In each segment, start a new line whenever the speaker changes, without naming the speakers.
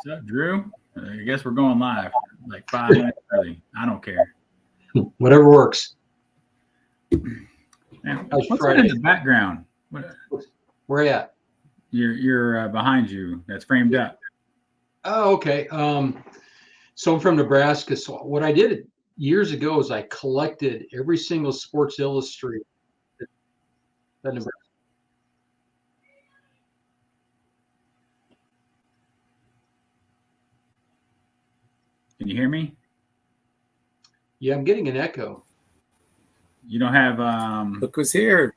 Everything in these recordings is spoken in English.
What's up, Drew? I guess we're going live, like 5 minutes early. I don't care.
Whatever works.
Man, what's that in the background?
Where at?
You're behind you. That's framed up.
Oh, okay. So I'm from Nebraska. So what I did years ago is I collected every single Sports Illustrated. Nebraska.
Can you hear me?
Yeah, I'm getting an echo.
You don't have
Look who's here.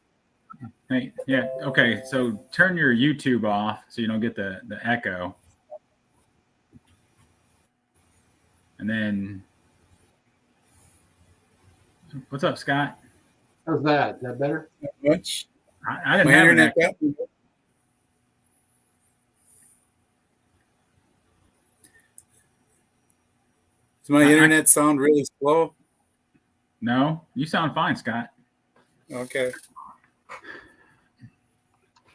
Hey, yeah, okay. So turn your YouTube off so you don't get the echo. And then what's up, Scott?
How's that? Is that better?
Not much.
I didn't
My
have
internet
an echo.
Does my internet sound really slow?
No, you sound fine, Scott.
Okay.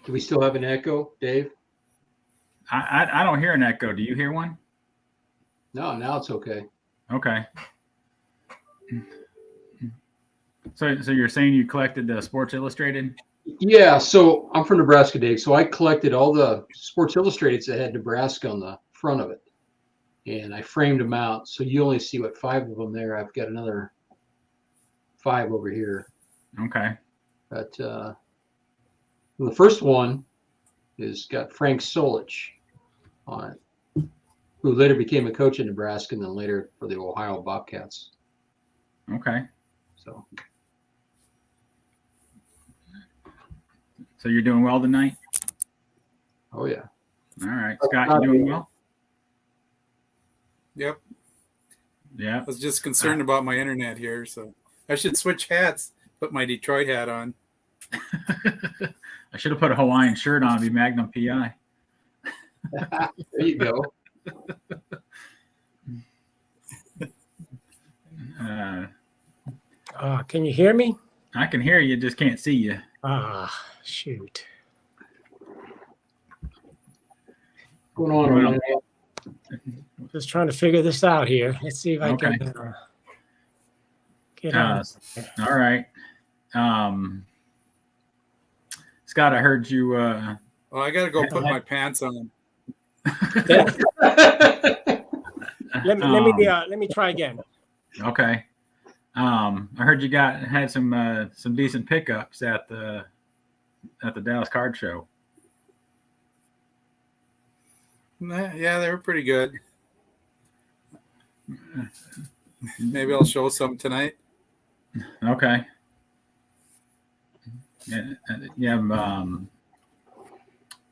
Do we still have an echo, Dave?
I don't hear an echo. Do you hear one?
No, now it's okay.
Okay. So you're saying you collected the Sports Illustrated?
Yeah, so I'm from Nebraska, Dave. So I collected all the Sports Illustrateds that had Nebraska on the front of it. And I framed them out. So you only see, 5 of them there. I've got another 5 over here.
Okay.
But the first one is got Frank Solich on it, who later became a coach in Nebraska and then later for the Ohio Bobcats.
Okay.
So
you're doing well tonight?
Oh, yeah.
All right. Scott, you doing well?
Yep.
Yeah.
I was just concerned about my internet here, so I should switch hats, put my Detroit hat on.
I should have put a Hawaiian shirt on, be Magnum PI.
There you go.
Can you hear me?
I can hear you, just can't see you.
Shoot.
What's going on?
Just trying to figure this out here. Let's see if I can get on.
All right. Scott, I heard you.
I got to go put my pants on.
Let me try again.
Okay. I heard you had some decent pickups at the Dallas Card Show.
Yeah, they were pretty good. Maybe I'll show some tonight.
Okay. Yeah.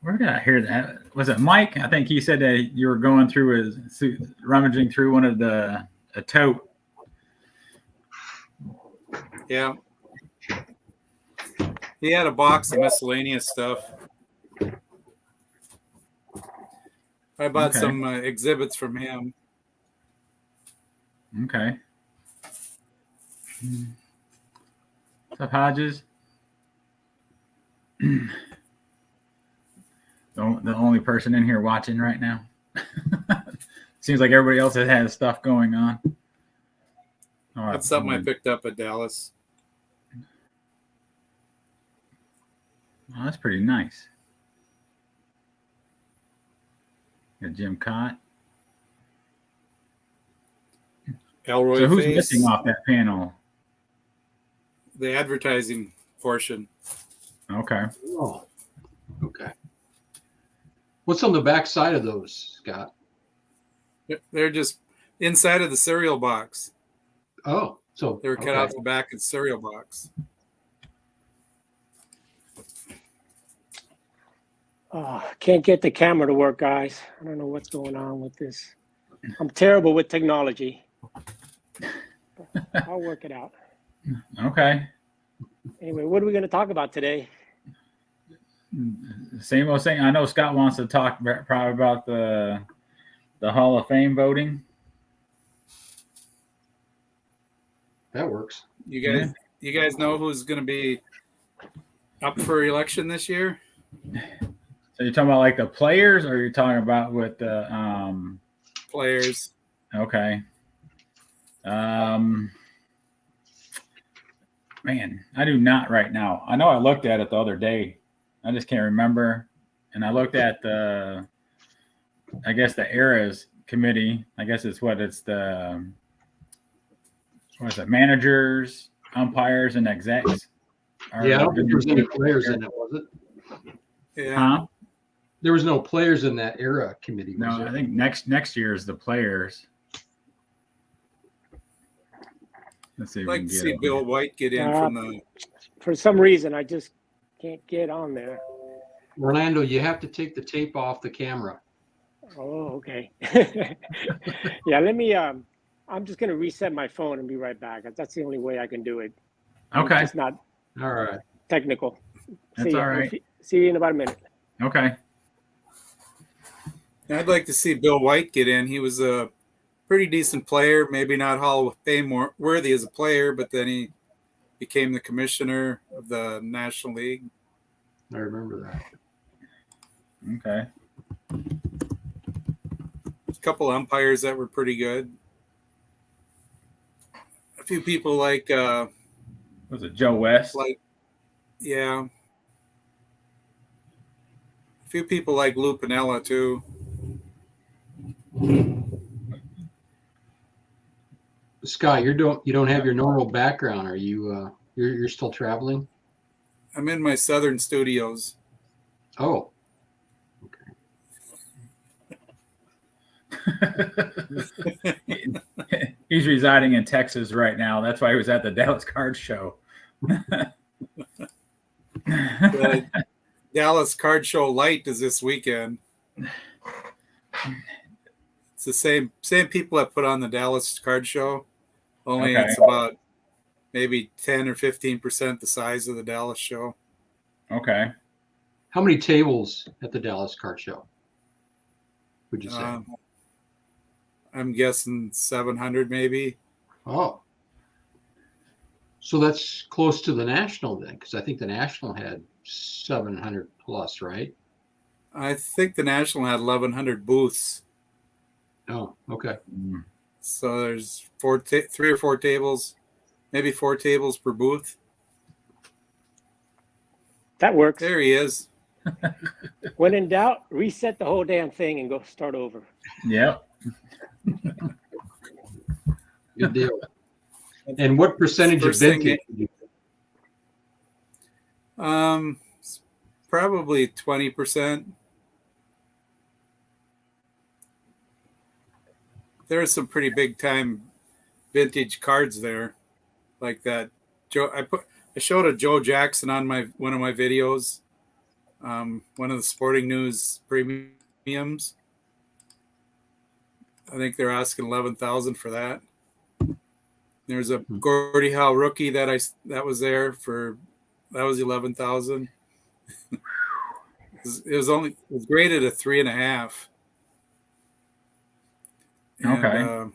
Where did I hear that? Was it Mike? I think he said that you were going through rummaging through one of a tote.
Yeah. He had a box of miscellaneous stuff. I bought some exhibits from him.
Okay. What's up, Hodges? The only person in here watching right now. Seems like everybody else has stuff going on.
That's something I picked up at Dallas.
Oh, that's pretty nice. Got Jim Cott.
Elroy
so who's
Face,
missing off that panel?
the advertising portion.
Okay.
Oh, okay. What's on the back side of those, Scott?
They're just inside of the cereal box.
Oh, so
They were cut out the back of the cereal box.
Can't get the camera to work, guys. I don't know what's going on with this. I'm terrible with technology. I'll work it out.
Okay.
Anyway, what are we going to talk about today?
Same old thing. I know Scott wants to talk probably about the Hall of Fame voting.
that works.
You guys know who's going to be up for election this year?
So you're talking about like the players, or you're talking about with the
Players.
Okay. Man, I do not right now. I know I looked at it the other day. I just can't remember. And I looked at I guess the eras committee. I guess what is it? Managers, umpires, and execs.
Yeah, I don't think there was any players in it, was it?
Yeah.
Huh?
There was no players in that era committee, was
No,
there?
I think next year is the players. Let's see.
I'd
If
like
we
to
can
see
get
Bill White get in from the.
For some reason, I just can't get on there.
Orlando, you have to take the tape off the camera.
Oh, okay. Yeah, let me. I'm just gonna reset my phone and be right back. That's the only way I can do it.
Okay.
It's not
All right.
technical.
That's
See ya.
all right.
See you in about a minute.
Okay.
I'd like to see Bill White get in. He was a pretty decent player, maybe not Hall of Fame worthy as a player, but then he became the commissioner of the National League.
I remember that.
Okay.
A couple umpires that were pretty good. A few people like
Was it Joe West?
yeah. A few people like Lou Piniella too.
Scott, you don't have your normal background. Are you? You're still traveling?
I'm in my southern studios.
Oh,
He's residing in Texas right now. That's why he was at the Dallas Card Show.
The Dallas Card Show Light is this weekend. It's the same people that put on the Dallas Card Show, only
Okay.
it's about maybe 10 or 15% the size of the Dallas show.
Okay.
how many tables at the Dallas Card Show? Would you say?
I'm guessing 700 maybe.
Oh, so that's close to the National then, because I think the National had 700 plus, right?
I think the National had 1,100 booths.
Oh, okay.
So there's 3 or 4 tables, maybe 4 tables per booth.
That works.
There he is.
When in doubt, reset the whole damn thing and go start over.
Yep.
Good deal. And what percentage of
First thing
vintage? Did you
Probably 20%. There are some pretty big time vintage cards there, like that. I showed a Joe Jackson on one of my videos, one of the Sporting News premiums. I think they're asking 11,000 for that. There's a Gordie Howe rookie that was there for, that was 11,000. It was graded a 3.5.
Okay.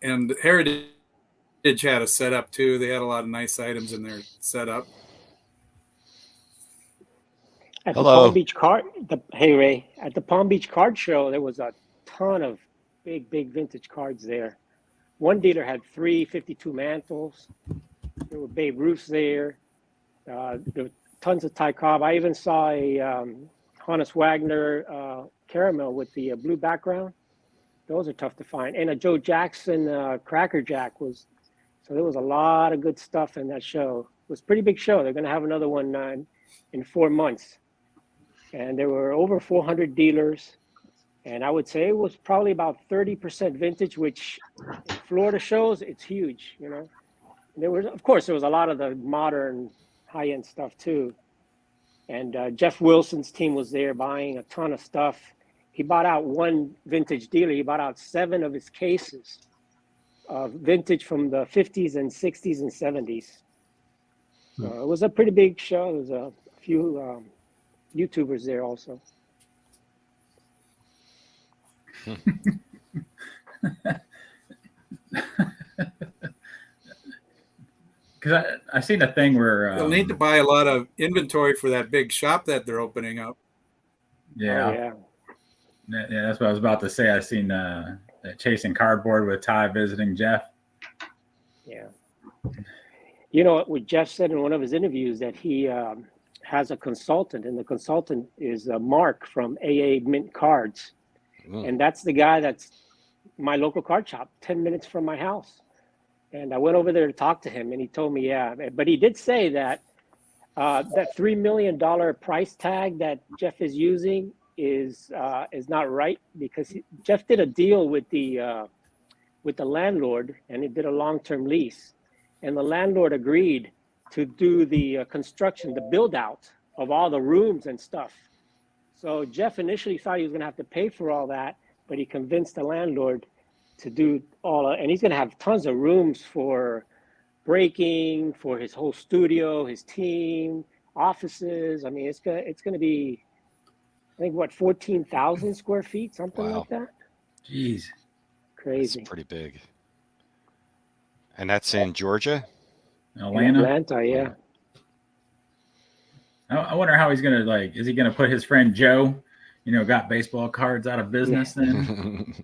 And Heritage had a setup too. They had a lot of nice items in their setup.
At
Hello.
the Palm Beach hey Ray, at the Palm Beach Card Show, there was a ton of big vintage cards there. One dealer had 3 52 mantles. There were Babe Ruths there. There were tons of Ty Cobb. I even saw a Hannes Wagner caramel with the blue background. Those are tough to find. And a Joe Jackson Cracker Jack was. So there was a lot of good stuff in that show. It was a pretty big show. They're going to have another one in 4 months. And there were over 400 dealers. And I would say it was probably about 30% vintage, which in Florida shows, it's huge, you know. There was a lot of the modern high-end stuff too. And Jeff Wilson's team was there buying a ton of stuff. He bought out one vintage dealer. He bought out 7 of his cases of vintage from the 50s and 60s and 70s. So it was a pretty big show. There was a few YouTubers there also.
because I seen a thing where
They'll need to buy a lot of inventory for that big shop that they're opening up.
yeah,
Oh, yeah.
yeah, that's what I was about to say. I seen Chasing Cardboard with Ty visiting Jeff.
Yeah. You know what Jeff said in one of his interviews, that he has a consultant, and the consultant is Mark from AA Mint Cards. And that's the guy that's my local card shop, 10 minutes from my house. And I went over there to talk to him, and he told me, yeah. But he did say that that $3 million price tag that Jeff is using is not right, because Jeff did a deal with the landlord, and he did a long-term lease, and the landlord agreed to do the construction, the build out of all the rooms and stuff. So Jeff initially thought he was going to have to pay for all that, but he convinced the landlord to do and he's going to have tons of rooms for breaking, for his whole studio, his team, offices. I mean, it's going to be, I think, what, 14,000 square feet, something like that.
Jeez,
crazy.
That's pretty big. And that's in Georgia?
Atlanta, yeah.
I wonder how he's gonna, like, is he gonna put his friend Joe, got baseball cards, out of business then?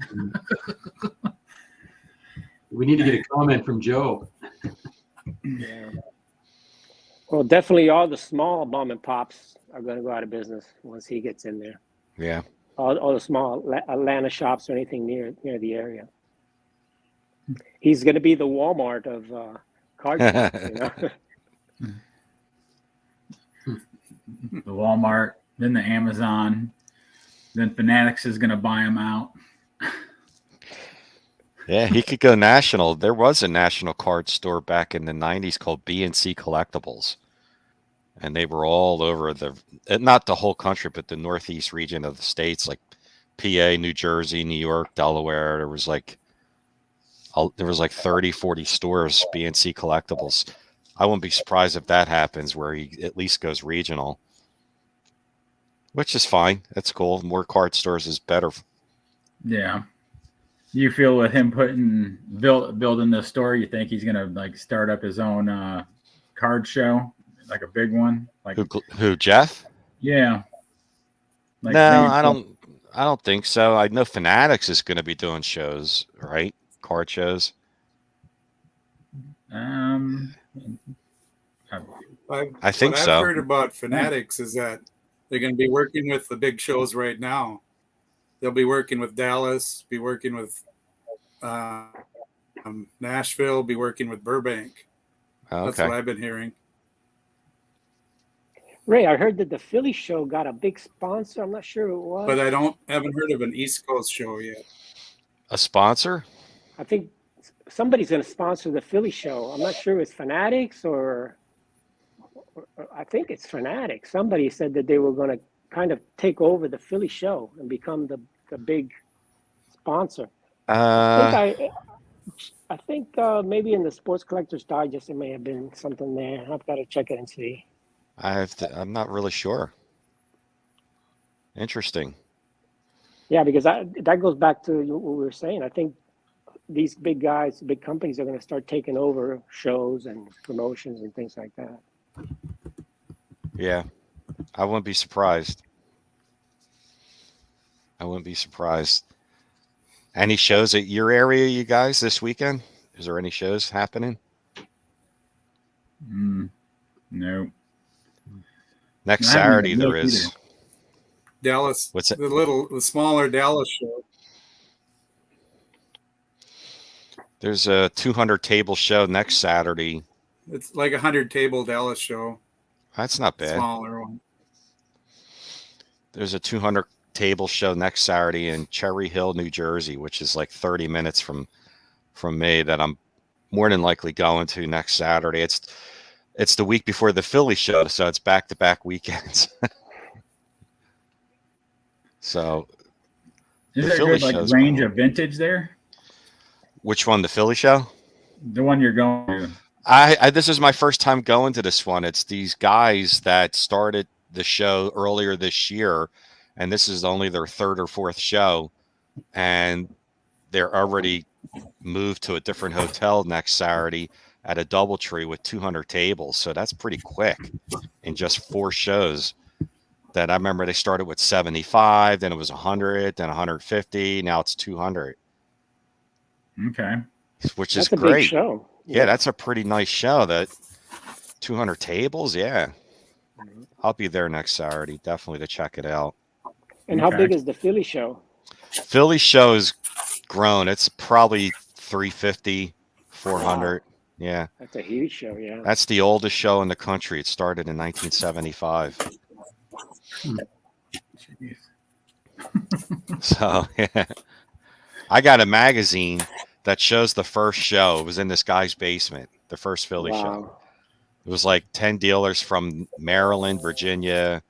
We need to get a comment from Joe.
Yeah. Well, definitely all the small mom and pops are going to go out of business once he gets in there.
Yeah.
All the small Atlanta shops or anything near the area. He's going to be the Walmart of card shops,
The Walmart, then the Amazon, then Fanatics is gonna buy him out.
Yeah, he could go national. There was a national card store back in the 90s called B&C Collectibles. And they were all over not the whole country, but the northeast region of the states, like PA, New Jersey, New York, Delaware. There was like 30, 40 stores, B&C Collectibles. I wouldn't be surprised if that happens, where he at least goes regional, which is fine. That's cool. More card stores is better.
Yeah. You feel with him building this store, you think he's gonna, like, start up his own card show, like a big one? Like
who Jeff?
Yeah. Like,
no, I don't think so. I know Fanatics is going to be doing shows, right? Card shows.
I
think
what
so.
I've heard about Fanatics is that they're going to be working with the big shows right now. They'll be working with Dallas, be working with Nashville, be working with Burbank.
Okay.
That's what I've been hearing.
Ray, I heard that the Philly show got a big sponsor. I'm not sure who it was.
But I haven't heard of an East Coast show yet.
A sponsor?
I think somebody's going to sponsor the Philly show. I'm not sure if it's Fanatics or I think it's Fanatics. Somebody said that they were going to kind of take over the Philly show and become the big sponsor. I think maybe in the Sports Collectors Digest it may have been something there. I've got to check it and see.
I'm not really sure. Interesting.
Yeah, because that goes back to what we were saying. I think these big guys, big companies are going to start taking over shows and promotions and things like that.
Yeah, I wouldn't be surprised. Any shows at your area, you guys, this weekend? Is there any shows happening?
No.
Next Saturday there is.
Either.
Dallas.
What's it?
The smaller Dallas show.
There's a 200 table show next Saturday.
It's like 100 table Dallas show.
That's not bad.
Smaller one.
There's a 200 table show next Saturday in Cherry Hill, New Jersey, which is like 30 minutes from me, that I'm more than likely going to next Saturday. It's the week before the Philly show, so it's back-to-back weekends. So
Is
the
there a
Philly
good,
show's
range
cool.
of vintage there?
Which one, the Philly show?
The one you're going to.
This is my first time going to this one. It's these guys that started the show earlier this year, and this is only their third or fourth show, and they're already moved to a different hotel next Saturday. at a DoubleTree with 200 tables. So that's pretty quick in just 4 shows. That I remember they started with 75, then it was 100, then 150. Now it's 200.
Okay.
Which
That's
is
a big
great.
show.
Yeah, that's a pretty nice show. That 200 tables. Yeah. I'll be there next Saturday, definitely to check it out.
And how
Okay.
big is the Philly show?
Philly show is grown. It's probably 350, 400.
Wow.
Yeah.
That's a huge show, yeah.
That's the oldest show in the country. It started in 1975.
Jeez.
So, yeah. I got a magazine that shows the first show. It was in this guy's basement, the first Philly show.
Wow.
It was like 10 dealers from Maryland, Virginia,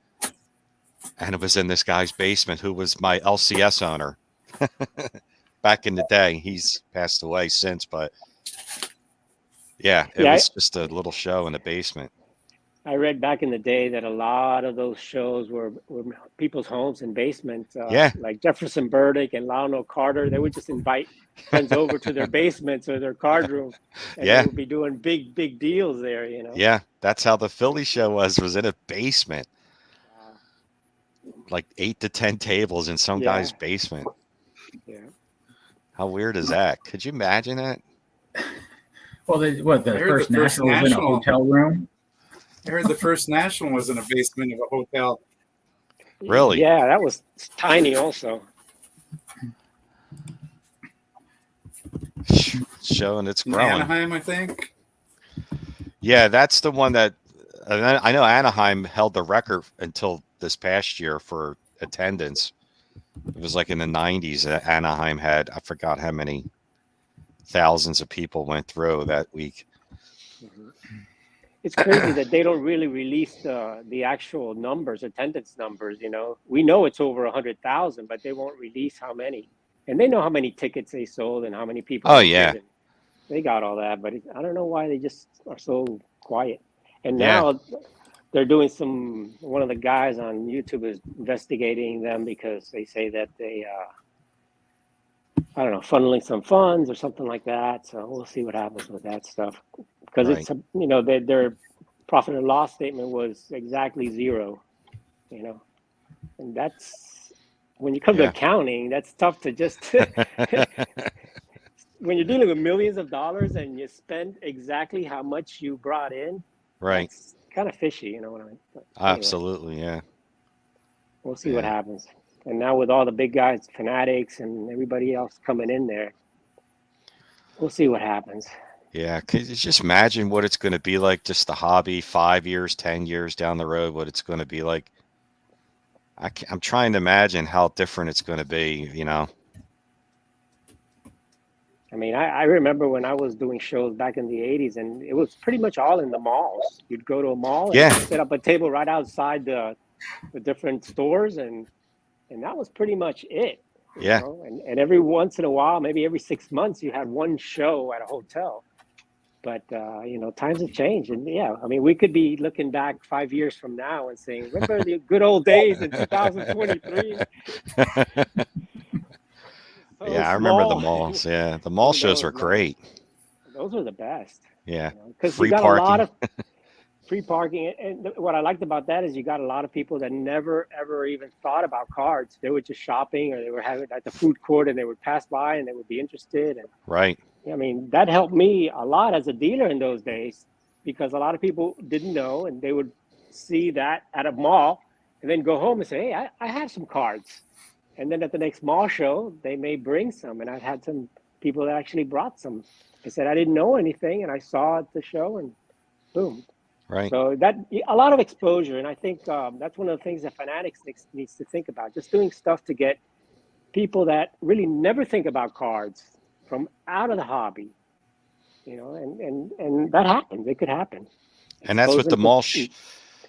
and it was in this guy's basement who was my LCS owner back in the day. He's passed away since, but yeah, it was just a little show in the basement.
I read back in the day that a lot of those shows were people's homes and basements. Like Jefferson Burdick and Lionel Carter, they would just invite friends over to their basements or their card room, and they would be doing big deals there. You know.
Yeah, that's how the Philly show was in a basement, like 8 to 10 tables in some guy's basement.
Yeah.
How weird is that? Could you imagine that?
Well, the first national was in a hotel room.
I heard the first national was in a basement of a hotel.
Really?
Yeah, that was tiny also.
Showing it's
In
growing.
Anaheim, I think.
Yeah, that's the one that I know Anaheim held the record until this past year for attendance. It was like in the 90s that Anaheim had, I forgot how many thousands of people went through that week.
Mm-hmm. It's crazy that they don't really release the actual numbers, attendance numbers. You know, we know it's over 100,000, but they won't release how many. And they know how many tickets they sold and how many people.
Oh yeah,
they got all that, but I don't know why they just are so quiet. And now they're doing one of the guys on YouTube is investigating them because they say that they, I don't know, funneling some funds or something like that. So we'll see what happens with that stuff. Because it's, you know, their profit and loss statement was exactly zero, you know, and that's when you come to accounting, that's tough to just, when you're dealing with millions of dollars and you spend exactly how much you brought in, it's kind of fishy, you know what I mean? But anyway,
absolutely, yeah.
We'll see what happens. And now with all the big guys, Fanatics and everybody else coming in there, we'll see what happens.
Yeah, could you just imagine what it's going to be like, just the hobby 5 years, 10 years down the road, what it's going to be like? I'm trying to imagine how different it's going to be, you know?
I mean, I remember when I was doing shows back in the 80s, and it was pretty much all in the malls. You'd go to a mall and set up a table right outside the different stores, and that was pretty much it. You know? And every once in a while, maybe every 6 months, you had one show at a hotel. But, you know, times have changed. And I mean, we could be looking back 5 years from now and saying, remember the good old days in 2023?
Yeah, I remember the malls. Yeah, the mall shows were great.
Those were the best.
Yeah.
Because you got a lot of free parking. And what I liked about that is you got a lot of people that never, ever even thought about cards. They were just shopping or they were having at the food court and they would pass by and they would be interested. And I mean, that helped me a lot as a dealer in those days because a lot of people didn't know and they would see that at a mall and then go home and say, hey, I have some cards. And then at the next mall show, they may bring some. And I've had some people that actually brought some. I said, I didn't know anything and I saw at the show and boom. So that a lot of exposure. And I think that's one of the things that Fanatics needs to think about, just doing stuff to get people that really never think about cards from out of the hobby, you know, and that happens. It could happen.
And that's what the mall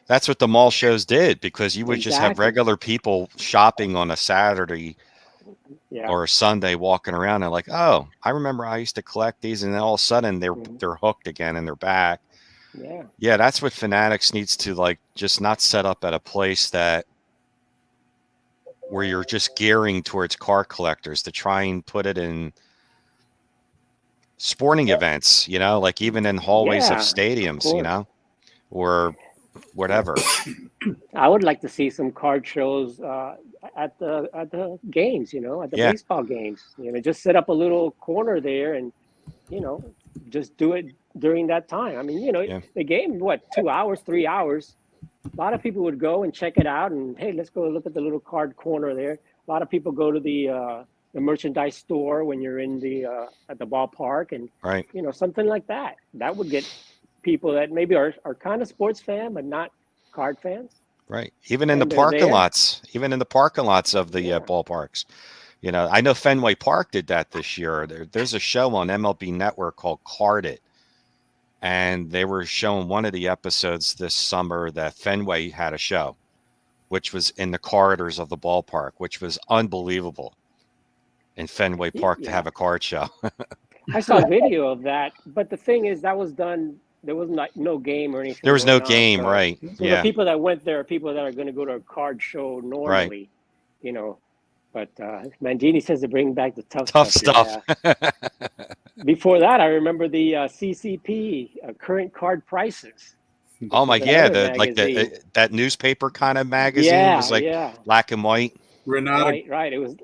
that's what the mall shows did, because you would just have regular people shopping on a Saturday or a Sunday walking around and like, oh, I remember I used to collect these, and then all of a sudden they're hooked again and they're back. Yeah, that's what Fanatics needs to, like, just not set up at a place where you're just gearing towards car collectors, to try and put it in sporting events, like even in hallways of
Yeah, of
stadiums,
course.
or whatever.
I would like to see some card shows at the games, at the
Yeah.
baseball games. Just set up a little corner there and you know just do it during that time. I mean,
Yeah.
the game, what, 2 hours, 3 hours. A lot of people would go and check it out, and hey, let's go look at the little card corner there. A lot of people go to the merchandise store when you're in the at the ballpark, and
Right.
something like that. That would get people that maybe are kind of sports fan but not card fans,
Right. Even in the
and they're
parking
there.
lots, of the
Yeah.
ballparks. I know Fenway Park did that this year. There's a show on MLB Network called Card It. And they were showing one of the episodes this summer that Fenway had a show, which was in the corridors of the ballpark, which was unbelievable in Fenway Park to
Yeah.
have a card show.
I saw a video of that, but the thing is, that was done. There was no game or anything.
There was no
going on,
game,
so,
right?
So
Yeah.
the people that went there are people that are going to go to a card show normally, But Mangini says to bring back the tough
stuff.
Yeah. Before that, I remember the CCP, current card prices.
Oh my,
was
yeah,
another
like
magazine.
that newspaper kind of magazine
Yeah,
was like
yeah.
black and white.
Renata,
Right. It was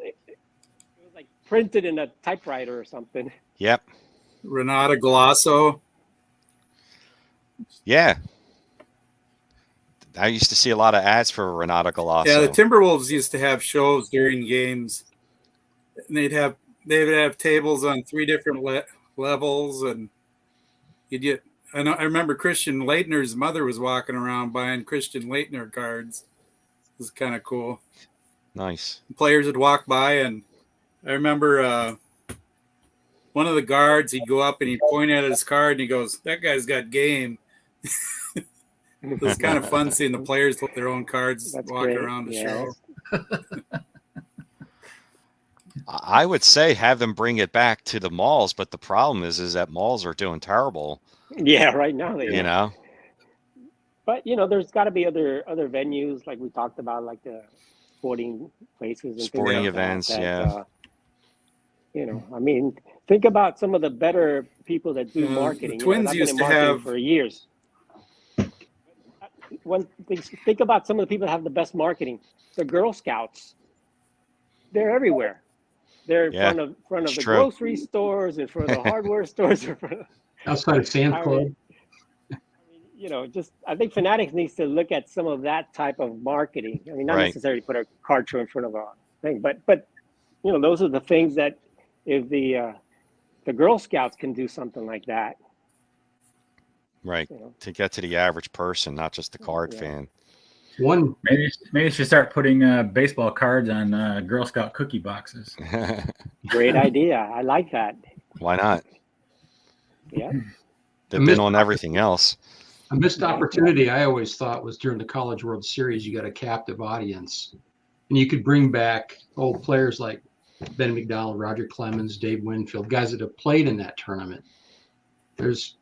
like printed in a typewriter or something.
Yep.
Renata Galasso.
Yeah. I used to see a lot of ads for Renata Galasso.
Yeah, the Timberwolves used to have shows during games, and they would have tables on 3 different levels, and you'd get. I remember Christian Leitner's mother was walking around buying Christian Leitner cards. It was kind of cool.
Nice.
Players would walk by, and I remember one of the guards, he'd go up and he'd point at his card, and he goes, "That guy's got game." It was kind of fun seeing the players put their own cards walking around the show.
I would say have them bring it back to the malls, but the problem is that malls are doing terrible.
Yeah, right now they
You
are.
know?
But there's got to be other venues like we talked about, like the sporting places and
Sporting
things like
events,
that,
yeah.
I mean, think about some of the better people that do
The
marketing.
Twins
I've been
used
in
to
marketing
have-
for years. Think about some of the people that have the best marketing. The Girl Scouts. They're everywhere. They're in
Yeah,
front of
it's
the
true.
grocery stores, in front of the hardware stores, in front of,
Outside of Sam's
I
Club.
mean, I think Fanatics needs to look at some of that type of marketing. I mean, not
Right.
necessarily put a card show in front of a thing, but those are the things that if the Girl Scouts can do something like that,
Right.
you know.
To get to the average person, not just the card
Yeah.
fan.
One
Maybe you should start putting baseball cards on Girl Scout cookie boxes.
Great idea. I like that.
Why not?
Yeah.
They've been on everything else.
a missed opportunity I always thought was during the College World Series, you got a captive audience. And you could bring back old players like Ben McDonald, Roger Clemens, Dave Winfield, guys that have played in that tournament. It's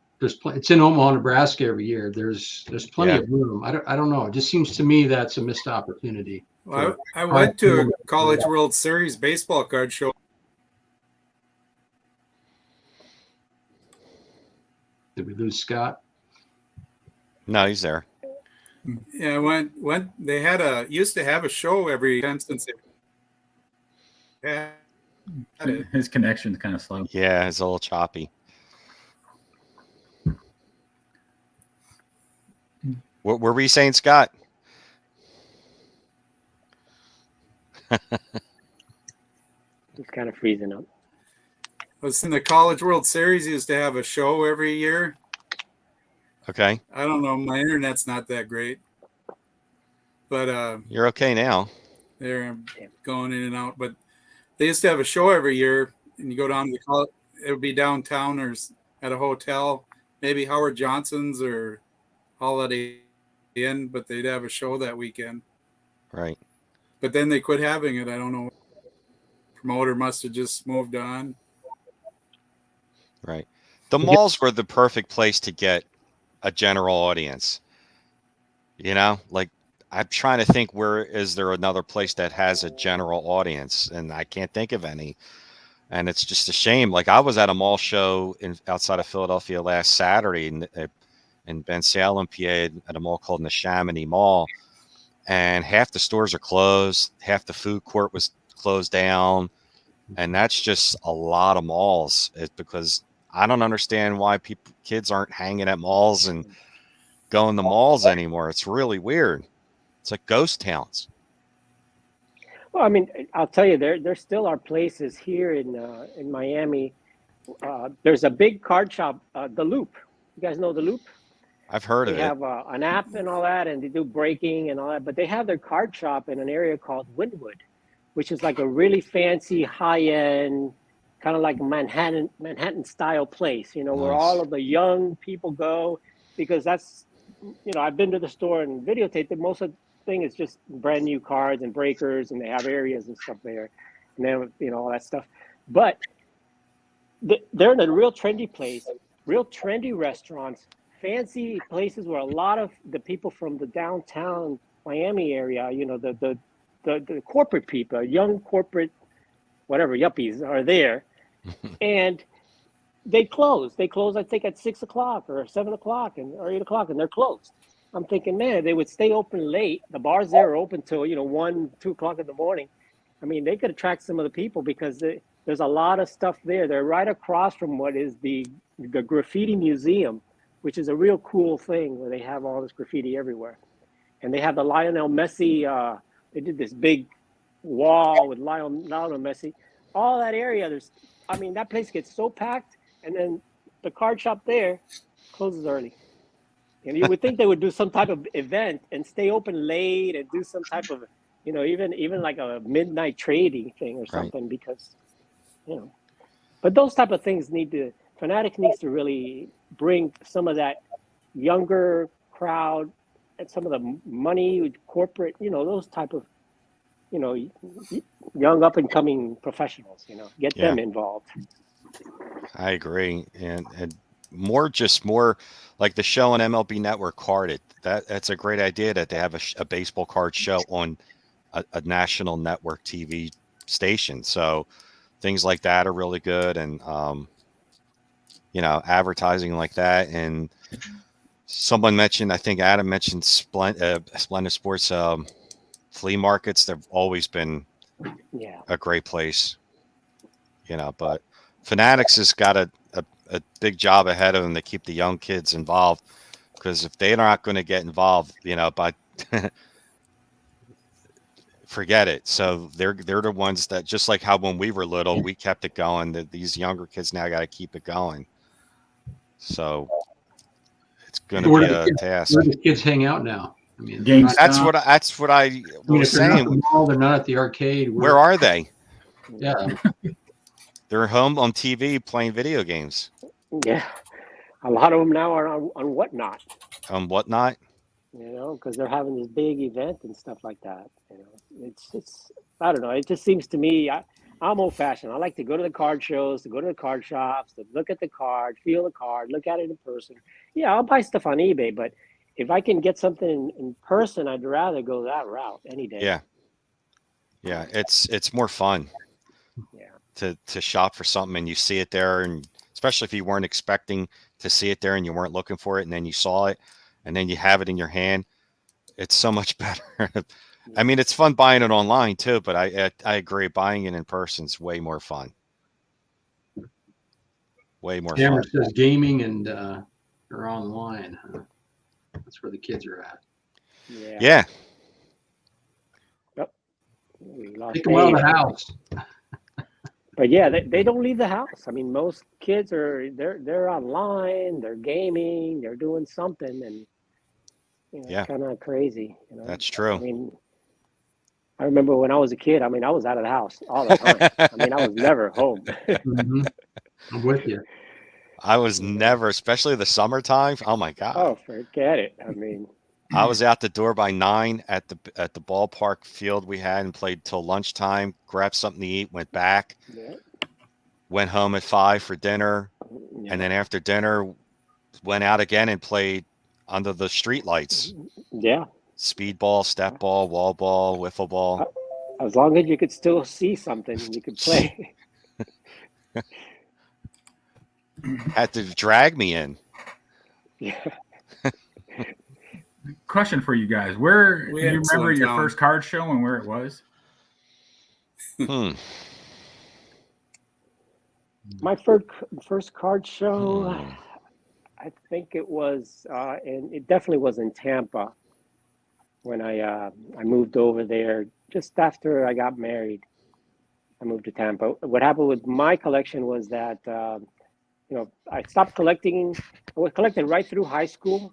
in Omaha, Nebraska every year. There's plenty of room. I don't know. It just seems to me that's a missed opportunity.
Well, I went to a College World Series baseball card show.
Did we lose Scott?
No, he's there.
Yeah, I went. They used to have a show every time since they had it.
His connection's kind of slow.
Yeah, it's a little choppy. What were we saying, Scott?
It's kind of freezing up.
I was in the College World Series used to have a show every year.
Okay.
I don't know. My internet's not that great, but
You're okay now.
they're going in and out. But they used to have a show every year, and you go down to the college. It would be downtown or at a hotel, maybe Howard Johnson's or Holiday Inn, but they'd have a show that weekend.
Right.
But then they quit having it. I don't know. Promoter must have just moved on.
Right. The malls were the perfect place to get a general audience. Like I'm trying to think, where is there another place that has a general audience? And I can't think of any. And it's just a shame. Like I was at a mall show outside of Philadelphia last Saturday in Ben Salem, PA, at a mall called Neshaminy Mall. And half the stores are closed. Half the food court was closed down. And that's just a lot of malls. It's because I don't understand why kids aren't hanging at malls and going to malls anymore. It's really weird. It's like ghost towns.
Well, I mean, I'll tell you, there still are places here in Miami. There's a big card shop, the Loop. You guys know the Loop?
I've heard of
They
it.
have an app and all that, and they do breaking and all that. But they have their card shop in an area called Wynwood, which is like a really fancy, high-end, kind of like Manhattan style place. You know, where
Nice.
all of the young people go, because that's, you know, I've been to the store and videotaped it. Most of the thing is just brand new cards and breakers, and they have areas and stuff there, and then, you know, all that stuff. But they're in a real trendy place, real trendy restaurants, fancy places where a lot of the people from the downtown Miami area, you know, the corporate people, young corporate, whatever, yuppies are there. And they close. They close, I think, at 6 o'clock or 7 o'clock or 8 o'clock, and they're closed. I'm thinking, man, they would stay open late. The bars there are open till, you know, 1, 2 o'clock in the morning. I mean, they could attract some of the people because there's a lot of stuff there. They're right across from what is the graffiti museum, which is a real cool thing where they have all this graffiti everywhere. And they have the Lionel Messi, they did this big wall with Lionel Messi. All that area, that place gets so packed, and then the card shop there closes early. And you would think they would do some type of event and stay open late and do some type of, you know, even like a midnight trading thing or something, right? Because, you know, but those type of things Fanatics needs to really bring some of that younger crowd and some of the money, corporate, you know, those type of, you know, young up and coming professionals, you know, get them involved.
I agree. And more like the show on MLB Network carded. That's a great idea that they have a baseball card show on a national network TV station. So things like that are really good. And, you know, advertising like that. And someone mentioned, I think Adam mentioned Splendid Sports flea markets. They've always been a great place, you know, but Fanatics has got a big job ahead of them to keep the young kids involved, because if they're not going to get involved, you know, forget it. So they're the ones that, just like how when we were little, we kept it going, that these younger kids now got to keep it going. So it's going to be a task.
Where do kids hang out now? I mean,
that's what I was saying.
They're not at the arcade.
Where are they?
Yeah.
They're home on TV playing video games.
Yeah. A lot of them now are on Whatnot.
On Whatnot?
You know, because they're having this big event and stuff like that. You know, it's I don't know. It just seems to me, I'm old fashioned. I like to go to the card shows, to go to the card shops, to look at the card, feel the card, look at it in person. Yeah, I'll buy stuff on eBay, but if I can get something in person, I'd rather go that route any day.
Yeah. Yeah, it's more fun. Yeah. To shop for something and you see it there, and especially if you weren't expecting to see it there and you weren't looking for it, and then you saw it and then you have it in your hand, it's so much better. I mean, it's fun buying it online too, but I agree, buying it in person is way more fun. Way more fun.
Says gaming and or online. That's where the kids are at.
Yeah.
Yep.
Take them out of the house.
But yeah, they don't leave the house. I mean, most kids they're online, they're gaming, they're doing something, and you know, it's kind of crazy. You know?
That's true.
I mean, I remember when I was a kid. I mean, I was out of the house all the time. I mean, I was never home.
Mm-hmm. I'm with you.
I was never, especially the summertime. Oh my God.
Oh, forget it. I mean,
I was out the door by 9 at the ballpark field we had and played till lunchtime, grabbed something to eat, went back, went home at 5 for dinner. And then after dinner, went out again and played under the street lights.
Yeah.
Speedball, step ball, wall ball, wiffle ball.
As long as you could still see something, you could play.
Had to drag me in.
Yeah.
Question for you guys: Where
We
do you
had
remember
Sloan
your
Town.
first card show and where it was?
Hmm.
My first card show,
Hmm.
I think it was, and it definitely was in Tampa when I moved over there just after I got married. I moved to Tampa. What happened with my collection was that I stopped collecting. I was collecting right through high school.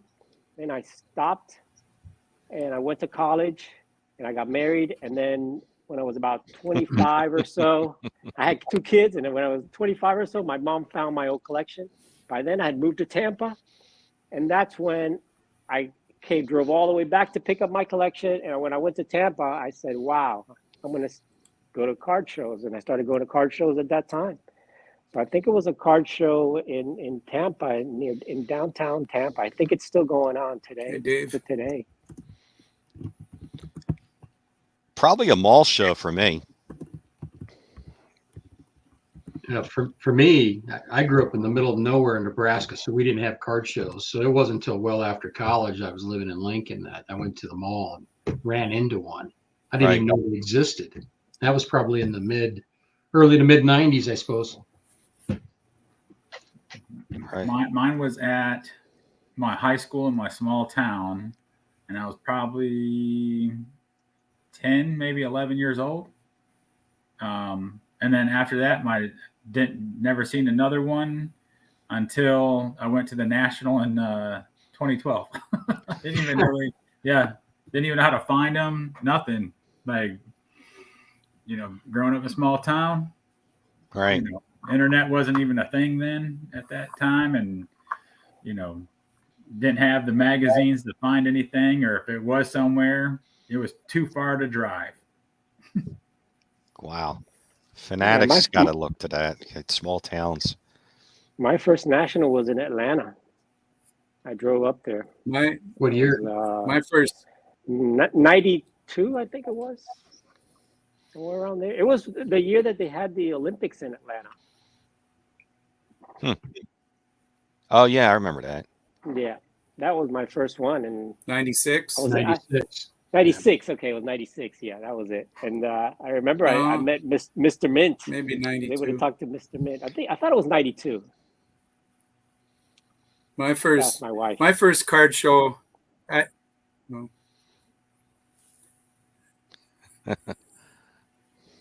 Then I stopped, and I went to college, and I got married. And then when I was about 25 or so, I had two kids. And then when I was 25 or so, my mom found my old collection. By then, I had moved to Tampa, and that's when I drove all the way back to pick up my collection. And when I went to Tampa, I said, "Wow, I'm going to go to card shows," and I started going to card shows at that time. So I think it was a card show in Tampa, in downtown Tampa. I think it's still going on today.
Hey, Dave.
To today.
Probably a mall show for me.
For me, I grew up in the middle of nowhere in Nebraska, so we didn't have card shows. So it wasn't until well after college, I was living in Lincoln, that I went to the mall and ran into one. I didn't even know it existed. That was probably in the early to mid 90s, I suppose.
Right.
Mine was at my high school in my small town, and I was probably 10, maybe 11 years old. And then after that, never seen another one until I went to the national in 2012. Didn't even really, didn't even know how to find them. Nothing. Like, growing up in a small town,
Right.
Internet wasn't even a thing then at that time, and didn't have the magazines to find anything, or if it was somewhere, it was too far to drive.
Wow. Fanatics got to look to that. It's small towns.
My first national was in Atlanta. I drove up there.
What year?
My first
92, I think it was. Somewhere around there. It was the year that they had the Olympics in Atlanta.
Oh, yeah, I remember that.
Yeah, that was my first one. And
96.
96.
96. Okay, it was 96. Yeah, that was it. And I remember I met Mr. Mint.
Maybe
I was
92.
able to talk to Mr. Mint. I thought it was 92.
My
That's
first
my wife.
my first card show.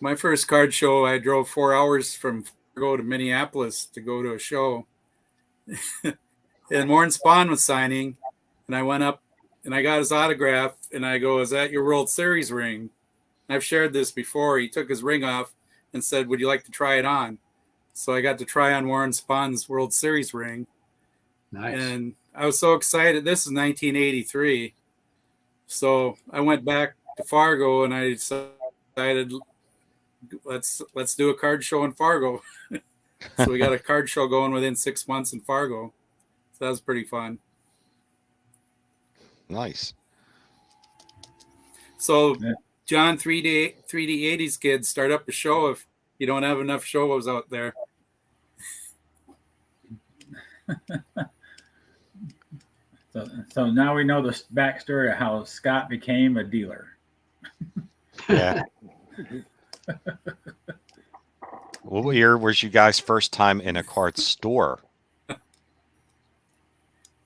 My first card show, I drove 4 hours from Fargo to Minneapolis to go to a show. And Warren Spahn was signing, and I went up and I got his autograph, and I go, "Is that your World Series ring?" And I've shared this before. He took his ring off and said, "Would you like to try it on?" So I got to try on Warren Spahn's World Series ring.
Nice.
And I was so excited. This is 1983. So I went back to Fargo and I decided, let's do a card show in Fargo. So we got a card show going within 6 months in Fargo. So that was pretty fun.
Nice.
So John, 3D 80s kids, start up a show if you don't have enough shows out there.
So now we know the backstory of how Scott became a dealer.
Yeah. What year was you guys' first time in a card store?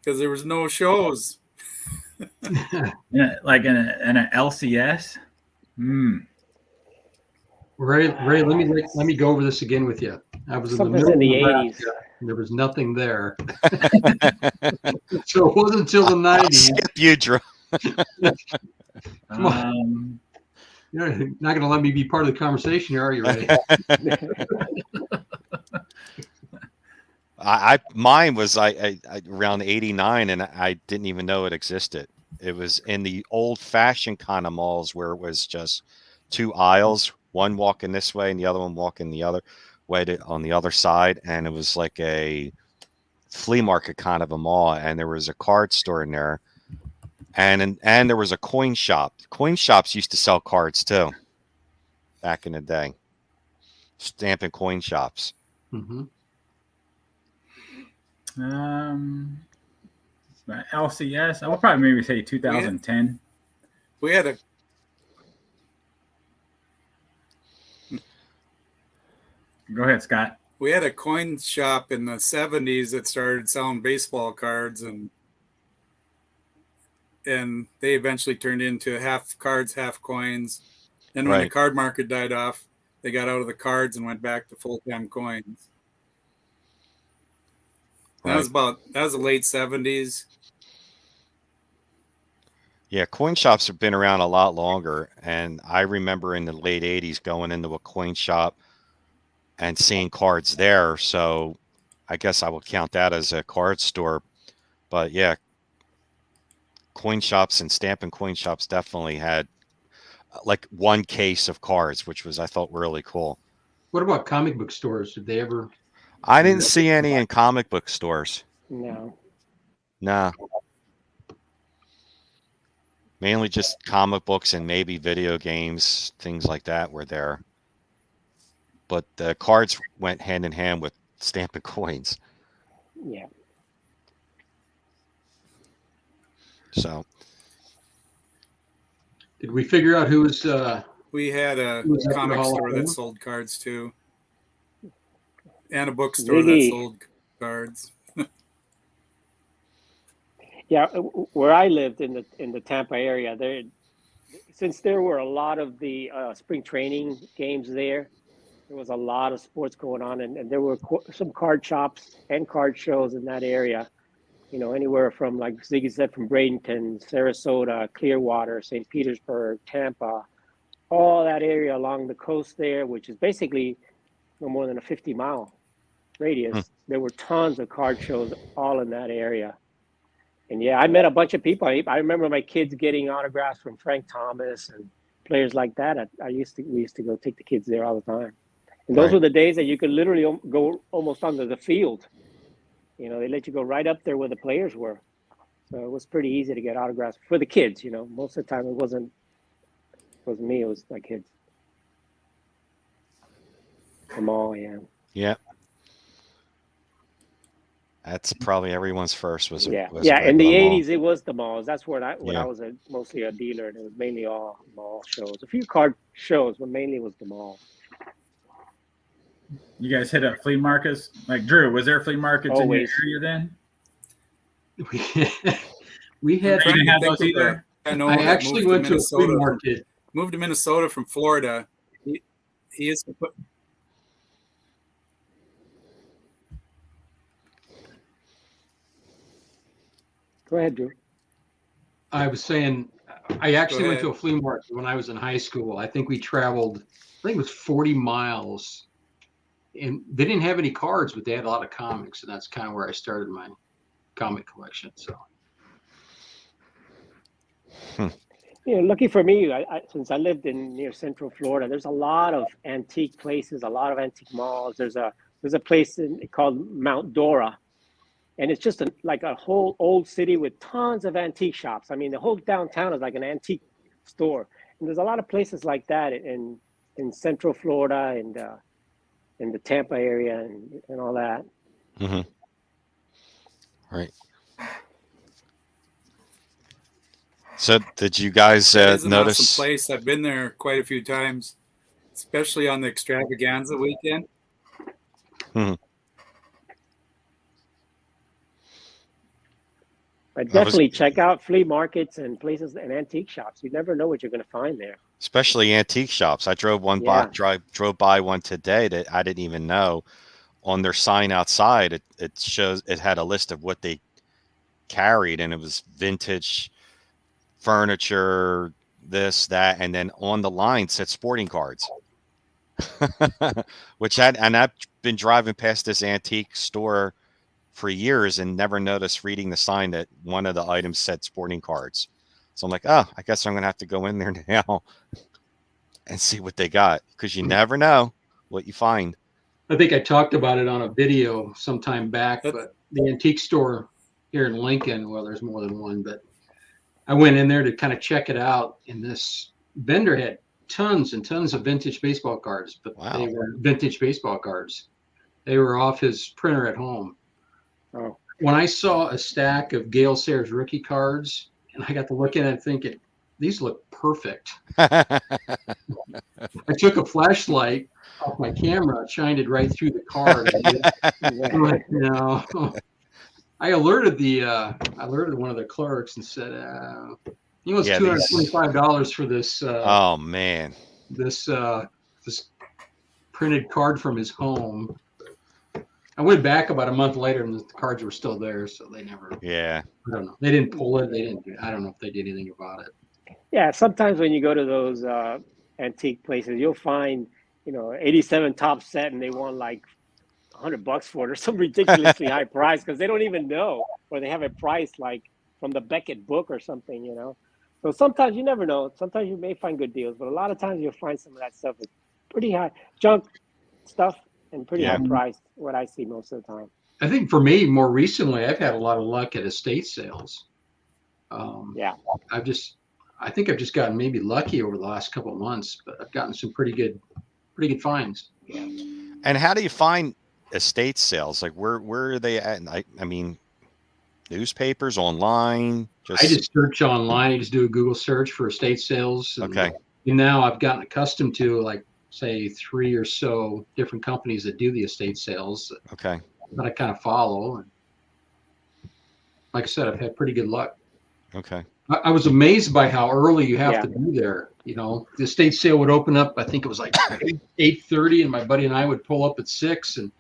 Because there was no shows.
Like in an LCS.
Ray, let me go over this again with you. I was in the
Something's
middle
in the
of
80s.
Nebraska, and there was nothing there. So it wasn't until the 90s.
Skip you, Drew.
Come on. You're not going to let me be part of the conversation here, are you, Ray?
Mine was I around 89, and I didn't even know it existed. It was in the old-fashioned kind of malls where it was just two aisles, one walking this way and the other one walking the other way on the other side, and it was like a flea market kind of a mall, and there was a card store in there, and there was a coin shop. Coin shops used to sell cards too back in the day. Stamp and coin shops.
Mm-hmm.
LCS. I would probably maybe say
We had,
2010.
we had a
Go ahead, Scott.
we had a coin shop in the 70s that started selling baseball cards, and they eventually turned into half cards, half coins. And when the
Right.
card market died off, they got out of the cards and went back to full-time coins. That
Right.
was the late 70s.
Yeah, coin shops have been around a lot longer, and I remember in the late '80s going into a coin shop and seeing cards there. So I guess I would count that as a card store. But yeah, coin shops and stamp and coin shops definitely had like one case of cards, which was I thought really cool.
What about comic book stores? Did they ever?
I didn't see any in comic book stores.
No.
Nah. Mainly just comic books and maybe video games, things like that were there. But the cards went hand in hand with stamp and coins.
Yeah.
So
Did we figure out who was?
We had a
Was that the
comic
Hall of
store
Fame?
that sold cards too, and a bookstore that
Really?
sold cards.
Yeah, where I lived in the Tampa area, since there were a lot of the spring training games there was a lot of sports going on, and there were some card shops and card shows in that area. You know, anywhere from, like Ziggy said, from Bradenton, Sarasota, Clearwater, St. Petersburg, Tampa, all that area along the coast there, which is basically no more than a 50-mile radius. There were tons of card shows all in that area. And yeah, I met a bunch of people. I remember my kids getting autographs from Frank Thomas and players like that. We used to go take the kids there all the time. And those
Right.
were the days that you could literally go almost under the field. You know, they let you go right up there where the players were. So it was pretty easy to get autographs for the kids. You know, most of the time it wasn't me. It was my kids. The mall, yeah.
yeah. That's probably everyone's first was a
Yeah.
was a
Yeah. In the
regular mall.
80s, it was the malls. That's when I
Yeah.
was mostly a dealer, and it was mainly all mall shows. A few card shows, but mainly it was the mall.
You guys hit up flea markets? Like Drew, was there flea markets in your
Always.
area then?
We had.
You didn't have
Think
those
of
either?
I know
I
that
actually
moved
went to a flea
Minnesota.
market.
Moved to Minnesota from Florida. He used to put.
Go ahead, Drew.
I was saying, I actually
Go
went to
ahead.
a flea market when I was in high school. I think we traveled, I think it was 40 miles. And they didn't have any cards, but they had a lot of comics. And that's kind of where I started my comic collection. So,
You know, lucky for me, since I lived near Central Florida, there's a lot of antique places, a lot of antique malls. There's a place called Mount Dora, and it's just like a whole old city with tons of antique shops. I mean, the whole downtown is like an antique store, and there's a lot of places like that in Central Florida and in the Tampa area and all that.
Mm-hmm. Right. So did you guys
It is an awesome
notice?
place. I've been there quite a few times, especially on the extravaganza weekend.
But definitely check out flea markets and places and antique shops. You never know what you're going to find there.
Especially antique shops. I drove one by, drove by one today that I didn't even know. On their sign outside, it shows it had a list of what they carried, and it was vintage furniture, this, that, and then on the line said sporting cards. And I've been driving past this antique store for years and never noticed reading the sign that one of the items said sporting cards. So I'm like, oh, I guess I'm gonna have to go in there now and see what they got, because you never know what you find.
I think I talked about it on a video sometime back, but the antique store here in Lincoln, well, there's more than one, but I went in there to kind of check it out, and this vendor had tons and tons of vintage baseball cards, but
Wow.
they were vintage baseball cards. They were off his printer at home.
Oh,
When I saw a stack of Gale Sayers rookie cards, and I got to look at it thinking, these look perfect. I took a flashlight off my camera, shined it right through the card. I'm like, no. I alerted one of the clerks and said, he wants
Yeah, these-
$225 for this
Oh man.
this printed card from his home. I went back about a month later and the cards were still there, so they never.
Yeah.
I don't know. They didn't pull it. They didn't. I don't know if they did anything about it.
yeah. Sometimes when you go to those antique places, you'll find, 87 top set, and they want like $100 for it or some ridiculously high price because they don't even know, or they have a price like from the Beckett book or something. So sometimes you never know. Sometimes you may find good deals, but a lot of times you'll find some of that stuff is pretty high junk stuff and pretty
Yeah.
high priced. What I see most of the time.
I think for me, more recently, I've had a lot of luck at estate sales.
Yeah.
I think I've just gotten maybe lucky over the last couple of months, but I've gotten some pretty good finds.
And how do you find estate sales? Like where are they at? I mean, newspapers, online.
I just search online. I just do a Google search for estate sales. And
Okay.
now I've gotten accustomed to, like, say 3 or so different companies that do the estate sales
Okay.
that I kind of follow. And like I said, I've had pretty good luck.
Okay.
I was amazed by how early you have
Yeah.
to be there. The estate sale would open up, I think it was like 8:30, and my buddy and I would pull up at 6. And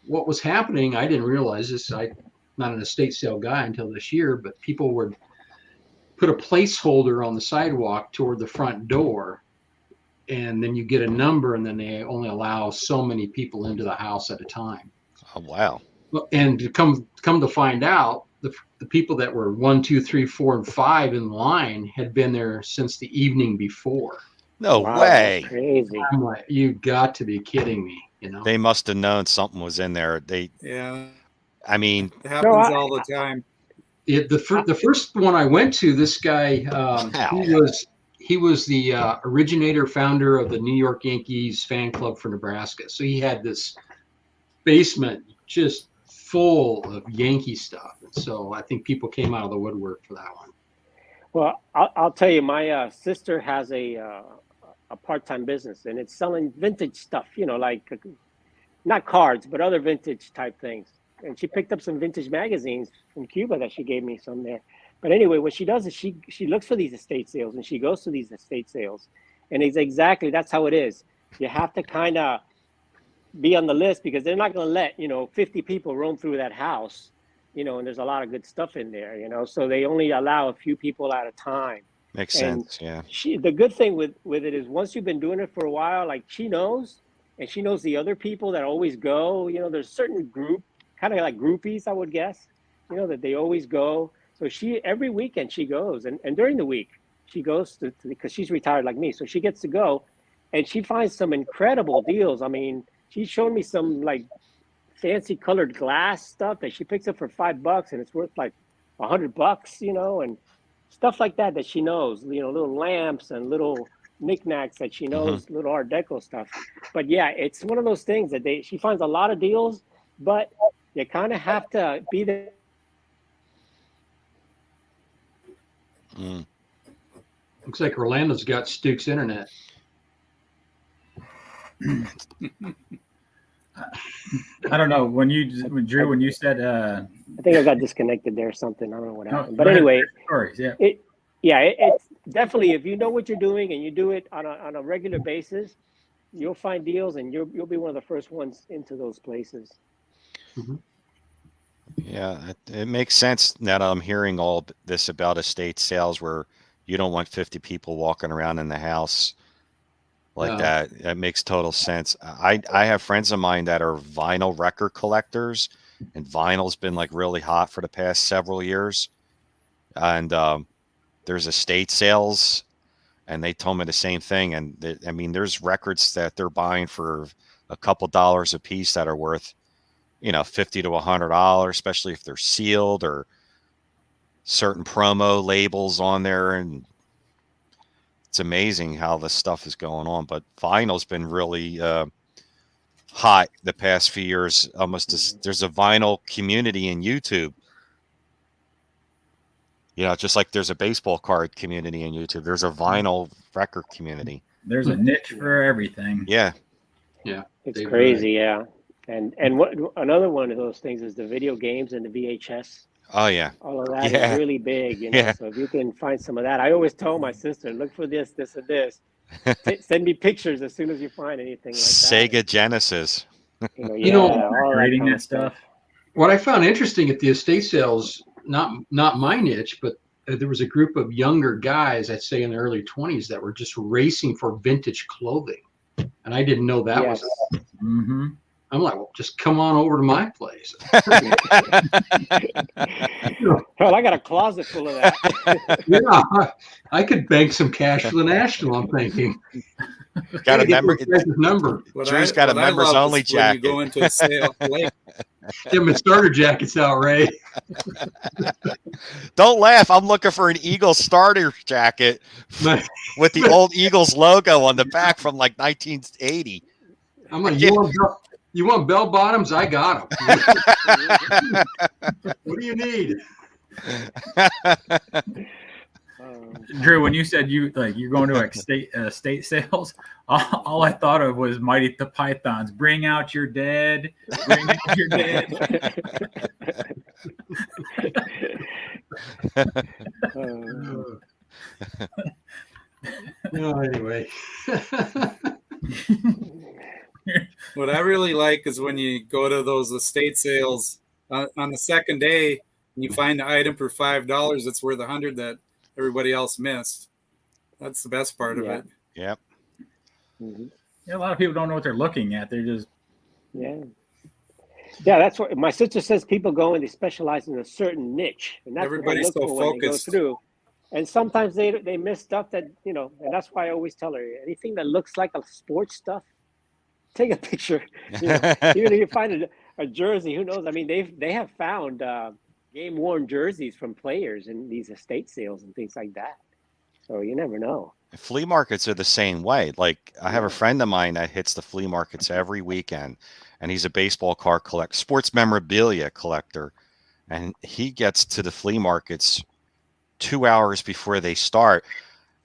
what was happening, I didn't realize this. I'm not an estate sale guy until this year, but people would put a placeholder on the sidewalk toward the front door, and then you get a number, and then they only allow so many people into the house at a time.
Oh wow.
And to come to find out, the people that were 1, 2, 3, 4, and 5 in line had been there since the evening before.
No
Wow,
way.
that's crazy.
I'm like, you got to be kidding me,
They must have known something was in there.
Yeah,
I mean,
it happens
I-
all the time.
The first one I went to, this guy, he was the originator, founder of the New York Yankees fan club for Nebraska. So he had this basement just full of Yankee stuff. And so I think people came out of the woodwork for that one.
Well, I'll tell you, my sister has a part-time business, and it's selling vintage stuff. Like not cards, but other vintage type things. And she picked up some vintage magazines from Cuba that she gave me some there. But anyway, what she does is she looks for these estate sales, and she goes to these estate sales, and that's how it is. You have to kind of be on the list because they're not going to let 50 people roam through that house, and there's a lot of good stuff in there, so they only allow a few people at a time.
makes
And
sense. Yeah.
the good thing with it is once you've been doing it for a while, like she knows the other people that always go. There's a certain group, kind of like groupies, I would guess, that they always go. So every weekend she goes, and during the week she goes to because she's retired like me, so she gets to go, and she finds some incredible deals. I mean, she showed me some like fancy colored glass stuff that she picks up for $5, and it's worth like $100, and stuff like that she knows. Little lamps and little knickknacks that she knows, little Art Deco stuff. But yeah, it's one of those things that she finds a lot of deals, but you kind of have to be there.
Looks like Orlando's got Stuke's internet.
I don't know when Drew, when you said
I think I got disconnected there or something. I don't know what happened. But
go ahead.
anyway,
stories, yeah.
It's definitely, if you know what you're doing and you do it on a regular basis, you'll find deals, and you'll be one of the first ones into those places.
Yeah, it makes sense now that I'm hearing all this about estate sales where you don't want 50 people walking around in the house like that. That makes total sense. I have friends of mine that are vinyl record collectors, and vinyl's been like really hot for the past several years. And there's estate sales, and they told me the same thing. And there's records that they're buying for a couple dollars a piece that are worth $50 to $100, especially if they're sealed or certain promo labels on there. And it's amazing how this stuff is going on. But vinyl's been really hot the past few years. There's a vinyl community in YouTube. You know, just like there's a baseball card community in YouTube, there's a vinyl record community.
There's a niche for everything.
Yeah.
It's
They've,
crazy, yeah. And what another one of those things is the video games and the VHS.
Oh yeah.
All of that
Yeah.
is really big, you know.
Yeah.
So if you can find some of that, I always tell my sister, look for this, this, and this. Send me pictures as soon as you find anything like
Sega
that.
Genesis.
You know,
all that
Creating
kind
that
of
stuff.
What I found interesting at the estate sales, not my niche, but there was a group of younger guys, I'd say in their early 20s, that were just racing for vintage clothing, and I didn't know that
Yes.
was.
Mm-hmm.
I'm like, well, just come on over to my place.
Hell, I got a closet full of that.
Yeah, I could bank some cash for the national. I'm thinking.
Got a
Hey,
member.
get this number.
Drew's got a members only
when
jacket.
you go into a sale, like,
Get my starter jackets out, Ray.
Don't laugh. I'm looking for an Eagles starter jacket with the old Eagles logo on the back from like 1980.
I'm like, you want bell bottoms? I got them. What do you need?
Drew, when you said you're going to state sales, all I thought of was Mighty the Pythons. Bring out your dead. Bring out your dead.
Anyway.
what I really like is when you go to those estate sales on the second day and you find the item for $5 that's worth $100 that everybody else missed. That's the best part of it.
Yep.
Mm-hmm.
Yeah, a lot of people don't know what they're looking at. They're just
Yeah, that's what my sister says. People go and they specialize in a certain niche, and that's
Everybody's
what they look
so
for when they go
focused.
through. And sometimes they miss stuff that, you know, and that's why I always tell her, anything that looks like a sports stuff, take a picture. You know, even if you find a jersey, who knows? I mean, they have found game worn jerseys from players in these estate sales and things like that. So you never know.
Flea markets are the same way. Like I have a friend of mine that hits the flea markets every weekend, and he's a baseball card collector, sports memorabilia collector, and he gets to the flea markets 2 hours before they start.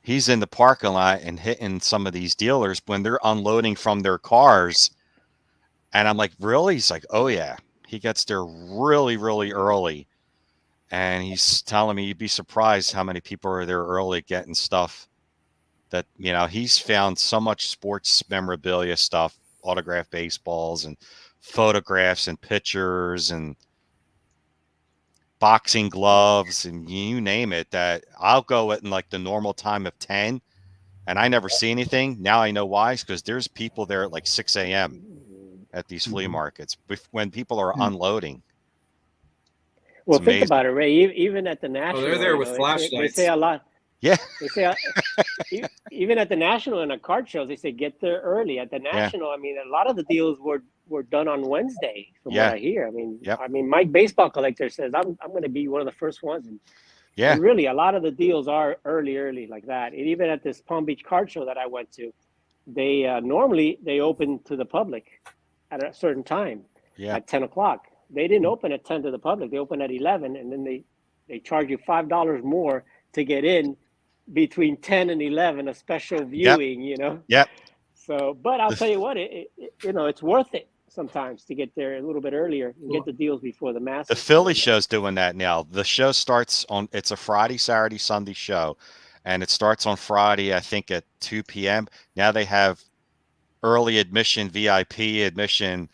He's in the parking lot and hitting some of these dealers when they're unloading from their cars. And I'm like, really? He's like, oh yeah. He gets there really, really early. And he's telling me you'd be surprised how many people are there early getting stuff that, you know, he's found so much sports memorabilia stuff, autographed baseballs and photographs and pictures and boxing gloves and you name it, that I'll go at in like the normal time of 10 and I never see anything. Now I know why. It's because there's people there at like 6 a.m. at these flea markets when people are unloading.
Well, think about it, Ray. Even at the national,
they're there with flashlights.
They say a lot.
Yeah.
They say even at the national and at card shows, they say get there early. At the national, I mean, a lot of the deals were done on Wednesday, from what I hear. I mean, Mike baseball collector says I'm going to be one of the first ones, and really a lot of the deals are early like that. And even at this Palm Beach card show that I went to, they normally they open to the public at a certain time at 10 o'clock. They didn't open at 10 to the public. They open at 11, and then they charge you $5 more to get in between 10 and 11, a special viewing, you know?
Yep.
So, but I'll tell you what, it's worth it sometimes to get there a little bit earlier and get the deals before the masses.
The Philly show's doing that now. The show starts it's a Friday, Saturday, Sunday show, and it starts on Friday, I think at 2 p.m. Now they have early admission, VIP admission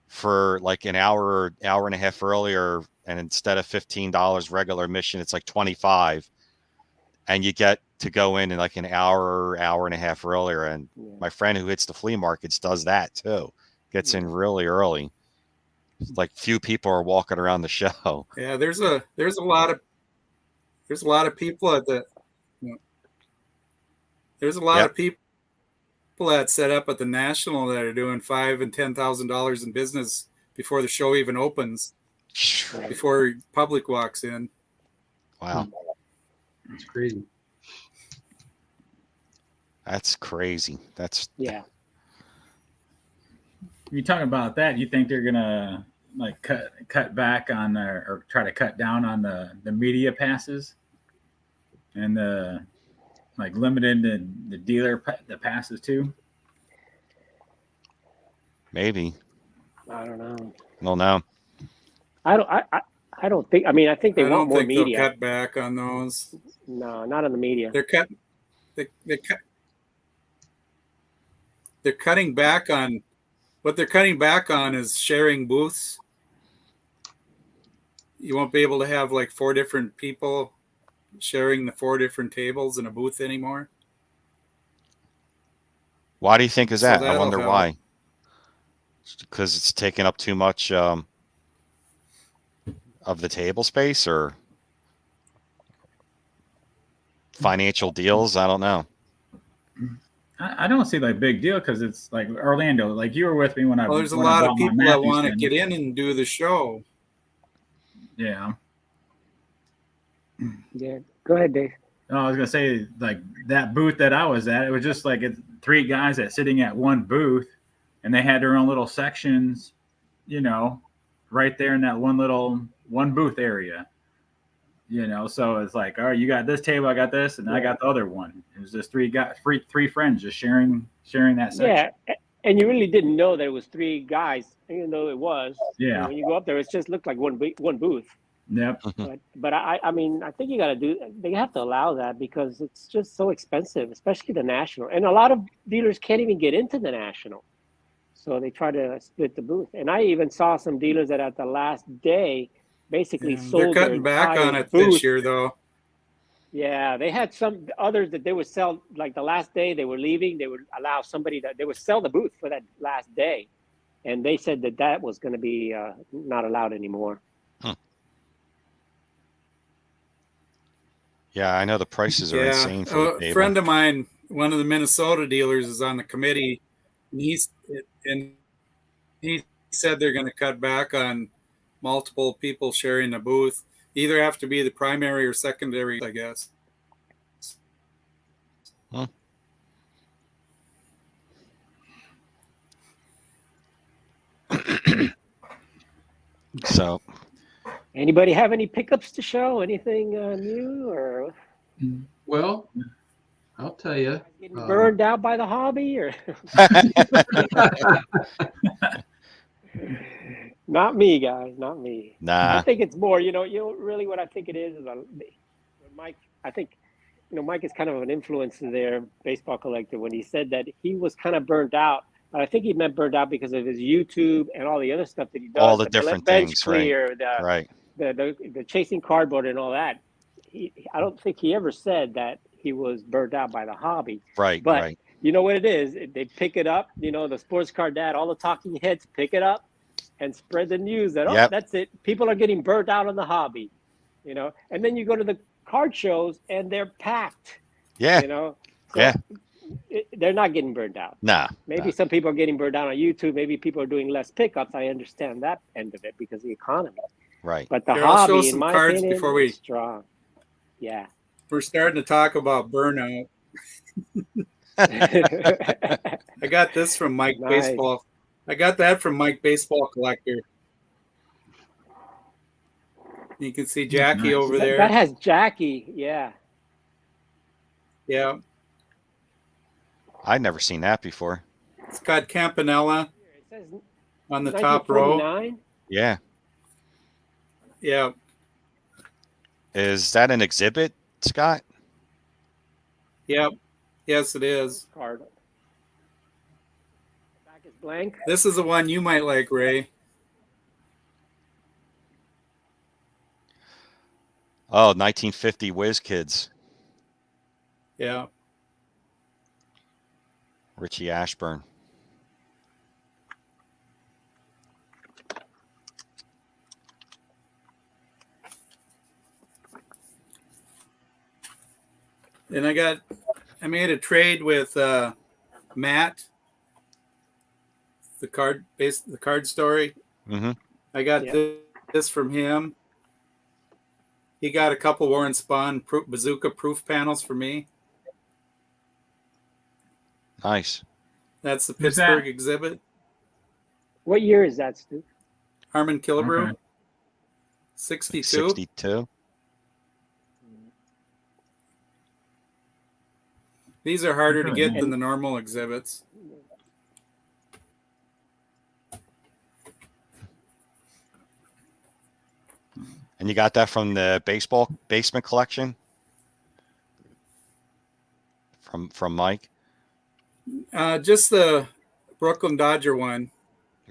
for like an hour and a half earlier, and instead of $15 regular admission, it's like $25, and you get to go in like an hour and a half earlier. And my friend who hits the flea markets does that too, gets in really early. Like few people are walking around the show.
Yeah, there's a lot of people at the there's a lot of people that set up at the national that are doing $5,000 and $10,000 in business before the show even opens, before public walks in.
Wow,
that's crazy.
That's crazy. That's
you talking about that, you think they're gonna like cut back on or try to cut down on the media passes and the like limited the dealer the passes too?
Maybe.
I don't know.
Well, no.
I don't think. I mean, I think they
I
want
don't
more
think they'll
media.
cut back on those.
No, not on the media.
They're cut. They're cutting back on what they're cutting back on is sharing booths. You won't be able to have like 4 different people sharing the 4 different tables in a booth anymore.
Why do you think is
So
that? I
that'll
wonder
help.
why. Because it's taking up too much of the table space or financial deals. I don't know.
I don't see like big deal because it's like Orlando. Like you were with me when I
Well, there's a
when I
lot
bought
of
my
people that want to
Matthewson.
get in and do the show.
Yeah.
Yeah. Go ahead, Dave.
No, I was gonna say like that booth that I was at. It was just like it's 3 guys that sitting at one booth, and they had their own little sections, you know, right there in that one booth area. So it's like, all right, you got this table, I got this, and I got the other one. It was just 3 friends just sharing that section.
Yeah, and you really didn't know that it was 3 guys, even though it was.
Yeah.
And when you go up there, it just looked like one booth.
Yep.
But I mean, I think you got to do. They have to allow that because it's just so expensive, especially the national. And a lot of dealers can't even get into the national, so they try to split the booth. And I even saw some dealers that at the last day basically
They're
sold their
cutting back
entire
on it
booth.
this year, though.
Yeah, they had some others that they would sell like the last day they were leaving. They would allow somebody that they would sell the booth for that last day, and they said that was going to be not allowed anymore.
Yeah, I know the prices are insane for the
A
table.
friend of mine, one of the Minnesota dealers, is on the committee, and he said they're going to cut back on multiple people sharing the booth. Either have to be the primary or secondary, I guess.
So,
Anybody have any pickups to show? Anything new or
Well, I'll tell you.
getting burned out by the hobby or? Not me, guys. Not me.
nah.
I think it's more. Really, what I think it is Mike. I think, Mike is kind of an influencer there, baseball collector. When he said that he was kind of burned out, but I think he meant burned out because of his YouTube and all the other stuff that he does.
All the different
bench
things,
clear,
right?
the chasing cardboard and all that. I don't think he ever said that he was burned out by the hobby.
Right,
But
right.
you know what it is? They pick it up. The sports card dad, all the talking heads pick it up and spread the news that
Yep.
that's it. People are getting burnt out on the hobby. And then you go to the card shows and they're packed.
Yeah.
So
Yeah.
they're not getting burned out.
Nah.
Maybe some people are getting burned out on YouTube. Maybe people are doing less pickups. I understand that end of it because of the economy.
Right.
But the
Here, I'll show
hobby, in
some
my
cards
opinion,
before we-
is strong. Yeah.
We're starting to talk about burnout.
Nice.
I got this from Mike Baseball. I got that from Mike Baseball Collector. You can see Jackie
Nice.
over there.
That has Jackie. Yeah.
Yeah.
I'd never seen that before.
It's got Campanella
It says
on the top row.
1949.
Yeah.
Yeah.
Is that an exhibit, Scott?
Yep. Yes, it is.
Card. Back is blank.
This is the one you might like, Ray.
Oh, 1950 Whiz Kids.
Yeah.
Richie Ashburn.
And I made a trade with Matt, the card story.
Mm-hmm.
I got this from him. He got a couple Warren Spahn bazooka proof panels for me.
Nice.
That's the
Who's
Pittsburgh
that?
exhibit.
What year is that, Stu?
Harmon Killebrew,
Okay.
62.
62.
These are harder to
Okay.
get than the normal exhibits.
And you got that from the baseball basement collection from Mike.
Just the Brooklyn Dodger one.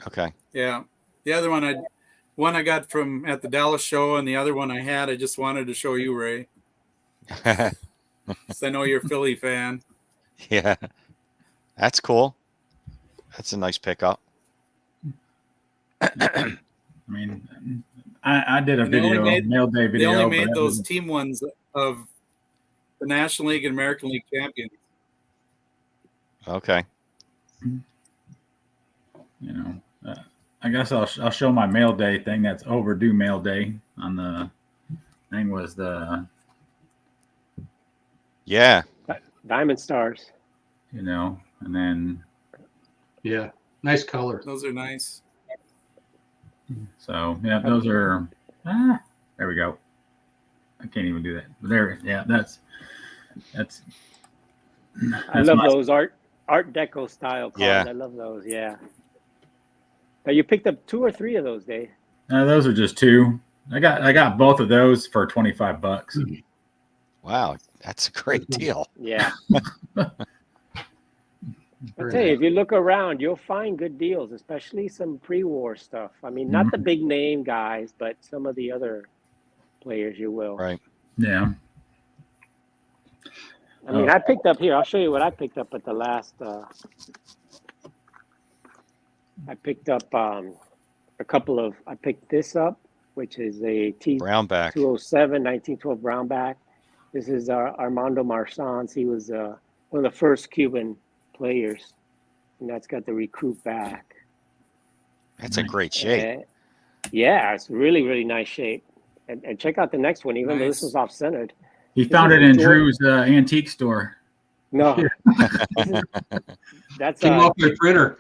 Okay.
Yeah. The other one I got from at the Dallas show, and the other one I just wanted to show you, Ray. 'Cause I know you're a Philly fan.
Yeah. That's cool. That's a nice pickup.
I mean, I did a
And they only
video,
made-
mail day video.
They only
but
made
that
those
was-
team ones of the National League and American League champions.
Okay.
You know, I guess I'll show my mail day thing. That's overdue mail day on the thing was the,
Yeah.
Diamond Stars.
you know, and then
Yeah, nice color.
Those are nice.
so yeah, those are there we go. I can't even do that. But there, yeah, that's
I love
my-
those Art Deco style cards.
Yeah.
I love those. Yeah. Now you picked up 2 or 3 of those, Dave.
those are just two. I got both of those for $25.
Wow. That's a great deal.
Yeah. I
Very
tell you,
nice.
if you look around, you'll find good deals, especially some pre-war stuff. I mean, not the big name guys, but some of the other players you will.
Right.
Yeah.
I mean, I picked up here. I'll show you what I picked up at the last. I picked up a couple of. I picked this up, which is a
Brownback.
T207 1912 Brownback. This is Armando Marsans. He was one of the first Cuban players, and that's got the recruit back.
That's in great shape.
Yeah, it's really, really nice shape. And check out the next one, even though this
Nice.
was off-centered.
He
This
found
is
it in
George-
Drew's antique store.
No, that's
Came off my printer.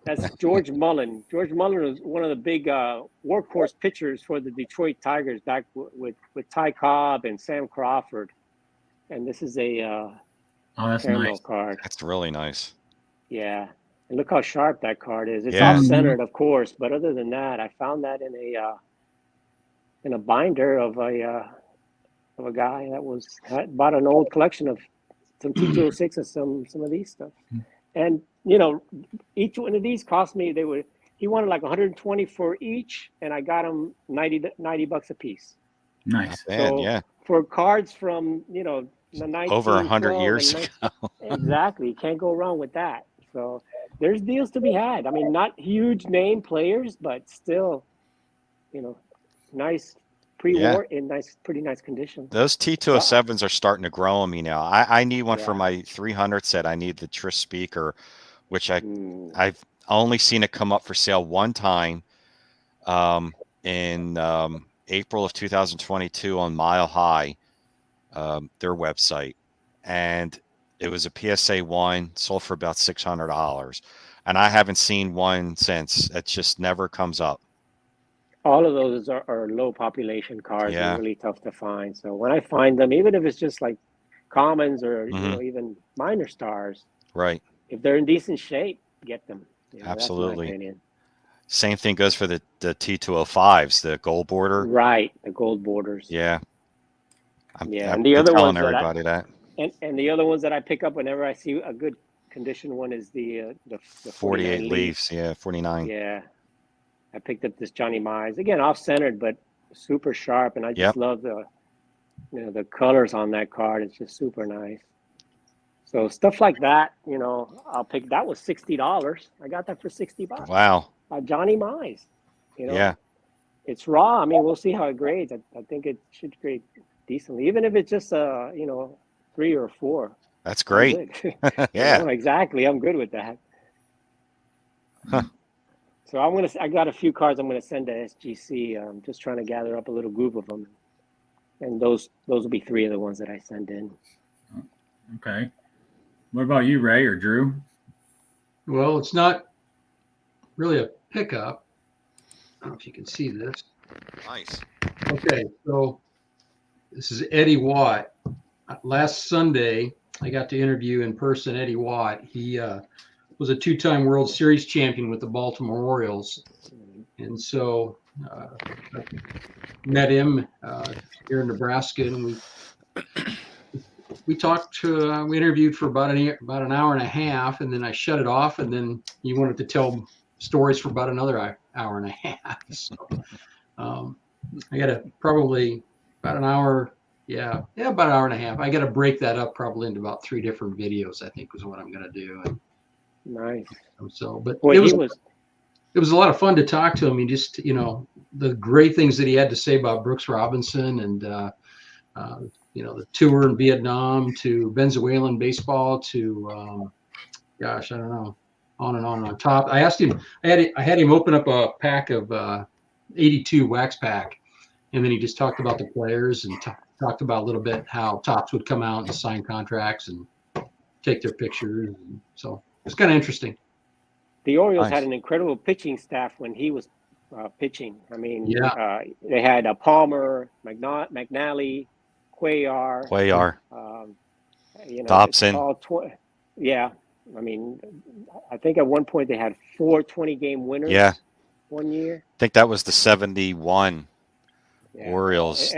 that's George Mullen. George Mullen was one of the big workhorse pitchers for the Detroit Tigers back with Ty Cobb and Sam Crawford. And this is a
Oh, that's
parallel
nice.
card.
That's really nice.
Yeah. And look how sharp that card is. It's
Yeah.
off-centered, of course, but other than that, I found that in a binder of a guy that had bought an old collection of some T206 and some of these stuff. And you know, each one of these cost me. He wanted like 120 for each, and I got him $90 a piece.
Nice.
Not bad,
So-
yeah.
For cards from the 1912
Over 100
and
years
19
ago.
Exactly. You can't go wrong with that. So there's deals to be had. I mean, not huge name players, but still, nice pre-war in pretty nice condition.
Those T207s are starting to grow on me now. I need one for
Yeah.
my 300 set. I need the Trish speaker, which
Mm,
I've only seen it come up for sale one time in April of 2022 on Mile High, their website. And it was a PSA 1, sold for about $600. And I haven't seen one since. It just never comes up.
all of those are low population cards
Yeah.
and really tough to find. So when I find them, even if it's just like commons or
Mhm.
even minor stars,
Right.
if they're in decent shape, get them. That's my
Absolutely.
opinion.
Same thing goes for the T205s, the gold border.
Right, the gold borders.
Yeah.
Yeah,
I've
and the
been
other
telling
ones that
everybody that.
And the other ones that I pick up whenever I see a good condition one is the
48
49
leaves. Yeah, 49.
Yeah, I picked up this Johnny Mize again, off-centered but super sharp, and I just
Yep.
love the colors on that card. It's just super nice. So stuff like that, I'll pick. That was $60. I got that for $60.
Wow.
Johnny Mize.
Yeah.
It's raw. I mean, we'll see how it grades. I think it should grade decently, even if it's just 3 or 4.
That's
I'm
great.
good.
Yeah.
Exactly. I'm good with that.
Huh.
So I got a few cards I'm gonna send to SGC. I'm just trying to gather up a little group of them, and those will be 3 of the ones that I send in.
Okay. What about you, Ray or Drew?
Well, it's not really a pickup. I don't know if you can see this.
Nice.
Okay, so this is Eddie Watt. Last Sunday, I got to interview in person Eddie Watt. He was a two-time World Series champion with the Baltimore Orioles. And so I met him here in Nebraska, and we talked. We interviewed for about an hour and a half, and then I shut it off. And then he wanted to tell stories for about another hour and a half. So I got probably about an hour. Yeah, about an hour and a half. I got to break that up probably into about 3 different videos, I think, was what I'm going to do. And
Nice.
so, but
Well,
it was a lot of fun to talk to him. He just, the great things that he had to say about Brooks Robinson and, the tour in Vietnam to Venezuelan baseball to, gosh, I don't know, on and on and on top. I asked him, I had him open up a pack of 82 wax pack, and then he just talked about the players and talked about a little bit how Topps would come out and sign contracts and take their pictures. And so it's kind of interesting.
The Orioles
Nice.
had an incredible pitching staff when he was pitching. I mean,
Yeah.
They had Palmer, McNally, Cuellar,
Dobson.
Yeah. I mean, I think at one point they had 4 20-game winners.
Yeah.
One year.
I think that was the 71 Orioles.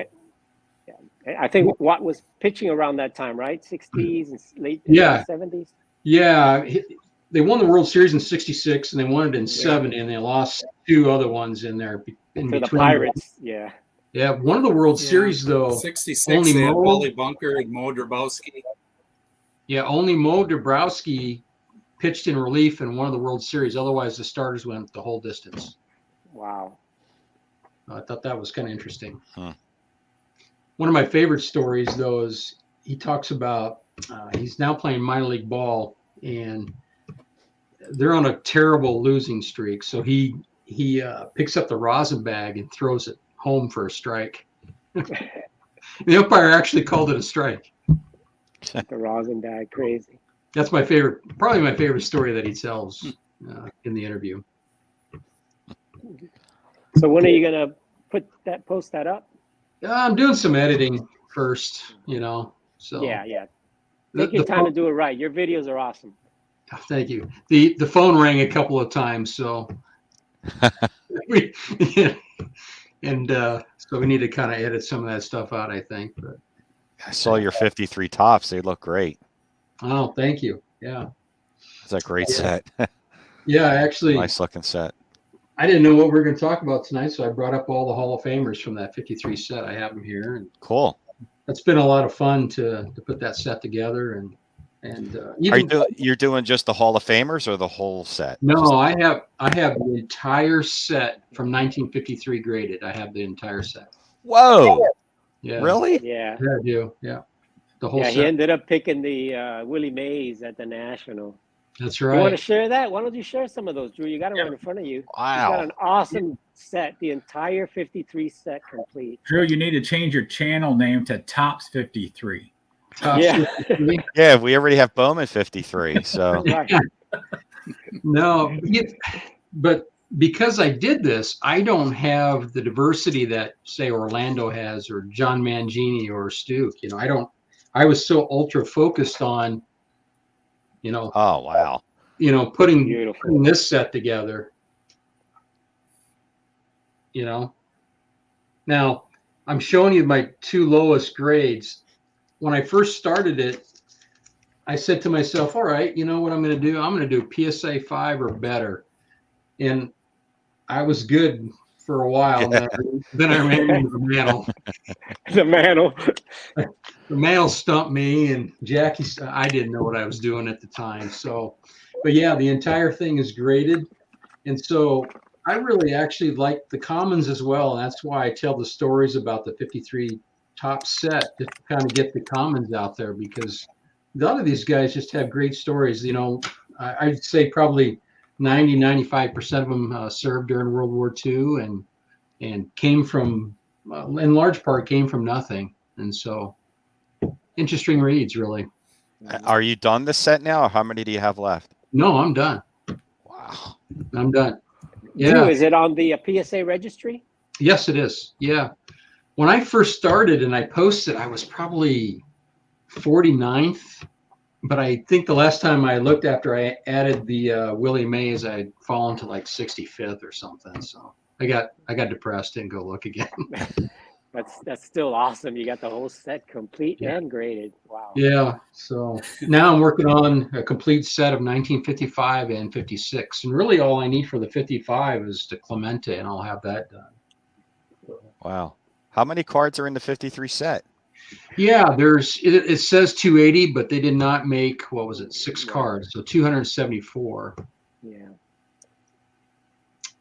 I think Watt was pitching around that time, right? 60s and late 70s.
Yeah. They won the World Series in '66 and they won it in '70, and they lost 2 other ones in there.
To the Pirates, yeah.
Yeah, one of the World Series, though.
66,
only
they had
Mo,
Wally Bunker and Mo Drabowski.
Yeah, only Mo Dabrowski pitched in relief in one of the World Series. Otherwise, the starters went the whole distance.
Wow.
I thought that was kind of interesting.
Huh.
One of my favorite stories, though, is he talks about he's now playing minor league ball, and they're on a terrible losing streak. So he picks up the rosin bag and throws it home for a strike. The umpire actually called it a strike.
The rosin bag, crazy.
That's my favorite, probably my favorite story that he tells in the interview.
So when are you gonna post that up?
I'm doing some editing first, So
Yeah. Take your time to do it right. Your videos are awesome.
Thank you. The phone rang a couple of times, so so we need to kind of edit some of that stuff out, I think. But
I saw your 53 tops. They look great.
oh, thank you. Yeah.
It's a great set.
Yeah, actually,
Nice looking set.
I didn't know what we were going to talk about tonight, so I brought up all the Hall of Famers from that 53 set. I have them here, and
Cool.
it's been a lot of fun to put that set together. And
You're doing just the Hall of Famers or the whole set?
No, I have the entire set from 1953 graded. I have the entire set.
Whoa.
Yeah.
Really?
Yeah.
Yeah, I do. Yeah. The whole
Yeah,
set.
he ended up picking the Willie Mays at the National.
That's
You want
right.
to share that? Why don't you share some of those, Drew? You got them right in front of you.
Wow.
You got an awesome set, the entire 53 set complete.
Drew, you need to change your channel name to Tops 53.
Yeah.
Yeah, we already have Bowman 53. So
Right.
No, but because I did this, I don't have the diversity that, say, Orlando has, or John Mangini or Stuke. I was so ultra focused on,
oh wow.
putting this set together. Now I'm showing you my 2 lowest grades. When I first started it, I said to myself, all right, you know what I'm going to do? I'm going to do PSA 5 or better. And I was good for a while.
Yeah.
Then I ran into the mantle.
The mantle.
The mantle stumped me, and Jackie, I didn't know what I was doing at the time. So, but yeah, the entire thing is graded. And so I really actually like the commons as well. And that's why I tell the stories about the 53 top set to kind of get the commons out there, because a lot of these guys just have great stories. I'd say probably 90-95% of them served during World War II and came from, in large part, came from nothing. And so interesting reads, really.
Are you done this set now, or how many do you have left?
No, I'm done.
Wow.
I'm done. Yeah.
Drew, is it on the PSA registry?
Yes, it is. Yeah. When I first started and I posted, I was probably 49th. But I think the last time I looked after I added the Willie Mays, I'd fallen to like 65th or something. So I got depressed and go look again.
That's still awesome. You got the whole set complete
Yeah.
and graded. Wow.
Yeah. So now I'm working on a complete set of 1955 and 56. And really all I need for the 55 is the Clemente, and I'll have that done.
Wow. How many cards are in the 53 set?
Yeah, it says 280, but they did not make, what was it, 6
Yeah.
cards. So 274.
Yeah.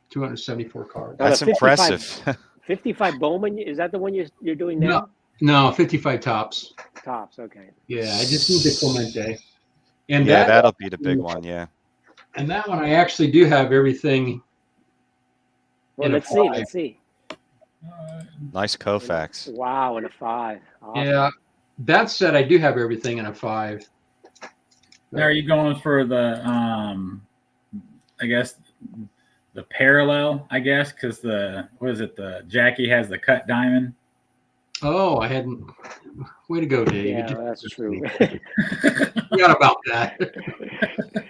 274 cards.
Now, the
That's
55
impressive.
55 Bowman, is that the one you're doing now?
No, 55 tops.
Tops, okay.
Yeah, I just need the Clemente. And
Yeah,
that,
that'll be the big one. Yeah.
and that one I actually do have everything.
Well,
In a
let's see.
5.
Let's see.
Nice Koufax.
Wow, and a 5. Awesome.
Yeah, that set I do have everything in a 5.
Now, are you going for the, I guess, the parallel, I guess, because the Jackie has the cut diamond?
Oh, I hadn't. Way to go, Dave. You
Yeah,
did-
that's true.
Forgot about that.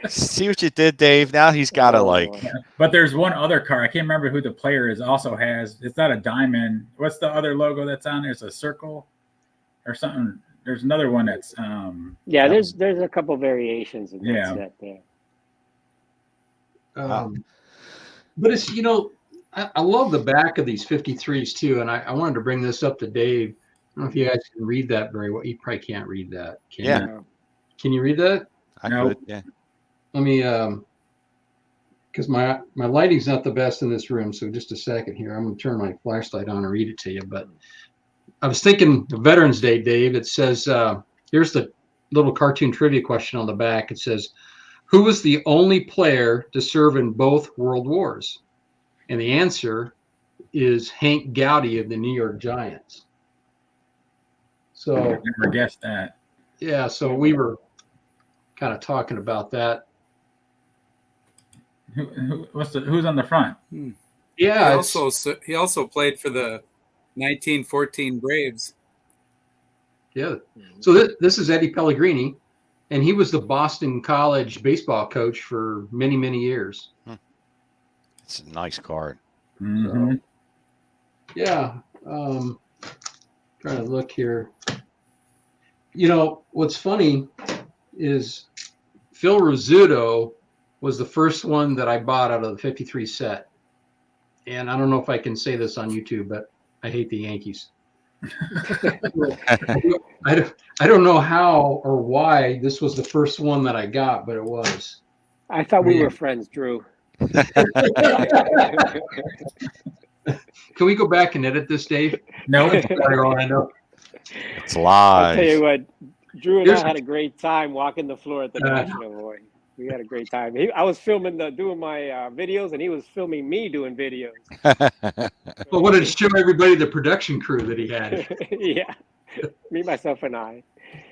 See what you did, Dave? Now he's got to
Oh,
like.
But there's one other card. I can't remember who the player is. Also has, it's not a diamond. What's the other logo that's on there? It's a circle or something. There's another one that's
Yeah, there's a couple variations in that
Yeah.
set there.
But it's, I love the back of these 53s too. And I wanted to bring this up to Dave. I don't know if you guys can read that very well. You probably can't read that. Can
Yeah.
you? Can you read that?
I
No.
could, yeah.
Let me, because my lighting's not the best in this room. So just a second here. I'm going to turn my flashlight on and read it to you. But I was thinking Veterans Day, Dave. It says, here's the little cartoon trivia question on the back. It says, who was the only player to serve in both World Wars? And the answer is Hank Gowdy of the New York Giants.
I
So,
never guessed that.
yeah, so we were kind of talking about that.
Who's on the front?
Yeah,
He also played for the 1914 Braves.
yeah. So this is Eddie Pellegrini, and he was the Boston College baseball coach for many, many years.
It's a nice card.
Mm-hmm.
Yeah. Trying to look here. What's funny is Phil Rizzuto was the first one that I bought out of the 53 set. And I don't know if I can say this on YouTube, but I hate the Yankees. I don't know how or why this was the first one that I got, but it was.
I thought we
Yeah.
were friends, Drew.
Can we go back and edit this, Dave?
No,
I know.
It's
I'll tell you
live.
what, Drew and
Here's-
I had a great time walking the floor at the National, boy. We had a great time. I was filming doing my videos, and he was filming me doing videos.
Well, wanted to show everybody the production crew that he had.
Yeah, me, myself, and I.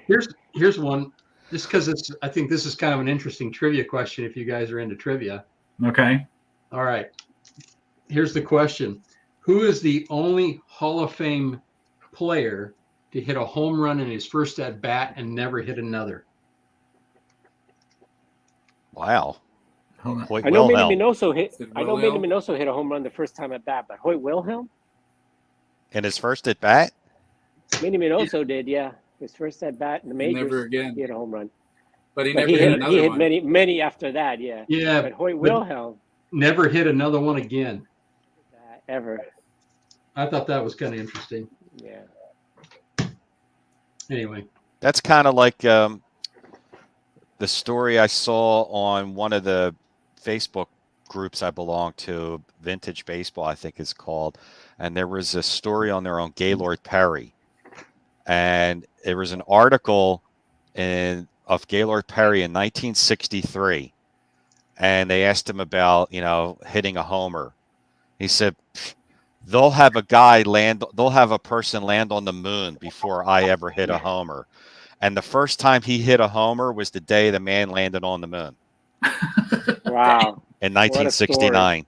Here's one, just because I think this is kind of an interesting trivia question if you guys are into trivia.
okay.
All right. Here's the question. Who is the only Hall of Fame player to hit a home run in his first at bat and never hit another?
Wow.
Hold on.
Hoyt
I know Manny
Wilhelm.
Minoso hit.
Is it
I know Manny
Wilhelm?
Minoso hit a home run the first time at bat, but Hoyt Wilhelm,
In his first at bat?
Manny Minoso did, yeah, his first at bat in the majors.
Never again.
He hit a home run,
But he
but
never hit another
he hit
one.
many after that, yeah.
Yeah,
But Hoyt
but
Wilhelm,
never hit another one again.
ever,
I thought that was kind of interesting.
yeah.
Anyway,
That's kind of like the story I saw on one of the Facebook groups I belong to, Vintage Baseball, I think it's called. And there was a story on there on Gaylord Perry. And there was an article of Gaylord Perry in 1963. And they asked him about, hitting a homer. He said, they'll have a person land on the moon before I ever hit a homer. And the first time he hit a homer was the day the man landed on the moon
Wow.
in
What a story.
1969.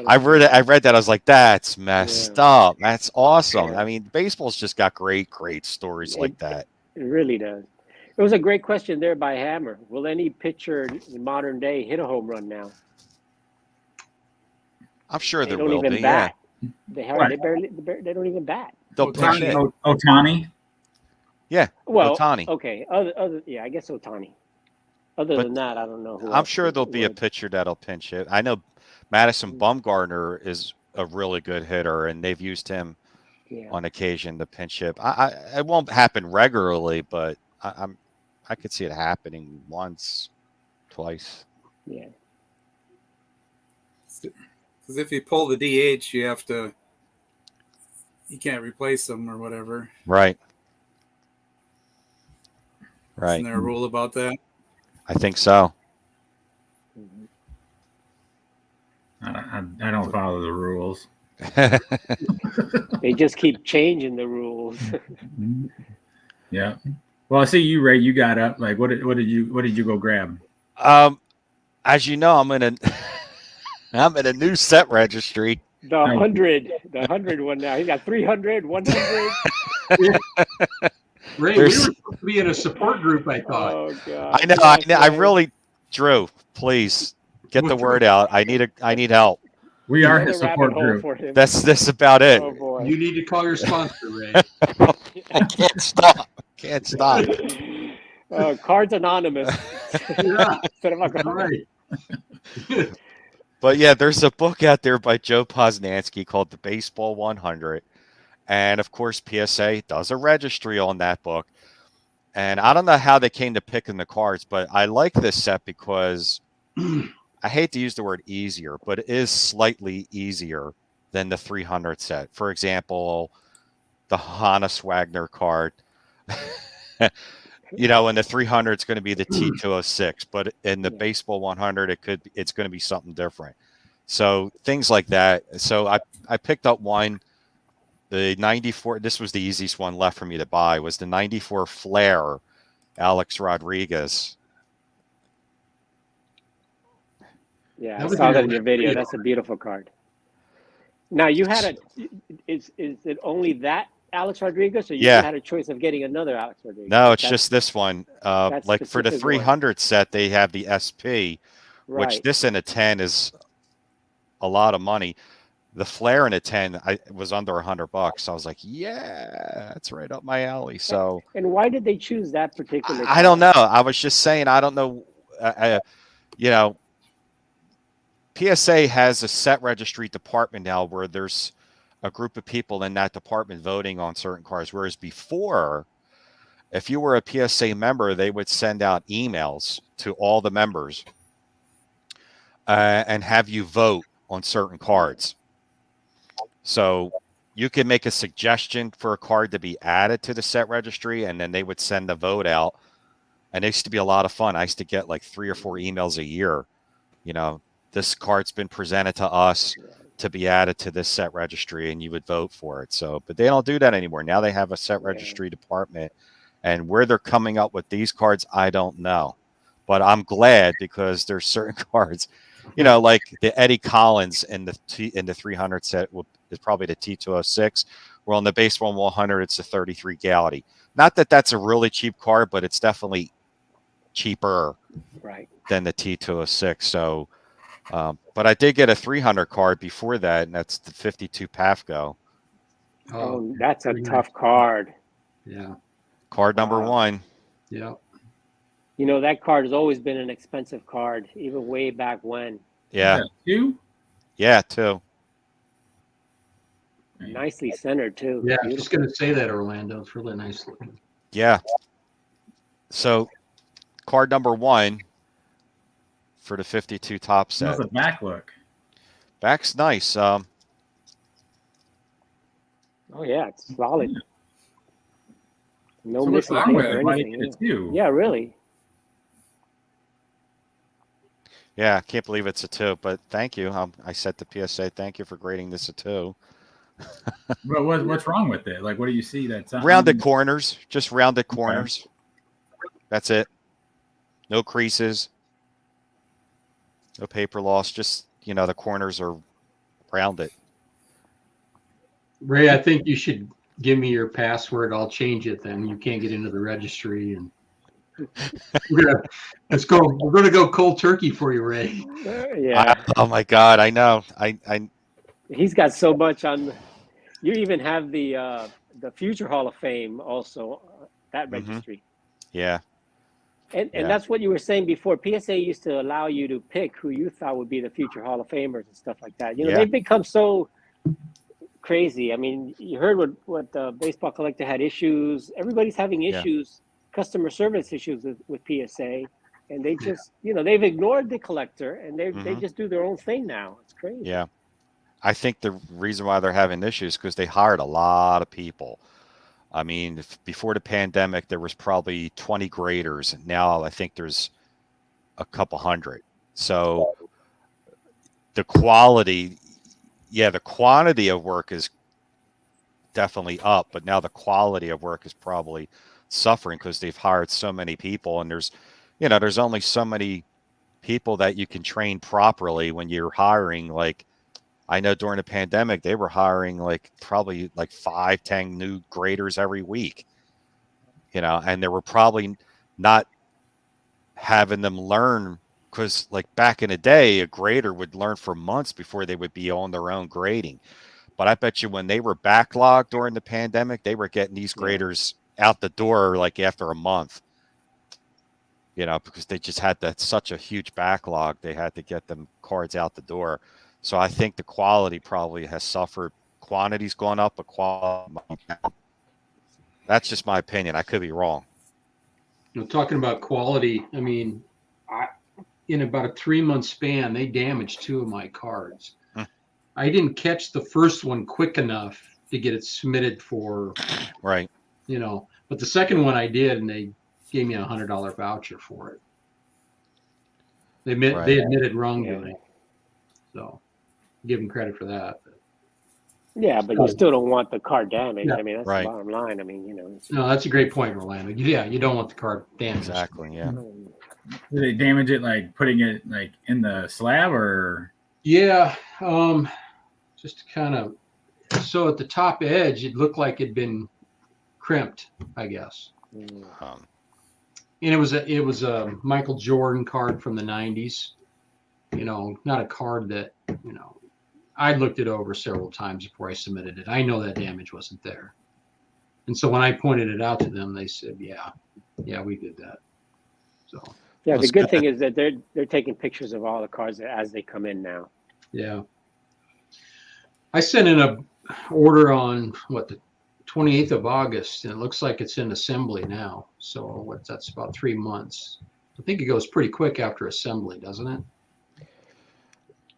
I read that. I was like, that's messed up. That's awesome.
Yeah.
I mean, baseball's just got great stories like that.
It really does. It was a great question there by Hammer. Will any pitcher in modern day hit a home run now?
I'm sure
They
there
don't
will
even
be.
bat.
What?
They don't even bat.
They'll pitch
Ohtani.
it.
Otani.
Yeah,
Well,
Ohtani.
okay. Other yeah, I guess Ohtani. Other
But
than that, I don't know who
I'm
else
sure there'll be a
would.
pitcher that'll pinch it. I know Madison Bumgarner is a really good hitter, and they've used him
Yeah.
on occasion to pinch hit. It won't happen regularly, but I could see it happening once, twice.
Yeah.
Because if you pull the DH, you can't replace them or whatever.
Right. Right.
Isn't there a rule about that?
I think so.
Mhm.
I don't follow the rules.
They just keep changing the rules.
Yeah. Well, I see you, Ray. You got up. Like, what did you go grab?
As you know, I'm in a new set registry.
The 100 one now. He's got 300, 100.
Ray, we were supposed to be in a support group, I thought.
Oh God.
I know. I really, Drew. Please get the word out. I need help.
We are
Another
his support
rabbit hole
group.
for him.
That's about it.
Oh boy.
You need to call your sponsor, Ray.
I can't stop. Can't stop.
Cards Anonymous.
Yeah,
Instead of a-
all right.
But yeah, there's a book out there by Joe Posnanski called The Baseball 100. And of course, PSA does a registry on that book. And I don't know how they came to picking the cards, but I like this set because I hate to use the word easier, but it is slightly easier than the 300 set. For example, the Hannes Wagner card. In the 300 it's going to be the T206, but in the baseball 100 it's going to be something different. So things like that. So I picked up one, the 94. This was the easiest one left for me to buy, was the 94 Flair Alex Rodriguez.
Yeah, I saw that in your video. That's a beautiful card. Now you had is it only that Alex Rodriguez, or you had a choice of getting another Alex Rodriguez?
No, it's just this one. Like for the 300
one.
set, they have the SP, which this in a 10 is a lot of money. The Flair in a 10 was under $100. So I was like, yeah, that's right up my alley. So.
And why did they choose that particular?
I don't know. I was just saying, I don't know. PSA has a set registry department now where there's a group of people in that department voting on certain cards. Whereas before, if you were a PSA member, they would send out emails to all the members and have you vote on certain cards. So you can make a suggestion for a card to be added to the set registry, and then they would send the vote out. And it used to be a lot of fun. I used to get like 3 or 4 emails a year. This card's been presented to us to be added to this set registry, and you would vote for it. So, but they don't do that anymore. Now they have a set registry department, and where they're coming up with these cards, I don't know. But I'm glad, because there's certain cards, like the Eddie Collins in the 300 set is probably the T206. Where on the baseball 100, it's the 33 Galaxy. Not that that's a really cheap card, but it's definitely cheaper than the T206. So. But I did get a 300 card before that, and that's the 52 Pafko.
Oh, that's a tough card.
Yeah.
Card number 1.
Yeah.
That card has always been an expensive card, even way back when.
Yeah.
2?
Yeah, 2.
Nicely centered, too.
Yeah, I was just going to say that, Orlando. It's really nice looking.
Yeah. So, card number 1 for the 52 top set.
How's the back look?
Back's nice.
Oh yeah, it's solid. No missing tape or anything. Yeah, really.
Yeah, I can't believe it's a 2, but thank you. I said to PSA, thank you for grading this a 2.
But what's wrong with it? Like, what do you see that's
rounded corners? Just rounded corners. That's it. No creases. No paper loss. Just, the corners are around it.
Ray, I think you should give me your password. I'll change it then. You can't get into the registry, and let's go. We're gonna go cold turkey for you, Ray.
Yeah,
Oh my God, I know. I
he's got so much on. You even have the future Hall of Fame also, that
mm-hmm.
registry.
Yeah.
And
Yeah.
that's what you were saying before. PSA used to allow you to pick who you thought would be the future Hall of Famers and stuff like that. You know,
Yeah.
they've become so crazy. I mean, you heard what the baseball collector had issues. Everybody's having
Yeah.
issues, customer service issues with PSA, and they just, you know, they've ignored the collector and they
Mm-hmm.
just do their own thing now. It's crazy.
Yeah. I think the reason why they're having issues because they hired a lot of people. I mean, before the pandemic, there was probably 20 graders. Now I think there's a couple hundred. So the quality, yeah, the quantity of work is definitely up, but now the quality of work is probably suffering because they've hired so many people, and there's only so many people that you can train properly when you're hiring. Like I know during the pandemic, they were hiring like probably like 5, 10 new graders every week, and they were probably not having them learn because like back in the day, a grader would learn for months before they would be on their own grading. But I bet you when they were backlogged during the pandemic, they were getting these graders out the door like after a month, because they just had such a huge backlog. They had to get them cards out the door. So I think the quality probably has suffered. Quantity's gone up, but quality. That's just my opinion. I could be wrong.
Talking about quality, I mean, in about a 3-month span, they damaged 2 of my cards. I didn't catch the first one quick enough to get it submitted for,
right.
But the second one I did, and they gave me a $100 voucher for it. They admitted wrongdoing, so give them credit for that.
Yeah, but you still don't want the card damaged.
Yeah.
I mean, that's
Right.
the bottom line. I mean,
No, that's a great point, Rolando. Yeah, you don't want the card damaged.
Exactly. Yeah.
Do they damage it like putting it like in the slab or?
Yeah, just kind of. So at the top edge, it looked like it'd been crimped, I guess.
Um,
And it was a Michael Jordan card from the 90s. Not a card that, I looked it over several times before I submitted it. I know that damage wasn't there. And so when I pointed it out to them, they said, yeah, we did that. So
yeah, the good thing is that they're taking pictures of all the cards as they come in now.
yeah. I sent in a order on the 28th of August, and it looks like it's in assembly now. So that's about 3 months. I think it goes pretty quick after assembly, doesn't it?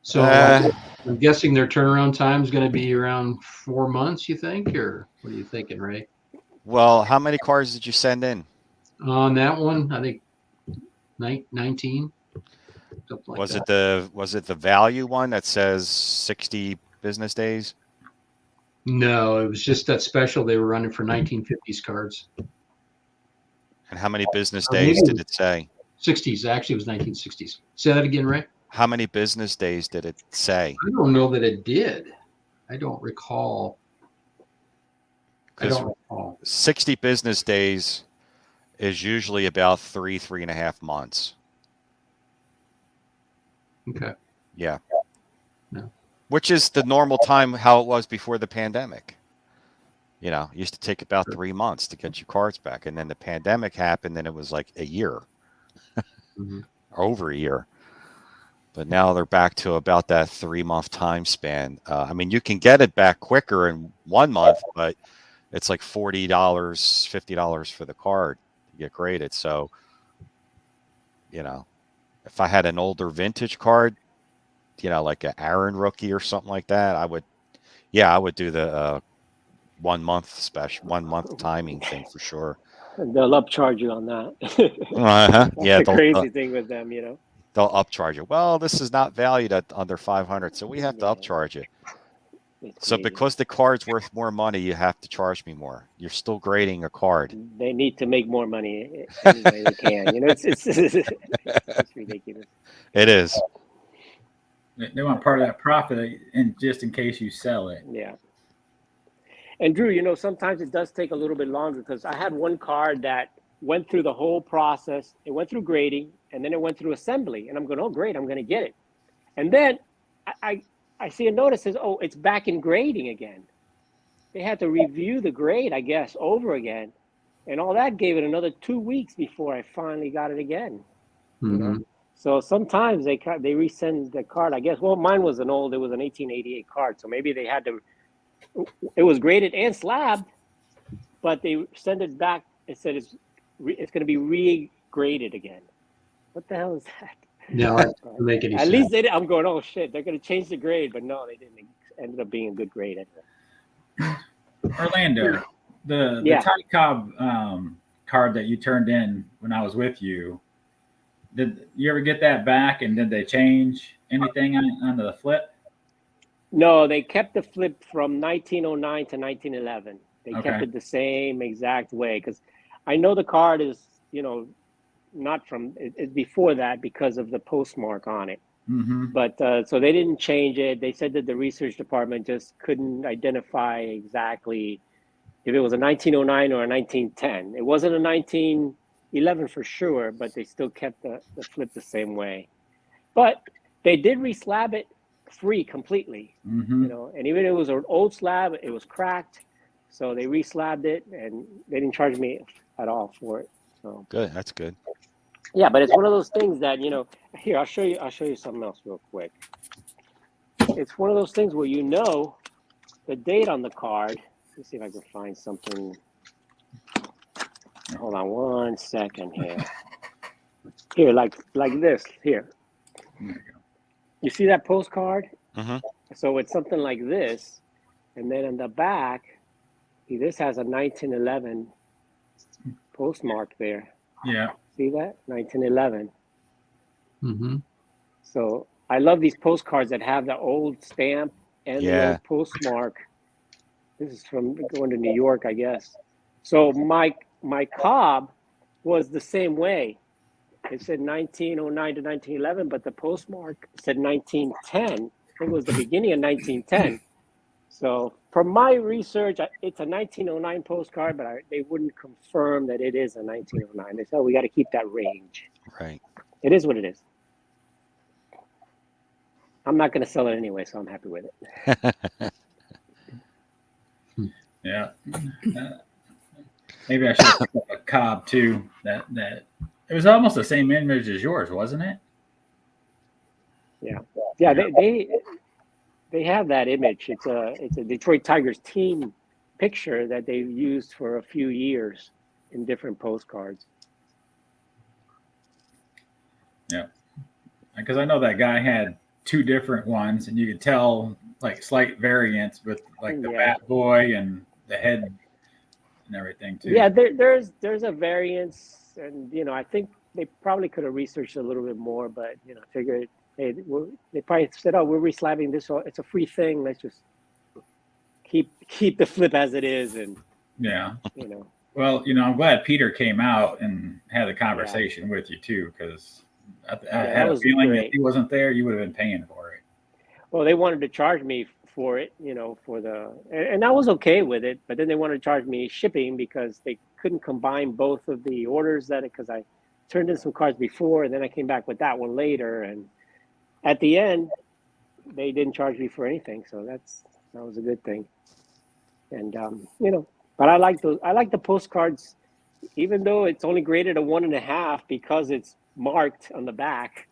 So I'm guessing their turnaround time is going to be around 4 months, you think? Or what are you thinking, Ray?
well, how many cards did you send in?
On that one, I think 19. Something like
Was
that.
was it the value one that says 60 business days?
No, it was just that special they were running for 1950s cards.
And how many business days did it say?
60s. Actually, it was 1960s. Say that again, Ray.
How many business days did it say?
I don't know that it did. I don't recall.
60 business days is usually about 3.5 months.
Okay.
Yeah.
No.
Which is the normal time how it was before the pandemic. It used to take about 3 months to get your cards back. And then the pandemic happened and it was like a year.
Mm-hmm.
Over a year. But now they're back to about that 3-month time span. I mean, you can get it back quicker in 1 month, but it's like $40, $50 for the card to get graded. So, if I had an older vintage card, like an Aaron rookie or something like that, I would do the 1 month special, 1 month timing thing for sure.
They'll upcharge you on that.
Yeah,
the crazy thing with them,
They'll upcharge you. Well, this is not valued at under 500, so we have to upcharge you. So because the card's worth more money, you have to charge me more. You're still grading a card.
They need to make more money any way they can. It's ridiculous.
It is.
They want part of that profit, and just in case you sell it.
Yeah. And Drew, sometimes it does take a little bit longer because I had one card that went through the whole process. It went through grading and then it went through assembly. And I'm going, oh, great, I'm going to get it. And then I see a notice says, oh, it's back in grading again. They had to review the grade, I guess, over again. And all that gave it another 2 weeks before I finally got it again. So sometimes they resend the card, I guess. Well, mine was it was an 1888 card. So maybe they had to, it was graded and slabbed, but they send it back. It said it's going to be re-graded again. What the hell is that?
No, that doesn't make any
At
sense.
least I'm going, oh shit, they're going to change the grade, but no, they didn't. It ended up being a good grade anyway.
Orlando, the Ty Cobb card that you turned in when I was with you, did you ever get that back, and did they change anything on the flip?
No, they kept the flip from 1909 to 1911. They
Okay.
kept it the same exact way because I know the card is, not from it's before that because of the postmark on it.
Mm-hmm.
But so they didn't change it. They said that the research department just couldn't identify exactly if it was a 1909 or a 1910. It wasn't a 1911 for sure, but they still kept the flip the same way. But they did reslab it free completely,
Mm-hmm.
and even if it was an old slab, it was cracked. So they reslabbed it and they didn't charge me at all for it. So
Good. That's good.
yeah, but it's one of those things that, here, I'll show you something else real quick. It's one of those things where the date on the card. Let's see if I can find something. Hold on 1 second here. Here, like this. Here.
There you go.
You see that postcard?
Mm-hmm.
So it's something like this. And then in the back, see, this has a 1911 postmark there.
Yeah.
See that? 1911.
Mm-hmm.
So I love these postcards that have the old stamp and the old postmark. This is from going to New York, I guess. So my Cobb was the same way. It said 1909 to 1911, but the postmark said 1910. It was the beginning of 1910. So from my research, it's a 1909 postcard, but they wouldn't confirm that it is a 1909. They said, oh, we got to keep that range.
Right.
It is what it is. I'm not going to sell it anyway, so I'm happy with it.
Yeah. Maybe I should have picked up a Cobb too. That it was almost the same image as yours, wasn't it?
Yeah. They have that image. It's a Detroit Tigers team picture that they've used for a few years in different postcards.
Yeah. Because I know that guy had two different ones, and you could tell like slight variants with like the bat boy and the head and everything too.
Yeah, there's a variance, and I think they probably could have researched a little bit more, but figured, hey, they probably said, oh, we're reslabbing this, so it's a free thing. Let's just keep the flip as it is, and
yeah. Well, I'm glad Peter came out and had a conversation with you too, because I had a feeling that if he wasn't there, you would have been paying for it. Well,
they wanted to charge me for it, and I was okay with it, but then they wanted to charge me shipping because they couldn't combine both of the orders because I turned in some cards before, and then I came back with that one later, and at the end, they didn't charge me for anything, so that was a good thing. And but I like the postcards, even though it's only graded a 1.5 because it's marked on the back.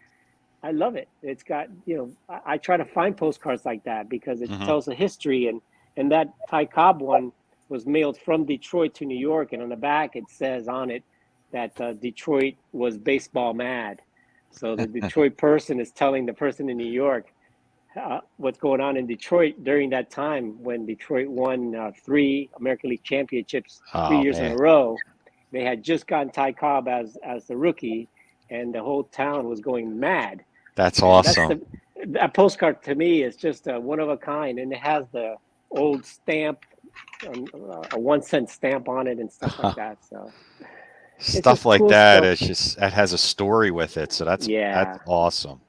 I love it. It's got, I try to find postcards like that because it tells a history, and that Ty Cobb one was mailed from Detroit to New York, and on the back it says on it that Detroit was baseball mad. So the Detroit person is telling the person in New York what's going on in Detroit during that time when Detroit won 3 American League championships 3 years in a row. They had just gotten Ty Cobb as the rookie, and the whole town was going mad.
That's awesome.
That postcard to me is just one of a kind, and it has the old stamp, a 1 cent stamp on it and stuff like that. So
stuff like cool that, stuff. It's just, that has a story with it. So that's awesome.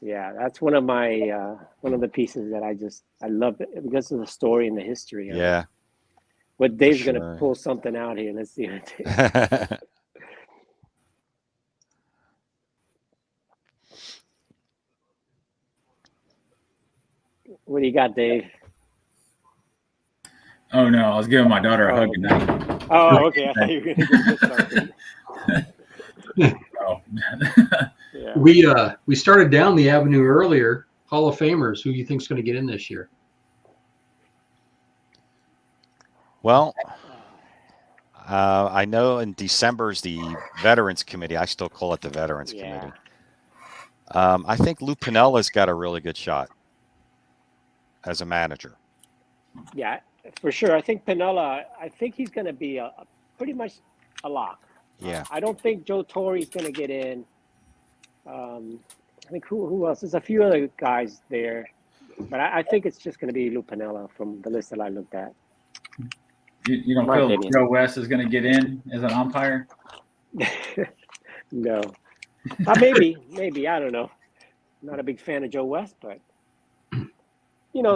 Yeah, that's one of my one of the pieces that I love it because of the story and the history of it.
Yeah,
But
for
Dave's gonna
sure.
pull something out here. Let's see what it is. What do you got, Dave?
Oh no, I was giving my daughter a hug
Oh,
tonight.
oh, okay. I thought you were gonna go get something.
Oh.
Yeah.
We started down the avenue earlier. Hall of Famers. Who do you think's going to get in this year?
Well, I know in December is the Veterans Committee. I still call it the Veterans
Yeah.
Committee. I think Lou Pinella's got a really good shot as a manager.
Yeah, for sure. I think Pinella. I think he's going to be pretty much a lock.
Yeah.
I don't think Joe Torre's going to get in. I think who else? There's a few other guys there, but I think it's just going to be Lou Pinella from the list that I looked at.
You don't
My
feel
opinion.
Joe West is going to get in as an umpire?
No. Maybe. I don't know. I'm not a big fan of Joe West, but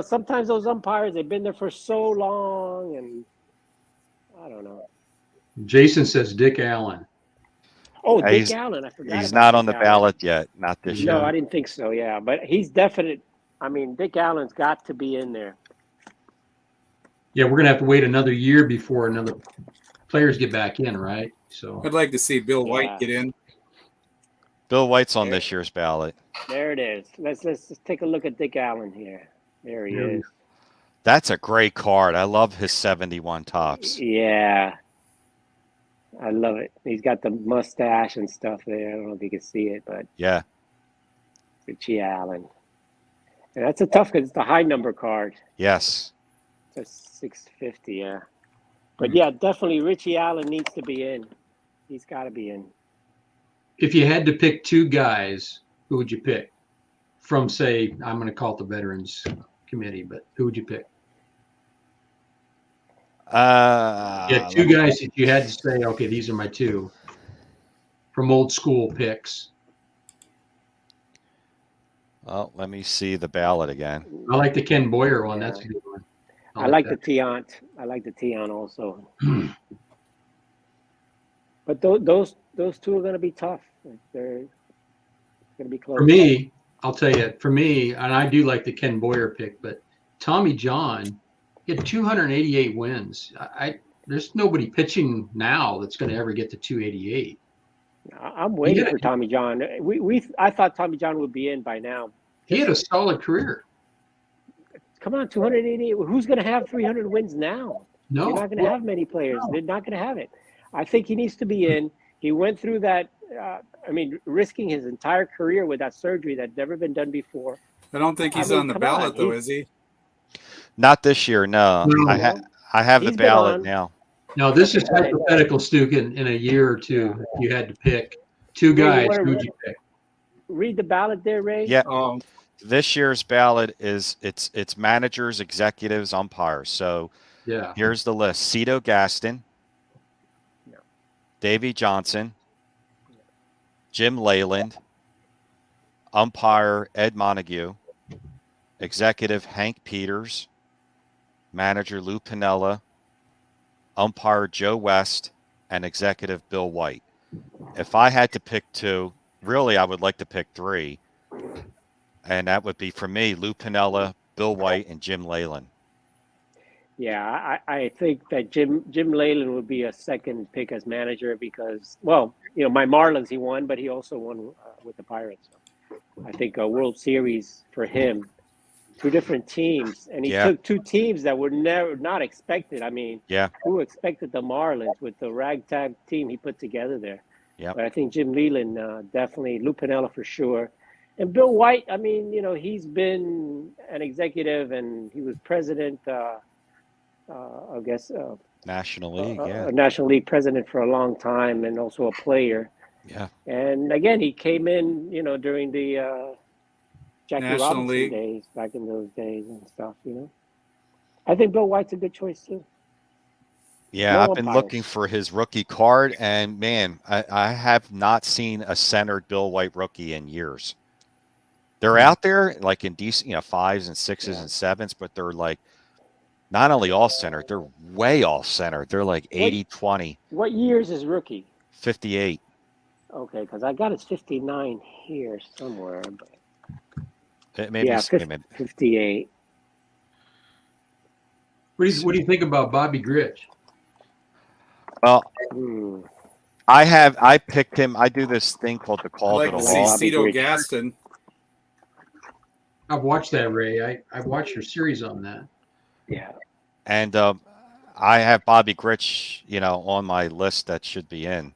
sometimes those umpires, they've been there for so long, and I don't know.
Jason says Dick Allen.
Oh,
Yeah,
Dick Allen. I forgot.
He's
about
not
Dick
on the
Allen.
ballot yet. Not this
No,
year.
I didn't think so. Yeah, but he's definite. I mean, Dick Allen's got to be in there.
Yeah, we're going to have to wait another year before another players get back in, right? So
I'd like to see Bill
Yeah.
White get in.
Bill White's on
There-
this year's ballot.
There it is. Let's just take a look at Dick Allen here. There he
There he
is.
That's a great card. I love his 71 tops.
Yeah, I love it. He's got the mustache and stuff there. I don't know if you can see it, but
Yeah.
Richie Allen. And that's a tough because it's the high number card.
Yes.
It's a 650, yeah. But yeah, definitely Richie Allen needs to be in. He's got to be in.
if you had to pick two guys, who would you pick? From, say, I'm going to call it the Veterans Committee, but who would you pick? Yeah, two guys that you had to say, okay, these are my two from old school picks.
Well, let me see the ballot again.
I like the Ken Boyer one.
Yeah.
That's a good one.
I like
that.
the Tiant. I like the Tiant also. But those two are going to be tough. They're going to be close.
For me, I'll tell you, for me, and I do like the Ken Boyer pick, but Tommy John, he had 288 wins. There's nobody pitching now that's going to ever get to 288.
I'm waiting for Tommy John. I thought Tommy John would be in by now.
He had a solid career.
Come on, 288. Who's going to have 300 wins now?
No,
You're not going to have many players. They're not going to have it. I think he needs to be in. He went through that. Risking his entire career with that surgery that never been done before.
I don't think he's on the ballot, though, is he?
Not this year, no.
No.
I have the
He's been
ballot
on.
now.
No, this is hypothetical, Stu. In a year or two, if you had to pick two guys, who would you pick?
Read the ballot there, Ray.
Yeah.
Oh,
This year's ballot is it's managers, executives, umpires. So
Yeah.
here's the list: Cito Gaston,
No.
Davey Johnson, Jim Leyland, umpire Ed Montague, executive Hank Peters, manager Lou Pinella, umpire Joe West, and executive Bill White. If I had to pick two, really I would like to pick three. And that would be, for me, Lou Pinella, Bill White, and Jim Leyland.
Yeah, I think that Jim Leyland would be a second pick as manager because, well, my Marlins he won, but he also won with the Pirates. So I think a World Series for him, two different teams, and he took two teams that were not expected. I mean, who expected the Marlins with the ragtag team he put together there?
Yeah,
but I think Jim Leyland definitely, Lou Pinella for sure. And Bill White, I mean, he's been an executive and he was president, I guess,
National League,
a National League president for a long time and also a player.
Yeah.
And again, he came in, during the Jackie
National
Robinson
League
days, back in those days and stuff, I think Bill White's a good choice too.
Yeah,
No
I've been
umpires.
looking for his rookie card, and man, I have not seen a centered Bill White rookie in years. They're out there like in decent, 5s and 6s
Yeah.
and 7s, but they're like not only all centered, they're way off centered. They're like 80, 20,
What years is rookie?
58.
Okay, because I got his 59 here somewhere. But
Maybe
yeah,
skim it.
58.
What do you think about Bobby Grich?
Well,
Hmm.
I picked him. I do this thing called the
I
Call
like
to
to
the
see
Hall.
Bobby
Cito
Grich.
Gaston.
I've watched that, Ray. I've watched your series on that.
Yeah.
And I have Bobby Grich, on my list that should be in.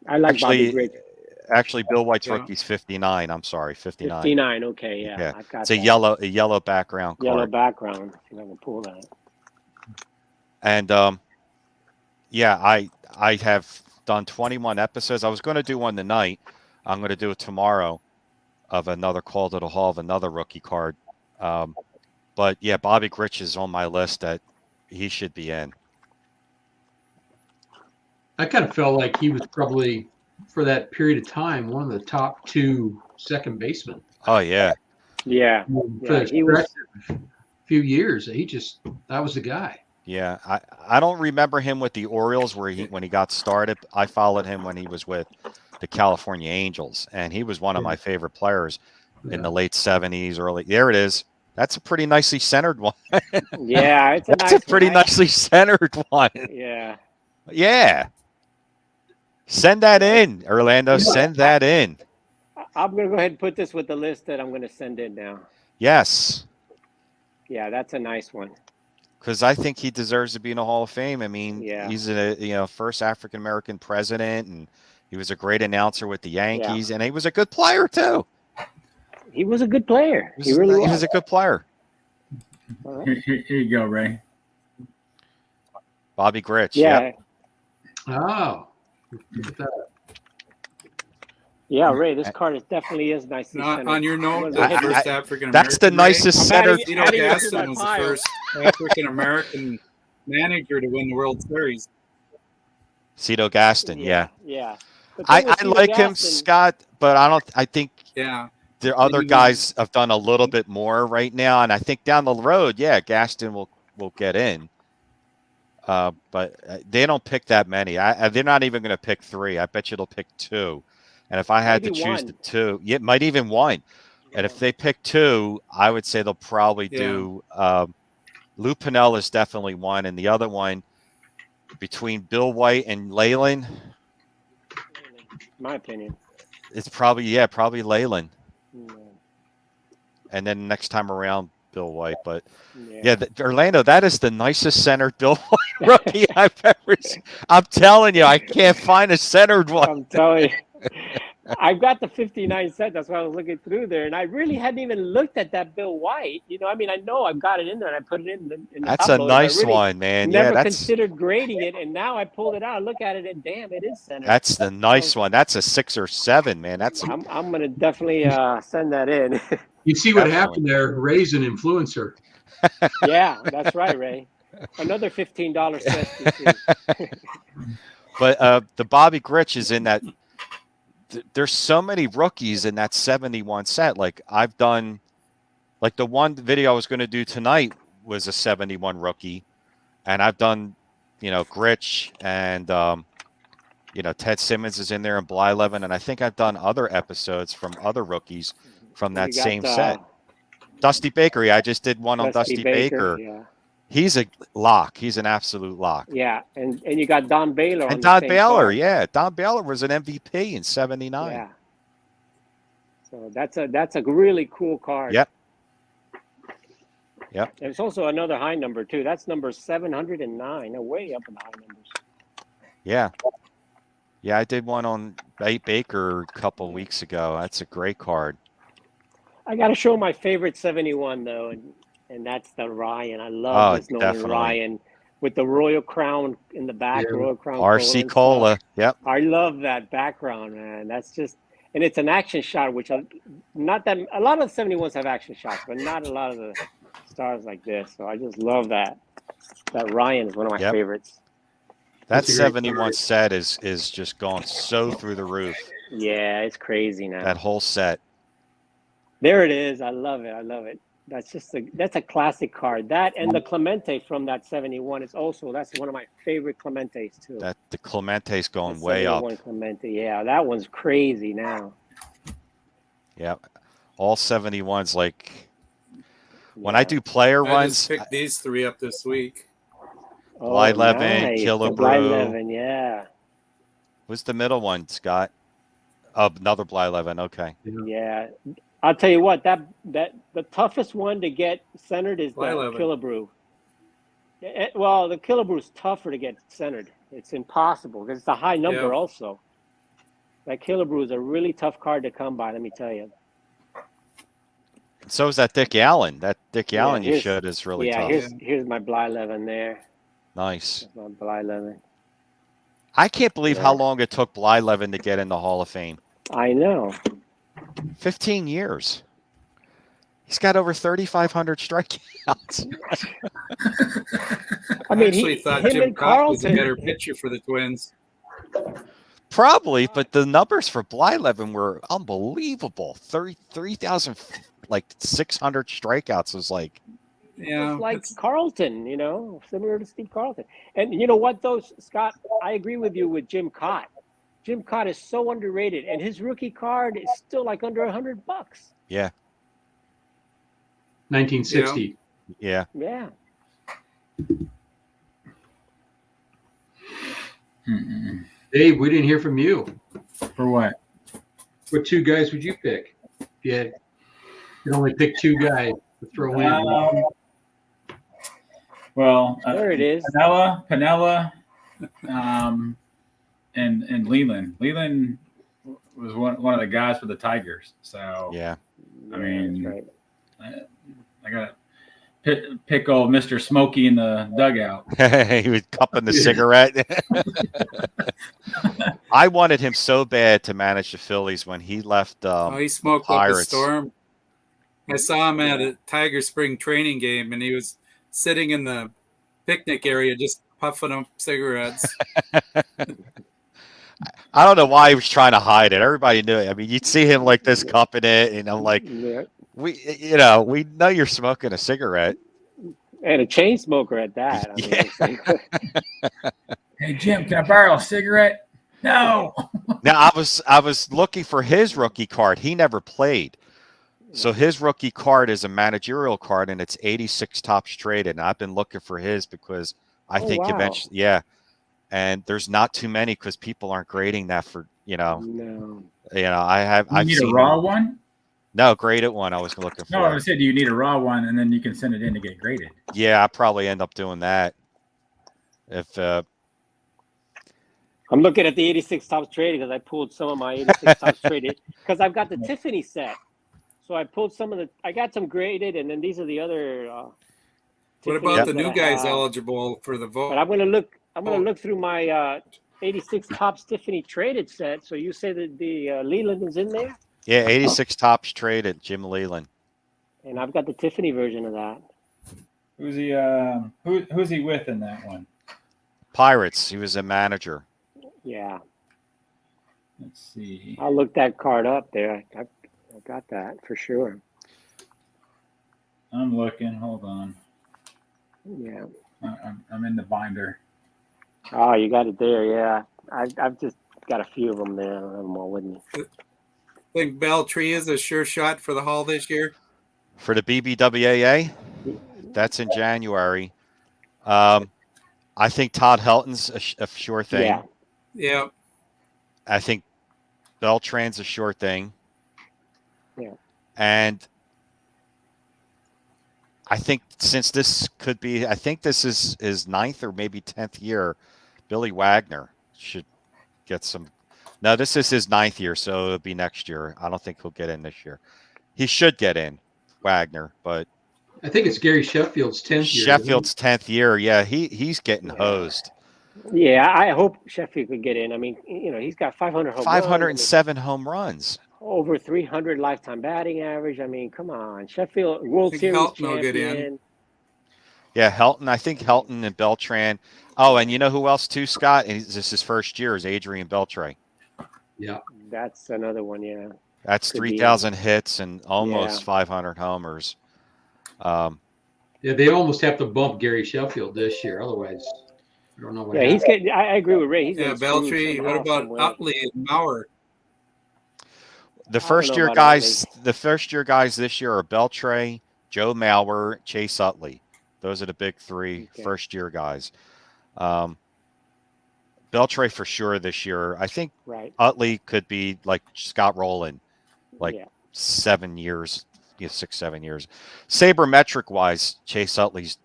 I like Bobby Grich.
Actually, Bill White's
Yeah.
rookie's 59. I'm sorry, 59.
59. Okay, yeah.
Yeah.
I've got
It's a
that.
yellow background
Yellow
card.
background. See if I can pull that.
And yeah, I have done 21 episodes. I was going to do one tonight. I'm going to do it tomorrow of another Call to the Hall of another rookie card. But yeah, Bobby Grich is on my list that he should be in.
I kind of felt like he was probably, for that period of time, one of the top 2 second basemen.
Oh yeah.
Yeah.
For
Yeah, he was.
a few years, that was the guy.
Yeah, I don't remember him with the Orioles when he got started. I followed him when he was with the California Angels, and he was one of my favorite players in the late 70s, early. There it is. That's a pretty nicely centered one.
Yeah, it's a
That's
nice
a pretty
one.
nicely centered one.
Yeah.
Yeah. Send that in, Orlando. Send that in.
I'm going to go ahead and put this with the list that I'm going to send in now.
Yes.
Yeah, that's a nice one.
Because I think he deserves to be in the Hall of Fame. I mean,
Yeah.
he's a first African American president, and he was a great announcer with the Yankees, and he was a good player too.
He was a good player.
He was a good player.
All right.
Here you go, Ray.
Bobby Grich.
Yeah.
Yep.
Oh. Look at that.
Yeah, Ray, this card definitely is nicely centered.
On your note,
Go ahead.
the first African American.
That's the nicest centered.
Cito
adding it to
Gaston
my
was the
pile.
first African American manager to win the World Series.
Cito Gaston. Yeah.
Yeah. But
I
then with Cito
like him,
Gaston-
Scott, but I think
Yeah.
the other guys have done a little bit more right now, and I think down the road, yeah, Gaston will get in. But they don't pick that many. They're not even going to pick 3. I bet you they'll pick 2. And if I had
Maybe
to choose
one.
the 2, yeah, it might even 1. And if they pick 2, I would say they'll probably do. Lou Piniella is definitely 1, and the other one between Bill White and Leyland,
my opinion.
it's probably Leyland.
Yeah.
And then next time around, Bill White. But
Yeah.
Orlando, that is the nicest centered Bill White rookie I've ever seen. I'm telling you, I can't find a centered one.
I'm telling you. I've got the 59 set. That's why I was looking through there. And I really hadn't even looked at that Bill White. I mean, I know I've got it in there and I put it in the
That's a
top loader.
nice
I really
one, man.
Never
Yeah, that's
considered grading it. And now I pulled it out. I look at it and damn, it is centered.
that's the nice one. That's a 6 or 7, man.
I'm going to definitely send that in.
You see what
Definitely.
happened there? Ray's an influencer.
Yeah, that's right, Ray. Another $15 set.
But the Bobby Grich is in that. There's so many rookies in that 71 set. Like I've done, like the one video I was going to do tonight was a 71 rookie, and I've done, Grich and Ted Simmons is in there and Blyleven, and I think I've done other episodes from other rookies from that same set. Dusty Baker, I just did one on Dusty Baker.
Yeah.
He's a lock. He's an absolute lock.
Yeah, and you got Don Baylor.
And Don Baylor, yeah. Don Baylor was an MVP in 79.
Yeah. So that's a really cool card.
Yep. Yep.
There's also another high number too. That's number 709. They're way up in the high numbers.
Yeah. Yeah, I did one on Baker a couple weeks ago. That's a great card.
I got to show my favorite 71 though, and that's the Ryan. I love this Nolan
definitely.
Ryan with the Royal Crown in the back.
Yeah.
Royal Crown.
RC Cola. Yep.
I love that background, man. That's just, and it's an action shot, which not that a lot of the 71s have action shots, but not a lot of the stars like this. So I just love that. That Ryan is one of my favorites.
That
That's a great
71
card.
set is just going so through the roof.
Yeah, it's crazy now.
That whole set.
There it is. I love it. I love it. That's a classic card. That and the Clemente from that 71 is also that's one of my favorite Clementes too.
That the Clemente's going
The
way up.
71 Clemente. Yeah, that one's crazy now.
Yeah, all 71s. Like when
Yeah.
I do player
I
runs,
just picked these 3 up this week.
Blyleven,
nice. The
Killebrew.
Blyleven, yeah.
What's the middle one, Scott? Oh, another Blyleven. Okay.
Yeah. I'll tell you what, that the toughest one to get centered is the
Blyleven.
Killebrew. Well, the Killebrew is tougher to get centered. It's impossible because it's a high number
Yeah.
also. That Killebrew is a really tough card to come by, let me tell you.
So is that Dick Allen. That Dick
Yeah,
Allen you
here's-
showed is really
yeah,
tough.
here's my Blyleven there.
Nice.
That's my Blyleven.
I can't believe
Yeah.
how long it took Blyleven to get in the Hall of Fame.
I know.
15 years. He's got over 3,500 strikeouts.
I mean,
actually thought
him
Jim
and
Cock was a
Carlton.
better pitcher for the Twins.
Probably, but the numbers for Blyleven were unbelievable. 33,000, like 600 strikeouts was like,
Yeah,
It's like
it's-
Carlton, similar to Steve Carlton. And you know what, though, Scott? I agree with you with Jim Cott. Jim Cott is so underrated, and his rookie card is still like under $100.
yeah,
1960.
yeah.
Yeah.
Mm-mm.
Dave, we didn't hear from you.
For what?
What 2 guys would you pick? If you could only pick 2 guys to throw in.
Well,
There it is.
Pinella, and Leland. Leland was one of the guys for the Tigers. So
Yeah.
I mean,
that's right.
I got to pick old Mr. Smokey in the dugout.
He was cupping the cigarette. I wanted him so bad to manage the Phillies when he left.
he smoked up a
Pirates.
storm. I saw him at a Tiger spring training game, and he was sitting in the picnic area just puffing up cigarettes.
I don't know why he was trying to hide it. Everybody knew it. I mean, you'd see him like this cupping it, and I'm like,
Yeah.
we know you're smoking a cigarette.
And a chain smoker at that. I mean,
Yeah.
it's like-
Hey Jim, can I borrow a cigarette? No.
Now I was looking for his rookie card. He never played. So his rookie card is a managerial card, and it's 86 tops traded. And I've been looking for his because I
Oh,
think
wow.
eventually, yeah. And there's not too many because people aren't grading that for
no.
I've
You need
seen
a raw one?
no graded one. I was looking for.
No, I said you need a raw one, and then you can send it in to get graded.
Yeah, I probably end up doing that. If
I'm looking at the 86 tops traded because I pulled some of my 86 tops traded because I've got the Tiffany set. So I pulled I got some graded, and then these are the other.
What
Tiffany's
about the
that
new
I
guys
have.
eligible for the vote?
But I'm gonna look through my 86 tops Tiffany traded set. So you say that the Leland is in there,
yeah, 86 tops traded, Jim Leland.
and I've got the Tiffany version of that.
Who's he? Who's he with in that one?
Pirates. He was a manager.
Yeah,
Let's see.
I'll look that card up there. I got that for sure.
I'm looking. Hold on.
Yeah.
I'm in the binder.
Oh, you got it there. Yeah, I've just got a few of them there. I don't have them all with me.
Think Beltree is a sure shot for the Hall this year?
For the BBWAA, that's in January. I think Todd Helton's a sure thing.
Yeah.
Yeah.
I think Beltran's a sure thing.
Yeah.
And I think since this could be, I think this is his 9th or maybe 10th year, Billy Wagner should get some. No, this is his 9th year, so it'll be next year. I don't think he'll get in this year. He should get in, Wagner, but
I think it's Gary Sheffield's 10th year.
Sheffield's 10th year. Yeah, he's getting hosed.
Yeah, I hope Sheffield could get in. I mean, he's got 500 home runs,
507 home runs.
over 300 lifetime batting average. I mean, come on, Sheffield World
think
Series
Helton will get in.
champion.
Yeah, Helton. I think Helton and Beltran. Oh, and you know who else too, Scott? And this is his first year is Adrian Beltre.
Yeah.
That's another one. Yeah.
That's
Could be.
3,000 hits and almost
Yeah.
500 homers.
Yeah, they almost have to bump Gary Sheffield this year. Otherwise, I don't know what
Yeah, he's
happens.
getting. I agree with Ray. He's
Yeah,
getting screwed
Beltry. What
somehow,
about
some way.
Utley and Maurer?
The
I don't
first
know
year
about
guys,
Utley.
the first year guys this year are Beltray, Joe Mauer, Chase Utley. Those are the big three
Okay.
first year guys. Beltray for sure this year. I think
Right.
Utley could be like Scott Rowland, like
Yeah.
7 years, 6, 7 years. Sabermetric wise, Chase Utley's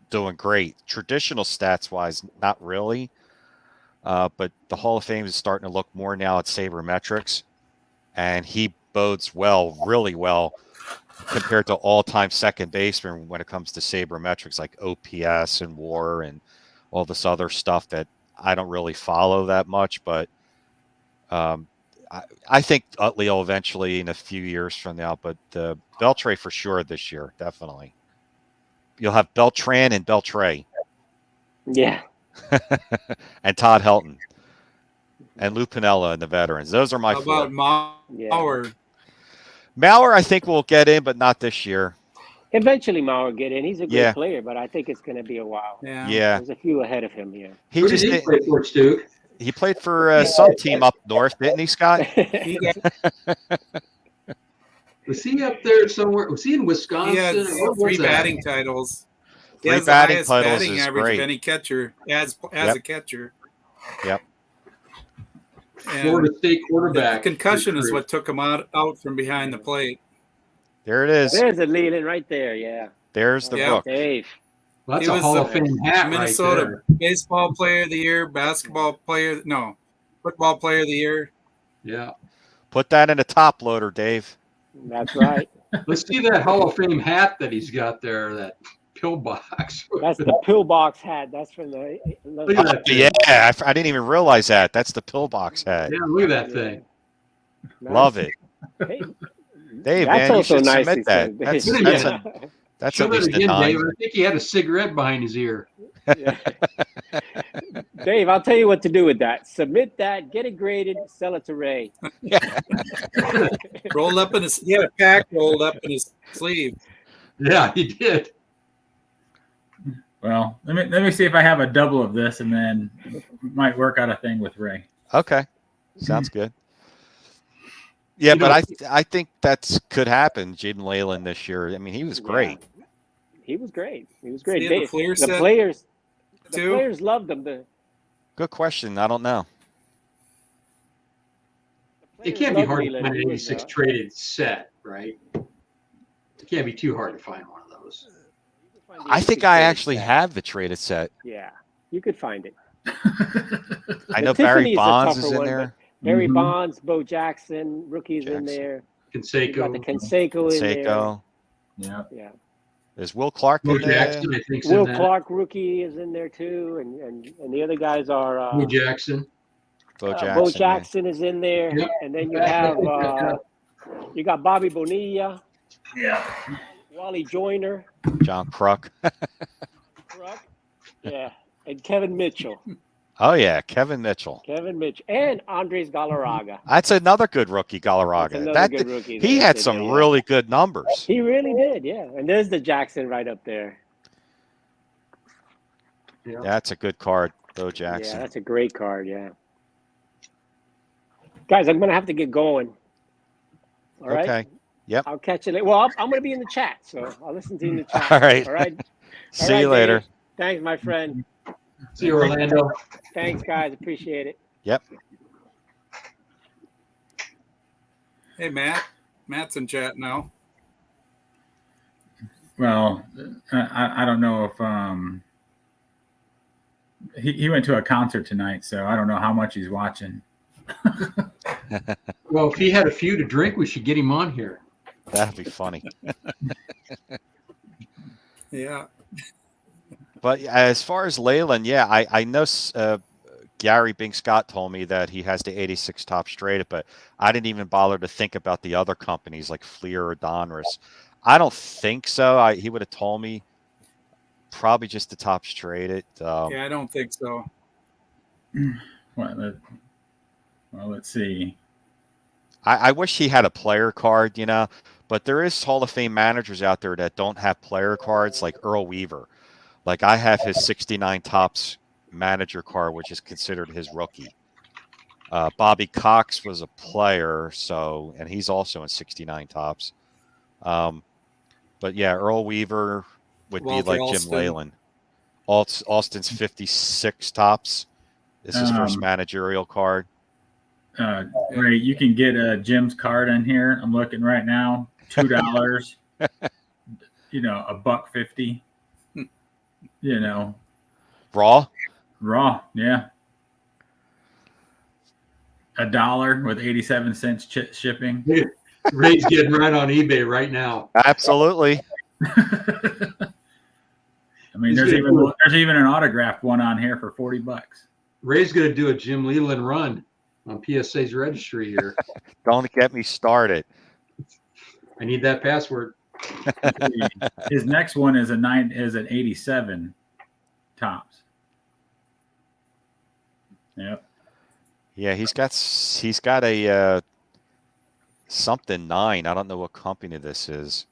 doing great. Traditional stats wise, not really. But the Hall of Fame is starting to look more now at sabermetrics, and he bodes well, really well, compared to all-time second baseman when it comes to sabermetrics like OPS and WAR and all this other stuff that I don't really follow that much. But I think Utley will eventually in a few years from now, but Beltray for sure this year, definitely. You'll have Beltran and Beltray
Yeah.
and Todd Helton and Lou Piniella and the veterans. Those are my
How
four.
about Maurer?
Maurer, I think will get in, but not this year.
Eventually, Mauer will get in. He's a great
Yeah.
player, but I think it's going to be a while.
Yeah.
There's a few ahead of him here.
He
Who
just
did he
didn't,
play for, Stu?
he played for some team up north, didn't he, Scott?
He got
Was he up there somewhere? Was he in Wisconsin?
he had
What was
3
that?
batting titles. He
3
has the
batting
highest
titles
batting
is
average
great.
of any catcher as
Yep.
a catcher.
Yep.
And
Florida State
the
quarterback.
concussion is what took him out from behind the plate.
There it is.
There's a Leland right there. Yeah.
There's the
Yeah.
book.
Dave.
Well, that's
He
a
was
Hall
the
of Fame hat
Minnesota
right
baseball player of the year, football player of the year.
there. Yeah.
Put that in a top loader, Dave.
That's right.
Let's see that Hall of Fame hat that he's got there, that pillbox.
That's the pillbox hat. That's from the.
Look at that thing.
Yeah, I didn't even realize that. That's the pillbox hat.
Yeah, look at that thing.
Nice.
Love it.
Hey,
Dave,
that's
man, you
also
should
nicely
submit that.
said.
That's
Show
at
that
least a
again,
9.
Dave. I think he had a cigarette behind his ear.
Yeah. Dave, I'll tell you what to do with that. Submit that, get it graded, sell it to Ray.
Rolled up in his he had a pack rolled up in his sleeve.
Yeah, he did.
Well, let me see if I have a double of this, and then might work out a thing with Ray.
Okay. Sounds good. Yeah,
You
but
know-
I think that's could happen. Jaden Leyland this year. I mean, he was great.
He was great. He was great.
He had the
Dave,
Fleer
the
set
players
too.
loved him.
Good question. I don't know.
It can't be hard to find an 86 traded set, right? It can't be too hard to find one of those.
I think I actually have the traded set.
Yeah, you could find it.
I know
The
Barry
Tiffany's a
Bonds
tougher
is in
one,
there.
Barry
Mhm.
Bonds, Bo Jackson, rookies in
Jackson.
there. You got the
Canseco.
Canseco in there.
Seiko.
Yeah.
Yeah.
Is Will Clark
Bo
in there?
Jackson, I think,
Will
in that.
Clark rookie is in there too, and the other guys are
Bo Jackson.
Bo Jackson.
Bo
yeah.
Jackson is in there,
Yep.
and then you have you got Bobby Bonilla,
Yeah.
Wally Joyner,
John Kruk.
Kruk, yeah, and Kevin Mitchell,
Oh yeah, Kevin Mitchell.
and Andres Galarraga.
That's another good rookie,
That's
Galarraga.
another
That
good rookie
he
there,
had
too,
some
yeah.
really good numbers.
He really did, yeah. And there's the Jackson right up there.
Yeah.
That's a good card, Bo
Yeah,
Jackson.
that's a great card, yeah. Guys, I'm gonna have to get going. All right.
Okay. Yep.
I'll catch you later. Well, I'm gonna be in the chat, so I'll listen to you in the chat.
All right.
All right.
See
All
you
right,
later.
Dave. Thanks, my friend.
See you, Orlando.
Thanks, guys. Appreciate it.
Yep.
Hey Matt's in chat now.
Well, I don't know if he went to a concert tonight, so I don't know how much he's watching.
Well, if he had a few to drink, we should get him on here.
That'd be funny.
Yeah.
But as far as Leyland, yeah, I know Gary Bing Scott told me that he has the 86 top straight, but I didn't even bother to think about the other companies like Fleer or Donruss. I don't think so. He would have told me probably just the top straight it.
Yeah, I don't think so.
Well, let's see.
I wish he had a player card, you know, but there is Hall of Fame managers out there that don't have player cards, like Earl Weaver. Like I have his 69 tops manager card, which is considered his rookie. Bobby Cox was a player, so and he's also in 69 tops. But yeah, Earl Weaver would be
Walter
like Jim
Alston.
Leyland. Austin's 56 tops is his first managerial card.
Ray, you can get Jim's card in here. I'm looking right now. $2. You know, $1.50. You know,
Raw?
raw. Yeah. $1 with 87 cents shipping.
Ray's getting right on eBay right now.
Absolutely.
I mean, there's even an autographed one on here for $40.
Ray's going to do a Jim Leland run on PSA's registry here.
Don't get me started.
I need that password.
His next one is an 87 tops. Yep.
Yeah, he's got a something 9. I don't know what company this is.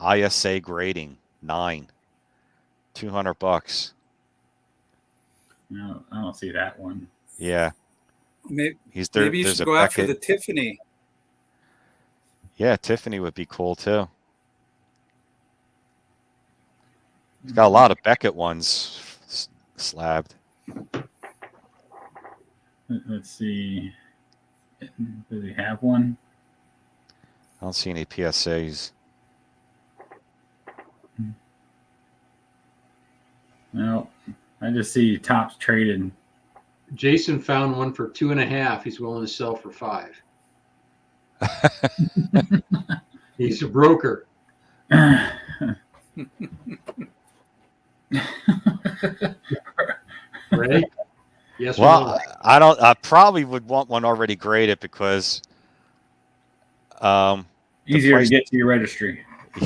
ISA grading 9. $200.
No, I don't see that one.
Yeah.
Maybe,
He's there.
maybe you
There's
should
a
go after
Beckett.
the Tiffany.
Yeah, Tiffany would be cool too. He's got a lot of Beckett ones slabbed.
Let's see. Does he have one?
I don't see any PSAs.
No, I just see tops traded.
Jason found one for 2.5. He's willing to sell for 5. He's a broker. Right? Yes.
Well,
or no?
I don't. I probably would want one already graded because,
Easier
price-
to get to your registry.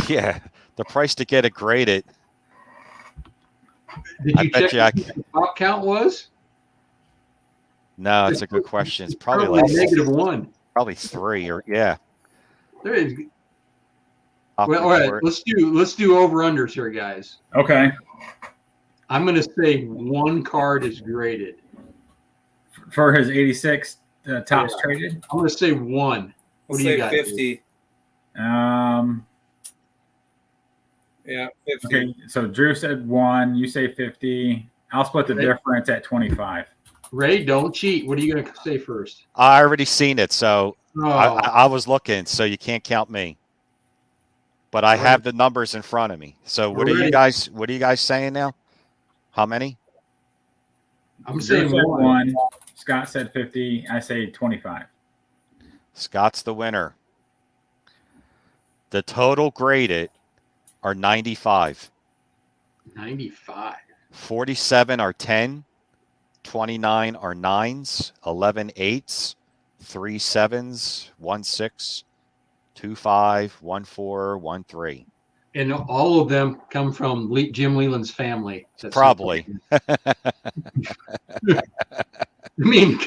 yeah, the price to get it graded.
Did
I
you
bet
check
you I
what the top count was?
No, it's a good question. It's probably
Probably
like
-1.
probably 3 or yeah.
There is.
Top
Well, all right.
report.
Let's do over unders here, guys.
Okay.
I'm going to say one card is graded.
For his 86 tops
Yeah.
traded.
I'm going to say one.
I'll
What do you
say
got?
50. Yeah, 50.
Okay, so Drew said 1. You say 50. I'll split the
Right.
difference at 25.
Ray, don't cheat. What are you going to say first?
I already seen it, so
Oh,
I was looking, so you can't count me. But I
Right.
have the numbers in front of me. So what are you
Alright.
guys saying now? How many?
I'm
Drew
saying
said
one.
1. Scott said 50. I say 25.
Scott's the winner. The total graded are 95.
95.
47 are 10, 29 are 9s, 11 8s, 3 7s, 1 6, 2 5, 1 4, 1 3.
And all of them come from Jim Leland's family. That's
Probably.
I mean,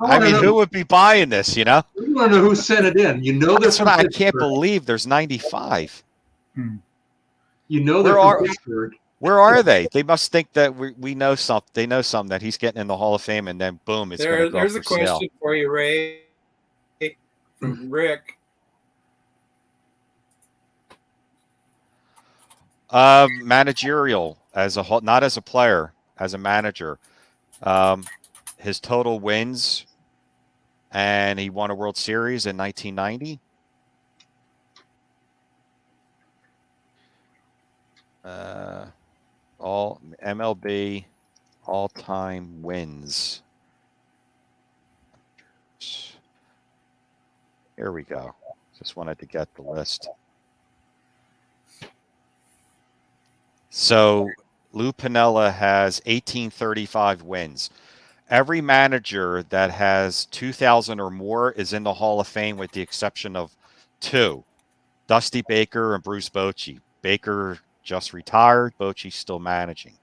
I mean,
know.
who would be buying this, you know?
We want to know who sent it in. You know
That's
they're
what
from
I can't
Pittsburgh.
believe there's 95.
You know they're
Where
from
are-
Pittsburgh.
Where are they? They must think that we know something. They know something that he's getting in the Hall of Fame, and then boom, it's going to go up
There's
for
a question
sale.
for you, Ray, from Rick.
Managerial as a whole, not as a player, as a manager. His total wins, and he won a World Series in 1990. All MLB all-time wins. Here we go. Just wanted to get the list. So Lou Piniella has 1835 wins. Every manager that has 2,000 or more is in the Hall of Fame with the exception of 2, Dusty Baker and Bruce Bochy. Baker just retired, Bochy's still managing.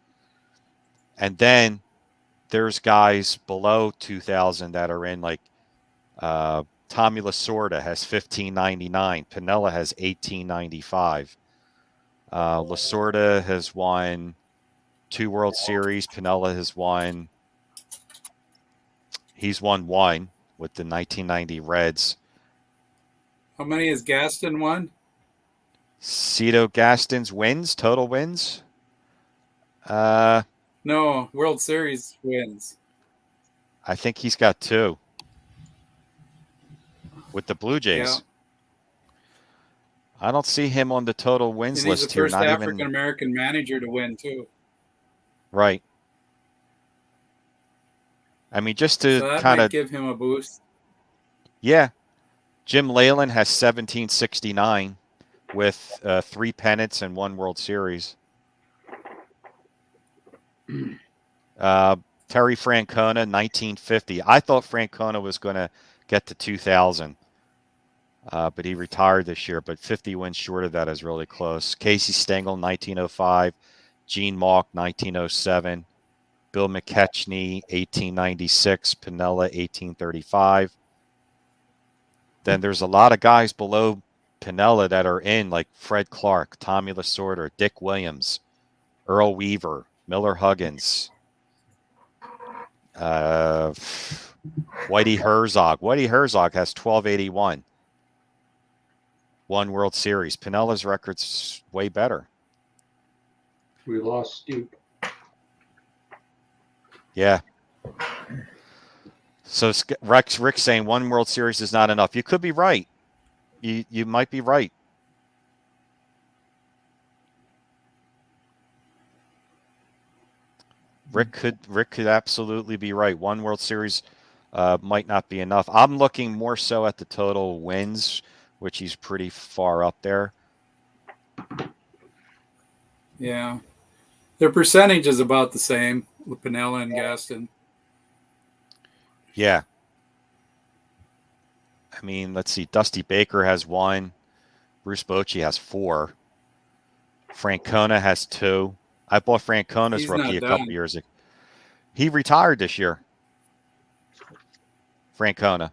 And then there's guys below 2,000 that are in, like Tommy Lasorda has 1599. Pinella has 1895. Lasorda has won 2 World Series. Pinella has won. He's won 1 with the 1990 Reds.
How many has Gaston won?
Cito Gaston's wins, total wins.
No, World Series wins.
I think he's got 2 with the Blue Jays.
Yeah.
I don't see him on the total wins
And he's the
list here.
first
Not
African
even
American manager to win too.
right. I mean, just
So
to
that
kind
might
of,
give him a boost.
yeah. Jim Leyland has 1769 with 3 pennants and 1 World Series. Terry Francona, 1950. I thought Francona was going to get to 2000, but he retired this year. But 50 wins short of that is really close. Casey Stengel, 1905. Gene Mauch, 1907. Bill McKechnie, 1896. Pinella, 1835. Then there's a lot of guys below Pinella that are in, like Fred Clark, Tommy Lasorda, Dick Williams, Earl Weaver, Miller Huggins, Whitey Herzog. Whitey Herzog has 1281. 1 World Series. Pinella's record's way better.
We lost Stoop.
Yeah. So Rick's saying 1 World Series is not enough. You could be right. You might be right. Rick could absolutely be right. 1 World Series might not be enough. I'm looking more so at the total wins, which he's pretty far up there.
Yeah. Their percentage is about the same with Pinella and Gaston.
Yeah. I mean, let's see. Dusty Baker has 1. Bruce Bochy has 4. Francona has 2. I bought Francona's
He's
rookie
not
a couple
done.
years ago. He retired this year. Francona.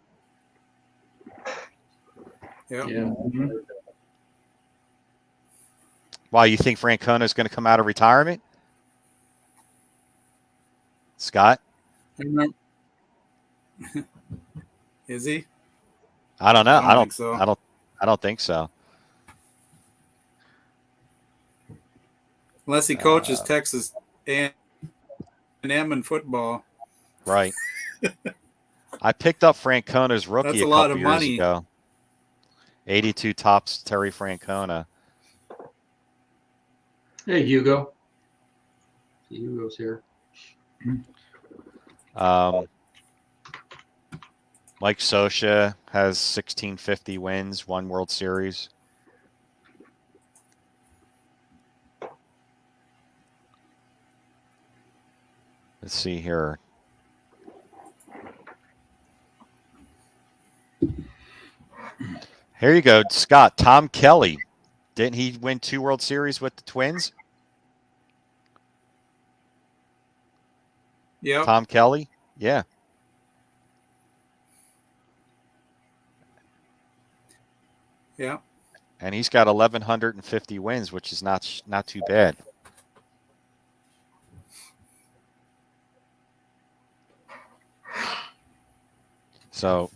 Yeah.
Yeah.
Why, you think Francona is going to come out of retirement? Scott?
I remember. Is he?
I don't know.
I don't think so.
I don't think so.
Unless he coaches Texas A&M in football.
Right. I picked up Francona's rookie
That's
a
a lot
couple
of
years
money.
ago. 82 tops Terry Francona.
Hey, Hugo. Hugo's here.
Mike Scioscia has 1650 wins, 1 World Series. Let's see here. Here you go, Scott. Tom Kelly. Didn't he win 2 World Series with the Twins?
Yep.
Tom Kelly? Yeah.
Yeah.
And he's got 1,150 wins, which is not too bad. So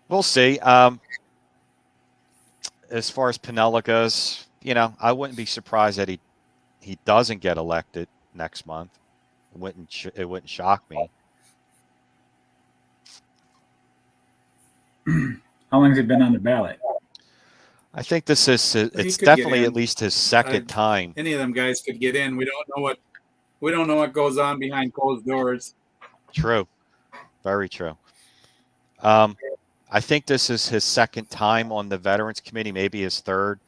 we'll see. As far as Pinella goes, I wouldn't be surprised that he doesn't get elected next month. It wouldn't shock me.
How long has he been on the ballot?
I think this is it's
could get
definitely
in.
at least his second time.
Any of them guys could get in. We don't know what goes on behind closed doors.
True. Very true. I think this is his second time on the Veterans Committee, maybe his third.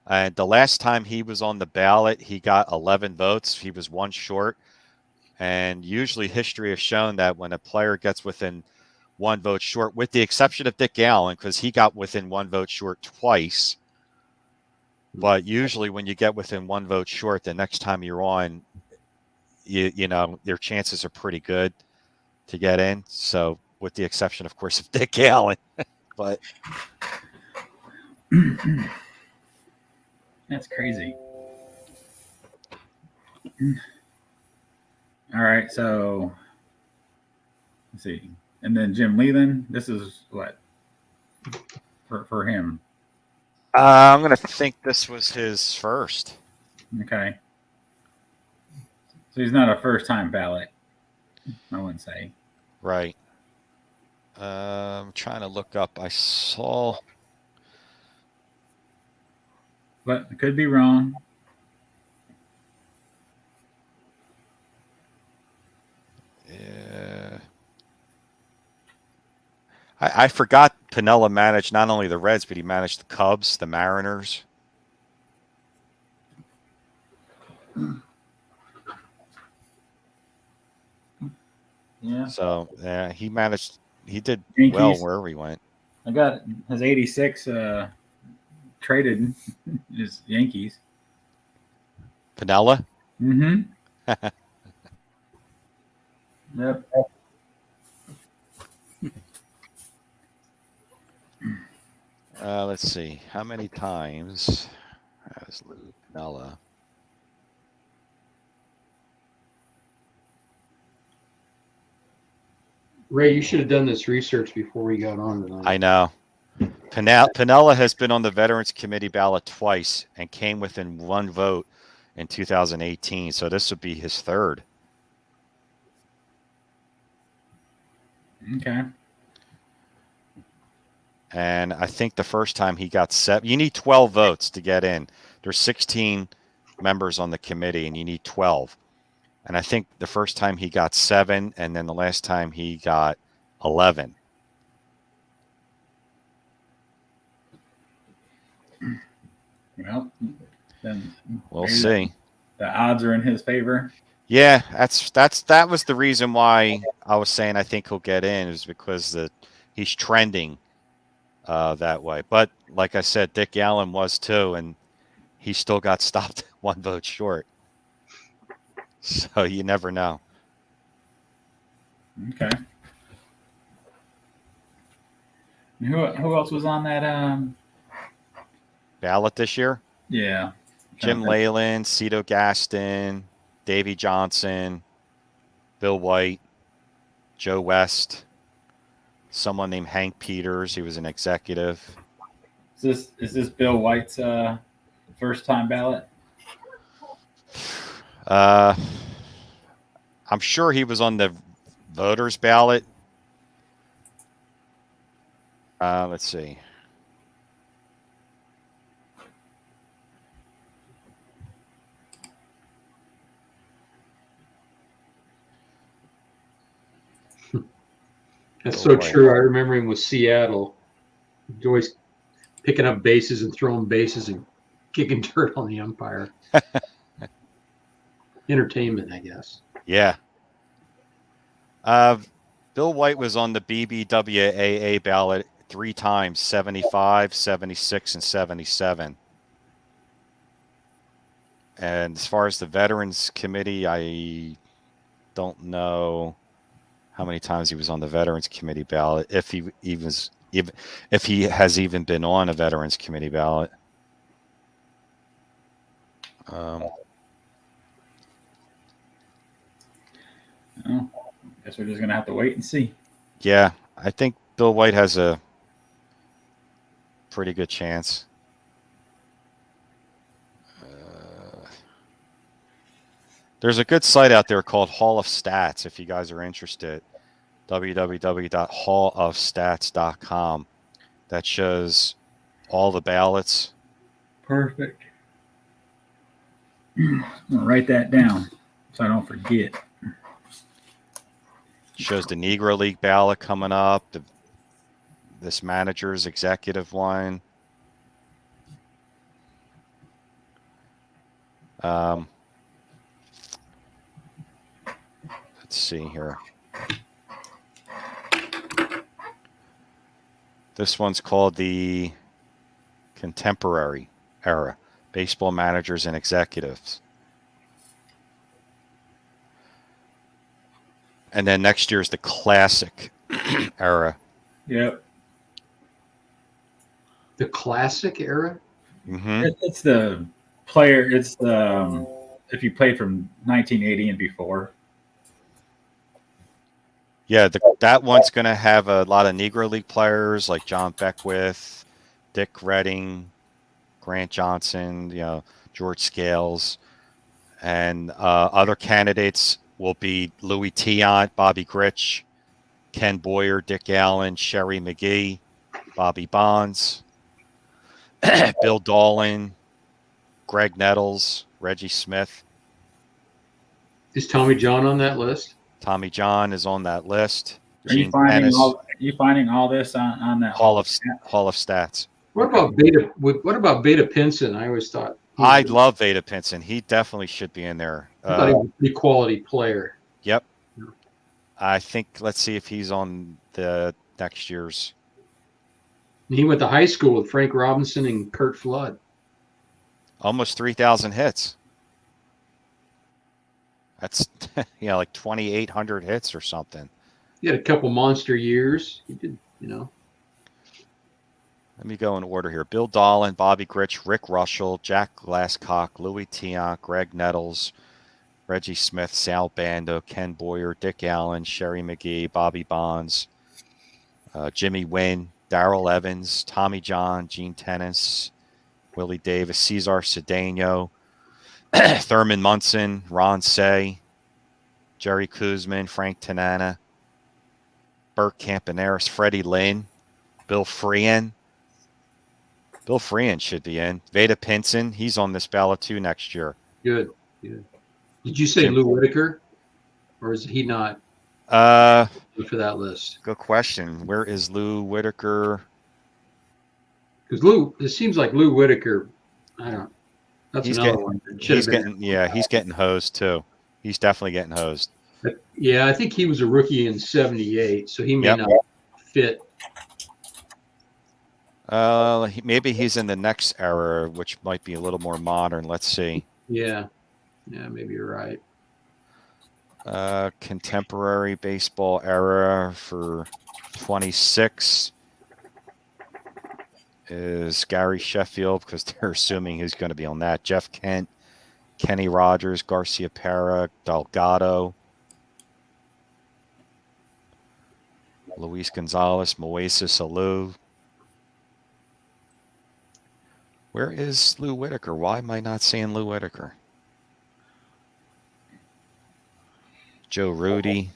And the last time he was on the ballot, he got 11 votes. He was 1 short. And usually history has shown that when a player gets within 1 vote short, with the exception of Dick Allen, because he got within 1 vote short twice. But usually when you get within 1 vote short, the next time you're on, your chances are pretty good to get in. So with the exception, of course, of Dick Allen. But
That's crazy. All right, so let's see. And then Jim Leland, this is what for him.
I'm going to think this was his first.
Okay. So he's not a first-time ballot, I wouldn't say.
Right. I'm trying to look up. I saw.
But I could be wrong.
Yeah. I forgot Piniella managed not only the Reds, but he managed the Cubs, the Mariners.
Yeah.
So yeah, he managed. He did
Yankees.
well wherever he went.
I got his 86 traded his Yankees.
Piniella.
Mm-hmm. Yep.
Let's see. How many times has Lou Piniella?
Ray, you should have done this research before we got on tonight.
I know. Piniella has been on the Veterans Committee ballot twice and came within one vote in 2018. So this would be his third.
Okay.
And I think the first time he got 7. You need 12 votes to get in. There's 16 members on the committee, and you need 12. And I think the first time he got 7, and then the last time he got 11.
Well, then
We'll
maybe
see.
The odds are in his favor.
Yeah, that was the reason why I was saying I think he'll get in, is because he's trending that way. But like I said, Dick Allen was too, and he still got stopped 1 vote short. So you never know.
Okay. And who else was on that?
Ballot this year?
Yeah.
Jim Leyland, Cito Gaston, Davey Johnson, Bill White, Joe West, someone named Hank Peters. He was an executive.
Is this Bill White's first time ballot?
I'm sure he was on the voters ballot. Let's see.
That's so true. I remember him with Seattle. He's always picking up bases and throwing bases and kicking dirt on the umpire. Entertainment, I guess.
Yeah. Bill White was on the BBWAA ballot 3 times, 75, 76, and 77. And as far as the Veterans Committee, I don't know how many times he was on the Veterans Committee ballot, if he has even been on a Veterans Committee ballot.
Oh, guess we're just gonna have to wait and see.
Yeah, I think Bill White has a pretty good chance. There's a good site out there called Hall of Stats if you guys are interested. www.hallofstats.com. That shows all the ballots.
Perfect. I'm gonna write that down so I don't forget.
Shows the Negro League ballot coming up, this manager's executive one. Let's see here. This one's called the Contemporary Era, Baseball Managers and Executives. And then next year is the Classic era.
Yep.
The classic era.
Hmm.
It's the player. It's the if you played from 1980 and before.
Yeah, that one's going to have a lot of Negro League players like John Beckwith, Dick Redding, Grant Johnson, George Scales, and other candidates will be Louis Tiant, Bobby Grich, Ken Boyer, Dick Allen, Sherry McGee, Bobby Bonds, Bill Dolan, Greg Nettles, Reggie Smith.
Is Tommy John on that list?
Tommy John is on that list.
Are you
Gene
finding
Tennis,
all this on that
Hall of Stats.
What
Okay.
about Beta? What about Beta Pinson? I always thought
I love Veda Pinson. He definitely should be in there.
I thought he was a pretty quality player.
Yep. I think let's see if he's on the next year's.
And he went to high school with Frank Robinson and Kurt Flood.
Almost 3,000 hits. That's like 2,800 hits or something.
He had a couple monster years. He did,
Let me go in order here. Bill Dolan, Bobby Grich, Rick Russell, Jack Glasscock, Louis Tiant, Greg Nettles, Reggie Smith, Sal Bando, Ken Boyer, Dick Allen, Sherry McGee, Bobby Bonds, Jimmy Wynn, Darrell Evans, Tommy John, Gene Tennis, Willie Davis, Cesar Cedeno, Thurman Munson, Ron Say, Jerry Kuzman, Frank Tanana, Burt Campaneris, Freddie Lynn, Bill Freehan. Bill Freehan should be in. Veda Pinson, he's on this ballot too next year.
Good. Did you say Lou Whitaker? Or is he not for that list?
Good question. Where is Lou Whitaker?
Because it seems like Lou Whitaker, I don't know. That's another one.
He's getting hosed too. He's definitely getting hosed.
Yeah, I think he was a rookie in '78, so he may not fit.
Maybe he's in the next era, which might be a little more modern. Let's see.
Yeah, maybe you're right.
Contemporary baseball era for 26 is Gary Sheffield, because they're assuming he's going to be on that. Jeff Kent, Kenny Rogers, Garcia Parra, Delgado, Luis Gonzalez, Moises Alou. Where is Lou Whitaker? Why am I not seeing Lou Whitaker? Joe Rudy.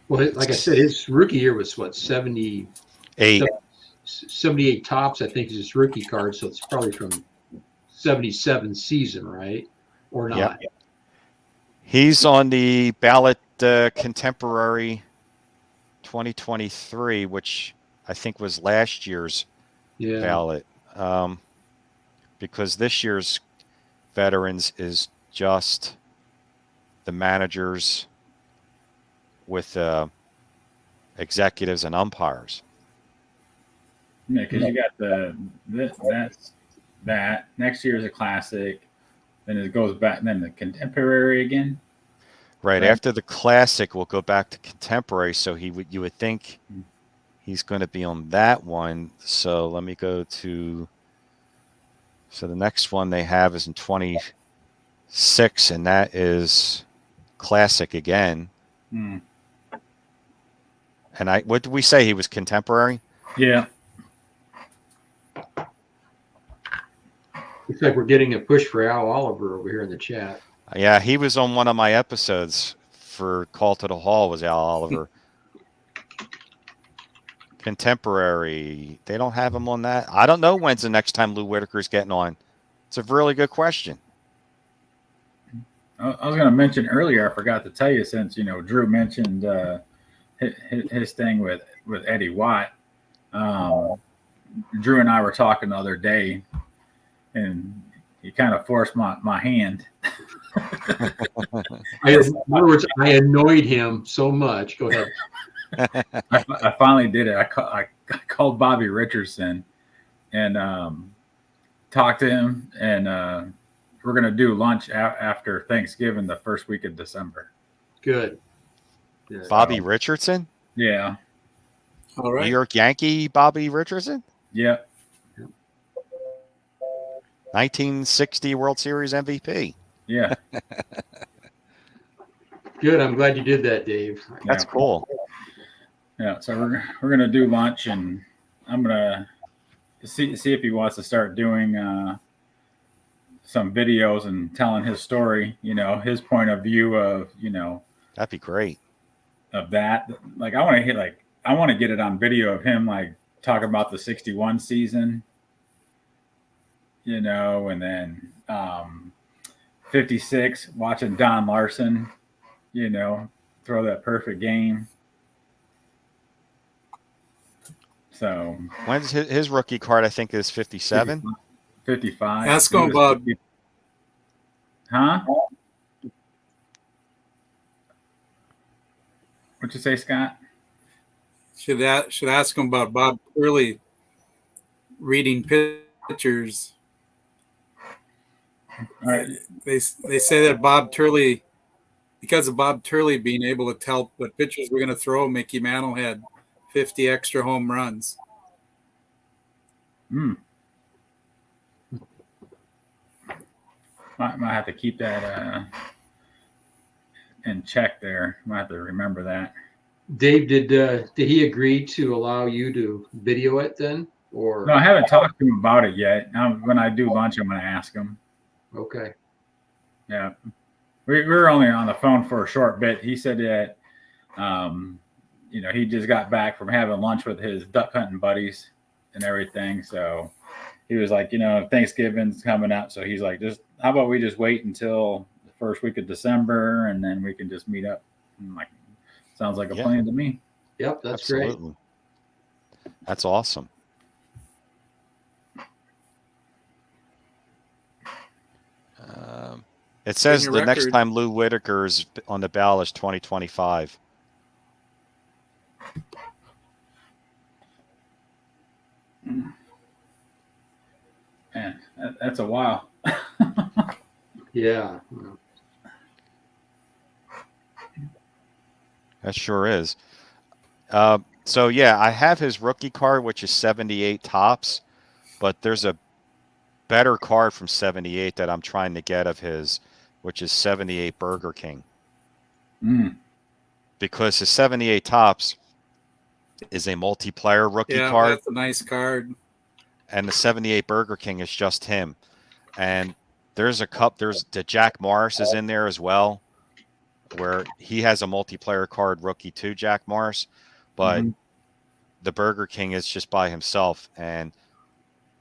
Well, like I said, his rookie year was what, 78 tops, I think, is his rookie card. So it's probably from 77 season, right? Or not?
Yep. He's on the ballot contemporary 2023, which I think was last year's ballot. Because this year's veterans is just the managers with executives and umpires.
Yeah, because you got that next year is a classic, then it goes back, then the contemporary again.
Right after the classic, we'll go back to contemporary. So you would think he's going to be on that one. So let me go to. So the next one they have is in 26, and that is classic again.
Hmm.
And what did we say? He was contemporary?
Yeah.
Looks like we're getting a push for Al Oliver over here in the chat.
Yeah, he was on one of my episodes for Call to the Hall was Al Oliver. Contemporary. They don't have him on that. I don't know when's the next time Lou Whitaker's getting on. It's a really good question.
I was going to mention earlier, I forgot to tell you, since, Drew mentioned his thing with Eddie Watt. Drew and I were talking the other day, and he kind of forced my hand.
In other words, I annoyed him so much. Go ahead.
I finally did it. I called Bobby Richardson and talked to him, and we're going to do lunch after Thanksgiving, the first week of December.
Good. Yeah.
Bobby Richardson,
Yeah.
All
New
right.
York Yankee Bobby Richardson,
Yep.
1960 World Series MVP.
Yeah.
Good. I'm glad you did that, Dave.
That's
Yeah.
cool.
Yeah. So we're gonna do lunch, and I'm gonna see if he wants to start doing some videos and telling his story. You know, his point of view of
That'd be great.
of that. Like I want to get it on video of him like talking about the '61 season. And then 56 watching Don Larson. Throw that perfect game. So
When's his rookie card? I think is 57.
55.
Ask him about
Huh? What'd you say, Scott?
should ask him about Bob Turley reading pictures.
All right.
They say that Bob Turley, because of Bob Turley being able to tell what pitchers were going to throw, Mickey Mantle had 50 extra home runs.
Might have to keep that in check there. Might have to remember that.
Dave, did he agree to allow you to video it then, or
No, I haven't talked to him about it yet. When I do lunch, I'm going to ask him.
okay?
Yeah, we were only on the phone for a short bit. He said that, he just got back from having lunch with his duck hunting buddies and everything. So he was like, Thanksgiving's coming up. So he's like, how about we just wait until the first week of December and then we can just meet up. I'm like, sounds like a plan to me.
Yep, that's
Absolutely. That's awesome. It says the next time Lou Whitaker's on the ballot is 2025.
Man, that's a while.
great. Yeah.
That sure is. So yeah, I have his rookie card, which is 78 tops, but there's a better card from 78 that I'm trying to get of his, which is 78 Burger King. Because his 78 tops is a multiplayer rookie card.
That's a nice card.
And the 78 Burger King is just him. And there's the Jack Morris is in there as well, where he has a multiplayer card rookie too, Jack Morris. But the Burger King is just by himself. And,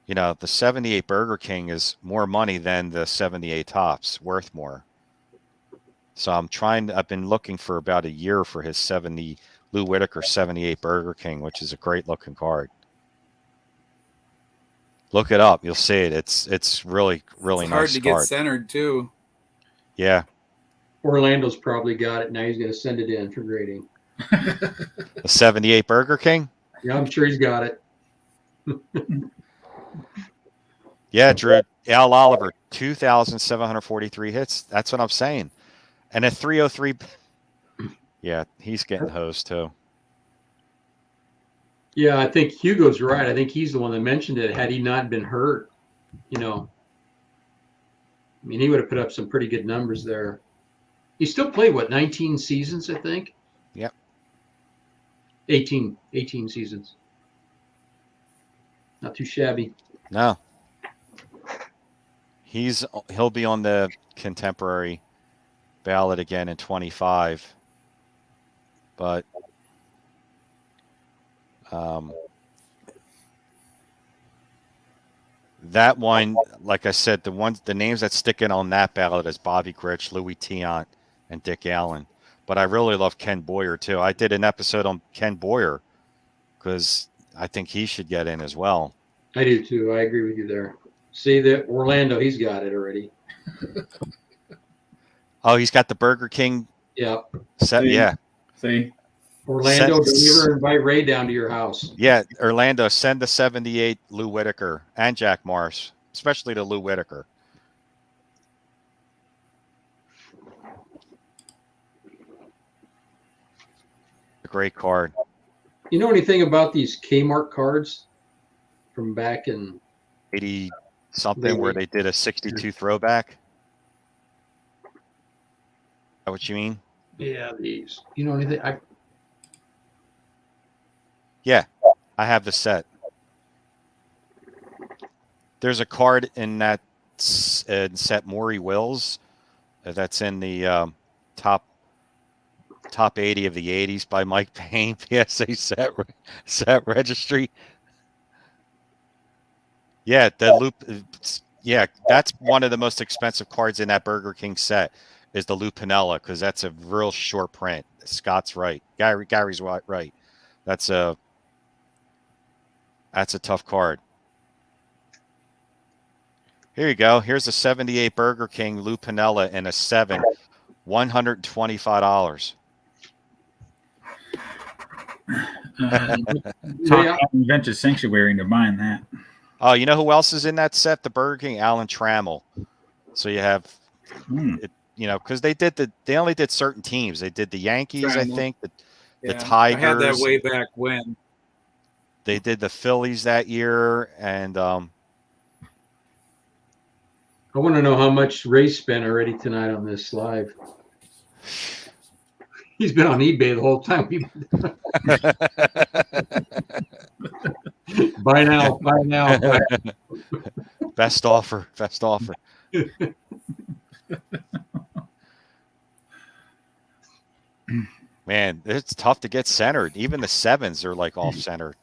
the 78 Burger King is more money than the 78 tops, worth more. So I've been looking for about a year for his Lou Whitaker 78 Burger King, which is a great looking card. Look it up. You'll see it. It's really, really
It's
nice
hard to
card.
get centered too.
Yeah.
Orlando's probably got it. Now he's going to send it in for grading.
The 78 Burger King?
Yeah, I'm sure he's got it.
Yeah, Drew. Al Oliver, 2,743 hits. That's what I'm saying. And a 303. Yeah, he's getting hosed too.
Yeah, I think Hugo's right. I think he's the one that mentioned it. Had he not been hurt, he would have put up some pretty good numbers there. He still played, 19 seasons, I think?
Yep.
18 seasons. Not too shabby.
No. He'll be on the contemporary ballot again in 25. But that one, like I said, the names that stick in on that ballot is Bobby Grich, Louis Tiant, and Dick Allen. But I really love Ken Boyer too. I did an episode on Ken Boyer because I think he should get in as well.
I do too. I agree with you there. See that Orlando, he's got it already.
Oh, he's got the Burger King.
Yeah.
Yeah.
See?
Orlando, deliver and invite Ray down to your house.
Yeah, Orlando, send the 78 Lou Whitaker and Jack Morris, especially to Lou Whitaker. Great card.
You know anything about these Kmart cards from back in
80 something where
Late-
they did a 62 throwback. Is that what you mean?
Yeah, these. You know anything?
Yeah, I have the set. There's a card in that set, Maury Wills, that's in the top 80 of the 80s by Mike Payne PSA set registry. Yeah, the loop. Yeah, that's one of the most expensive cards in that Burger King set is the Lou Piniella because that's a real short print. Scott's right. Gary's right. That's a tough card. Here you go. Here's a 78 Burger King Lou Piniella in a 7, $125.
Top Vintage Sanctuary to mine that.
Oh, you know who else is in that set? The Burger King, Alan Trammell. So you have, because they only did certain teams. They did the Yankees, I think, the Tigers.
I had that way back when.
They did the Phillies that year, and
I want to know how much Ray spent already tonight on this live. He's been on eBay the whole time. Buy now.
Best offer. Man, it's tough to get centered. Even the 7s are like off centered.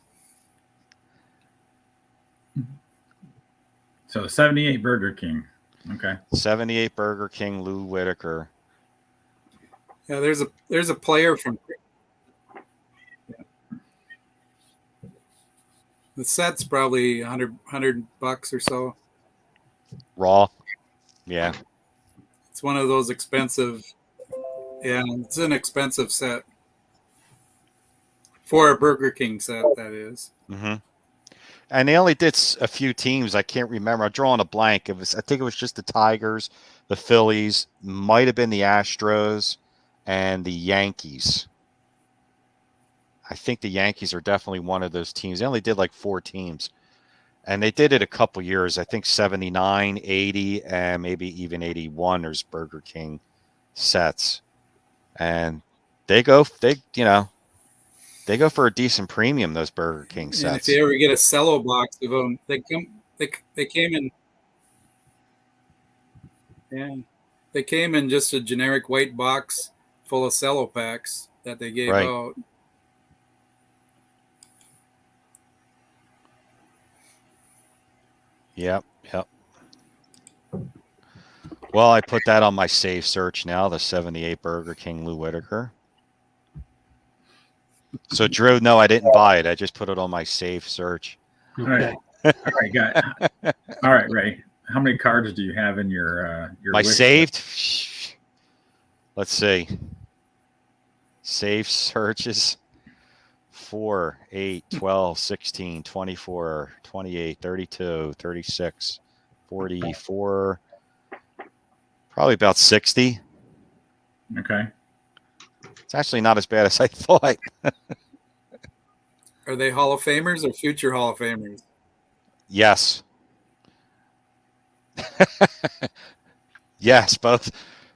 So 78 Burger King. Okay.
78 Burger King Lou Whitaker.
Yeah, there's a player from the set's probably $100 or so.
Raw. Yeah.
It's one of those expensive. Yeah, it's an expensive set for a Burger King set. That is.
Mm-hmm. And they only did a few teams. I can't remember. I'm drawing a blank. I think it was just the Tigers, the Phillies, might have been the Astros, and the Yankees. I think the Yankees are definitely one of those teams. They only did like 4 teams. And they did it a couple years. I think 79, 80, and maybe even 81 there's Burger King sets. And they go for a decent premium, those Burger King sets.
And if you ever get a cello box of them, they came in. Yeah, they came in just a generic white box full of cello packs that they gave out.
Yep. Well, I put that on my save search now, the 78 Burger King Lou Whitaker. So, Drew, no, I didn't buy it. I just put it on my save search.
Okay.
All right, all right, Ray. How many cards do you have in your
my saved? Let's see. Save searches. 4, 8, 12, 16, 24, 28, 32, 36, 44, probably about 60.
Okay.
It's actually not as bad as I thought.
Are they Hall of Famers or future Hall of Famers?
Yes. Yes, both.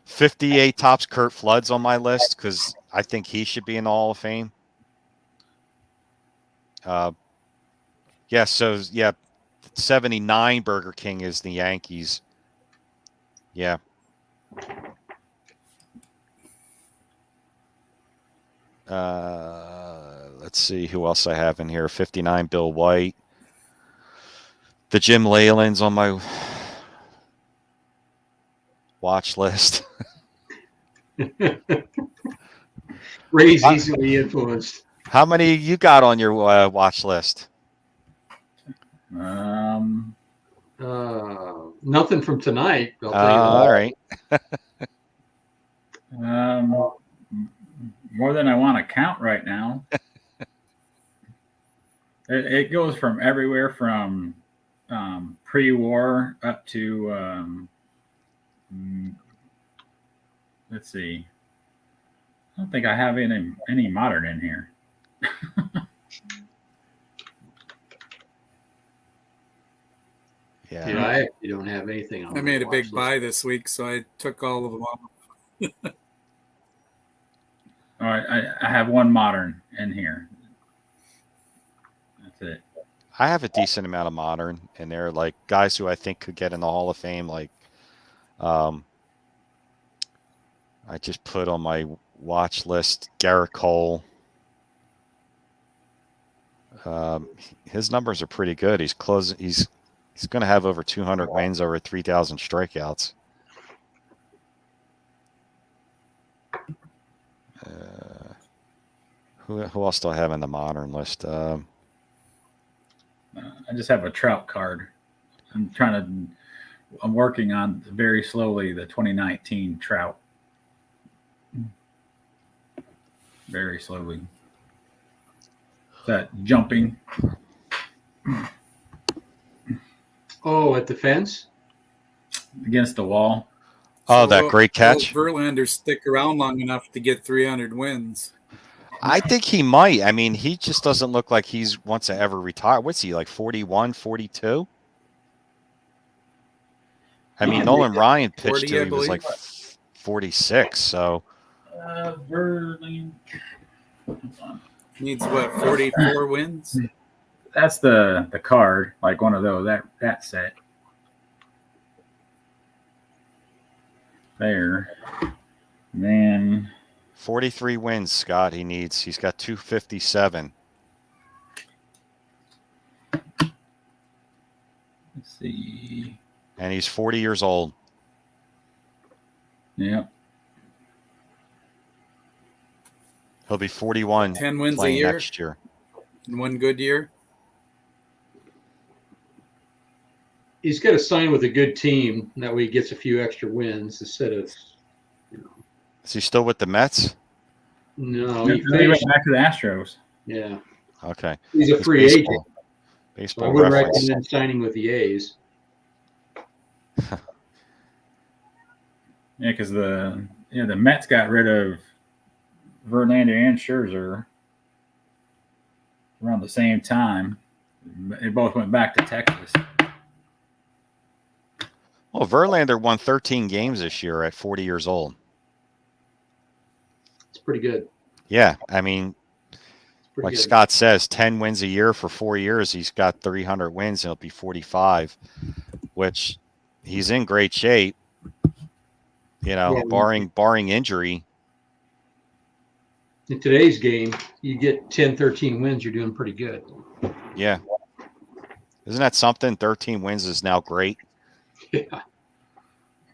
58 tops Kurt Flood's on my list because I think he should be in the Hall of Fame. Yeah, so, 79 Burger King is the Yankees. Yeah. Let's see who else I have in here. 59 Bill White. The Jim Leyland's on my watch list.
Ray's easily influenced.
How many you got on your watch list?
Nothing from tonight. I'll tell you that.
All right.
More than I want to count right now. It goes from everywhere from pre-war up to let's see, don't think I have any modern in here.
Yeah,
Yeah.
I actually don't have anything on
I
my
made a
watch
big
list.
buy this week, so I took all of them off.
All right, I have one modern in here. That's it.
I have a decent amount of modern, and they're like guys who I think could get in the Hall of Fame. Like, I just put on my watch list Garrett Cole. His numbers are pretty good. He's closing. He's going to have over 200 wins, over 3,000 strikeouts. Who else do I have in the modern list?
I just have a Trout card. I'm working on very slowly the 2019 Trout. Very slowly. Is that jumping?
Oh, at the fence?
Against the wall.
Oh, that great catch.
Will Verlander stick around long enough to get 300 wins?
I think he might. I mean, he just doesn't look like he's wants to ever retire. What's he, like 41, 42? I mean, Nolan Ryan pitched
40,
till
I
he was like
believe.
46. So
Verlander.
Needs what, 44 wins?
That's the card, like one of those, that set. There. And then
43 wins, Scott. He needs. He's got 257.
let's see.
And he's 40 years old.
Yeah.
He'll be 41
10 wins a
playing
year
next year.
in one good year.
He's got to sign with a good team. That way he gets a few extra wins instead of,
Is he still with the Mets?
no,
He
he
went
finished.
back to the Astros.
Yeah.
Okay.
He's a
It's
free agent. So I
Baseball
wouldn't
reference.
recommend signing with the A's.
Yeah, because the Mets got rid of Verlander and Scherzer around the same time. They both went back to Texas.
Well, Verlander won 13 games this year at 40 years old.
It's pretty good.
Yeah, I mean,
It's pretty
like
good.
Scott says, 10 wins a year for 4 years. He's got 300 wins, and he'll be 45, which he's in great shape. You know,
Yeah.
barring injury.
In today's game, you get 10, 13 wins, you're doing pretty good.
Yeah. Isn't that something? 13 wins is now great.
Yeah.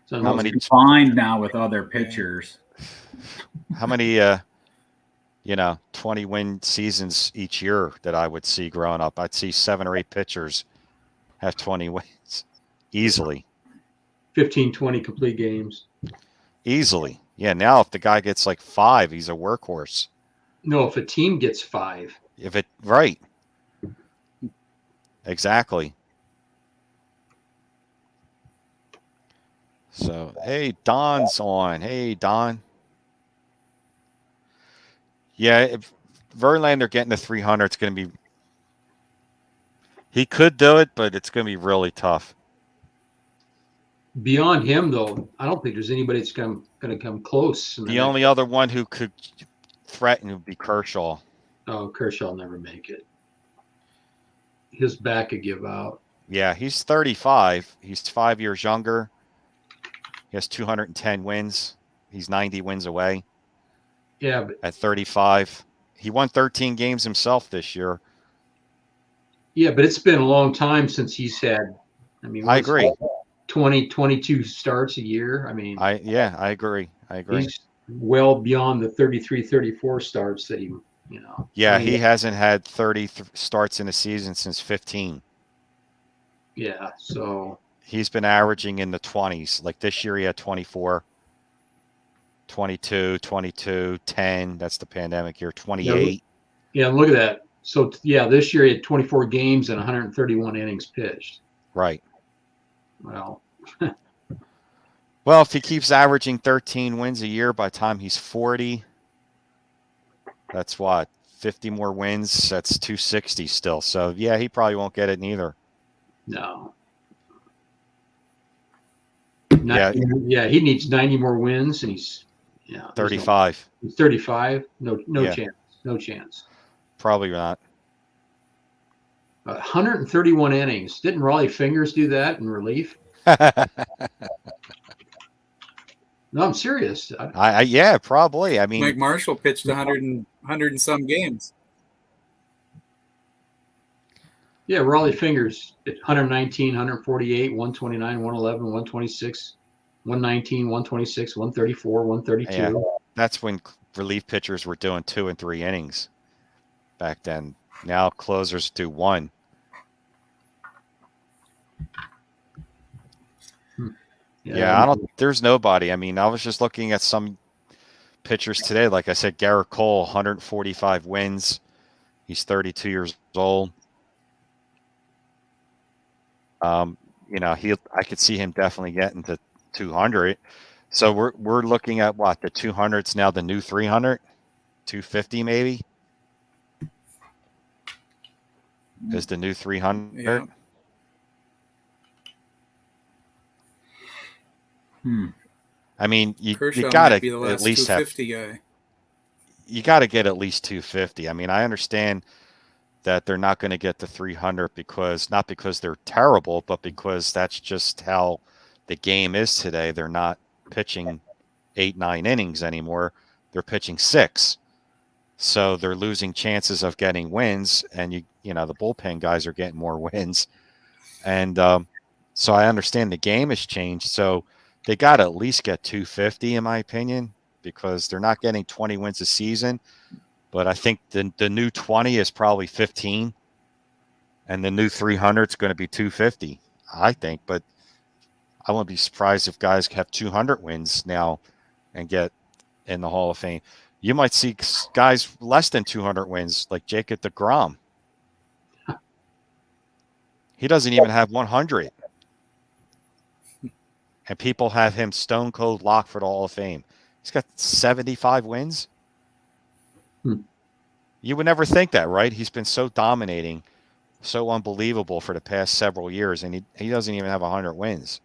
So
How many-
Combined now with other pitchers.
How many 20-win seasons each year that I would see growing up? I'd see 7 or 8 pitchers have 20 wins easily.
15, 20 complete games.
Easily. Yeah, now if the guy gets like 5, he's a workhorse.
No, if a team gets 5,
Right. Exactly. So, hey, Don's on. Hey, Don. Yeah, if Verlander getting to 300, it's going to be. He could do it, but it's going to be really tough.
beyond him, though, I don't think there's anybody that's going to come close.
The only other one who could threaten would be Kershaw.
Oh, Kershaw will never make it. His back could give out.
Yeah, he's 35. He's 5 years younger. He has 210 wins. He's 90 wins away
Yeah, but
at 35. He won 13 games himself this year.
it's been a long time since he's had. I mean,
I agree.
20, 22 starts a year. I mean,
I agree.
he's well beyond the 33, 34 starts that he.
Yeah,
I mean,
he hasn't had 30 starts in a season since 15.
Yeah, so
He's been averaging in the 20s. Like this year, he had 24, 22, 22, 10. That's the pandemic year. 28.
yeah, look at that. So yeah, this year he had 24 games and 131 innings pitched.
Right.
Well,
Well, if he keeps averaging 13 wins a year by the time he's 40, That's what, 50 more wins. That's 260 still. So yeah, he probably won't get it neither.
No.
Yeah.
Yeah, he needs 90 more wins, and he's
35.
He's 35. No
Yeah.
chance. No chance.
Probably not.
131 innings. Didn't Raleigh Fingers do that in relief? No, I'm serious.
Yeah, probably. I mean,
Mike Marshall pitched 100 and some games.
Yeah, Raleigh Fingers, 119, 148, 129, 111, 126, 119, 126, 134, 132.
yeah, that's when relief pitchers were doing 2 and 3 innings back then. Now closers do 1. Yeah, I don't. There's nobody. I mean, I was just looking at some pitchers today. Like I said, Garrett Cole, 145 wins. He's 32 years old. I could see him definitely getting to 200. So we're looking at what, the 200's now the new 300, 250 maybe is the new 300.
Yeah.
I mean, you
Kershaw
got
might be
to
the
at
last
least have
250 guy.
you got to get at least 250. I mean, I understand that they're not going to get to 300 not because they're terrible, but because that's just how the game is today. They're not pitching 8-9 innings anymore. They're pitching 6. So they're losing chances of getting wins, and the bullpen guys are getting more wins. And so I understand the game has changed. So they got to at least get 250 in my opinion, because they're not getting 20 wins a season. But I think the new 20 is probably 15, and the new 300 is going to be 250, I think. But I wouldn't be surprised if guys have 200 wins now and get in the Hall of Fame. You might see guys less than 200 wins, like Jacob deGrom. He doesn't even have 100. And people have him stone cold locked for the Hall of Fame. He's got 75 wins. You would never think that, right? He's been so dominating, so unbelievable for the past several years, and he doesn't even have 100 wins.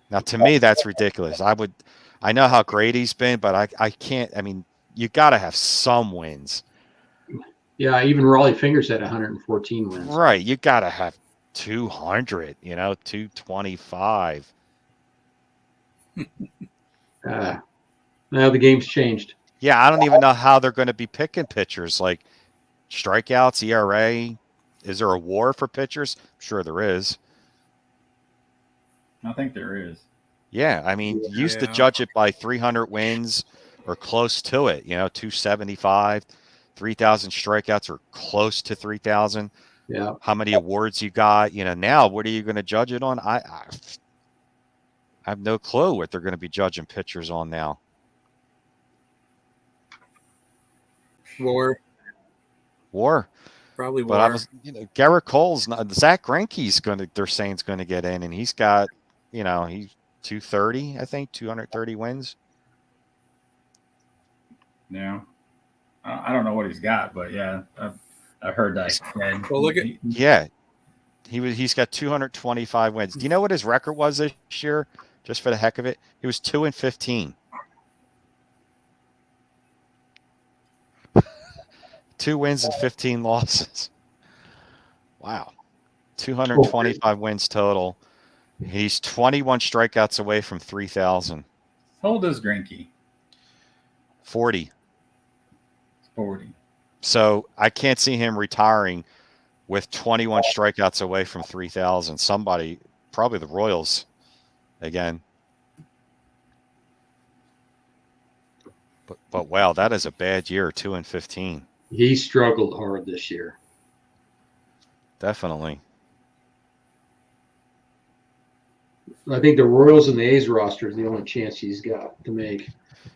Now, to me, that's ridiculous. I know how great he's been, but I can't. I mean, you got to have some wins.
Yeah, even Raleigh Fingers had 114 wins.
Right. You got to have 200, 225.
Now the game's changed.
Yeah, I don't even know how they're going to be picking pitchers, like strikeouts, ERA. Is there a war for pitchers? I'm sure there is.
I think there is.
Yeah, I mean, you used to judge it by 300 wins or close to it, 275, 3,000 strikeouts or close to 3,000.
Yeah.
How many awards you got? Now what are you going to judge it on? I have no clue what they're going to be judging pitchers on now.
War. Probably war.
But I was, Garrett Cole's not. Zach Greinke's they're saying is going to get in, and he's got, he's 230, I think, 230 wins.
Yeah. I don't know what he's got, but yeah, I've heard that.
Well, look at
he's got 225 wins. Do you know what his record was this year? Just for the heck of it, he was 2-15. 2 wins and 15 losses. Wow. 225 wins total. He's 21 strikeouts away from 3,000.
How old is Greinke?
40.
40.
So I can't see him retiring with 21 strikeouts away from 3,000. Somebody, probably the Royals again. But wow, that is a bad year, 2-15.
He struggled hard this year.
Definitely.
I think the Royals and the A's roster is the only chance he's got to make.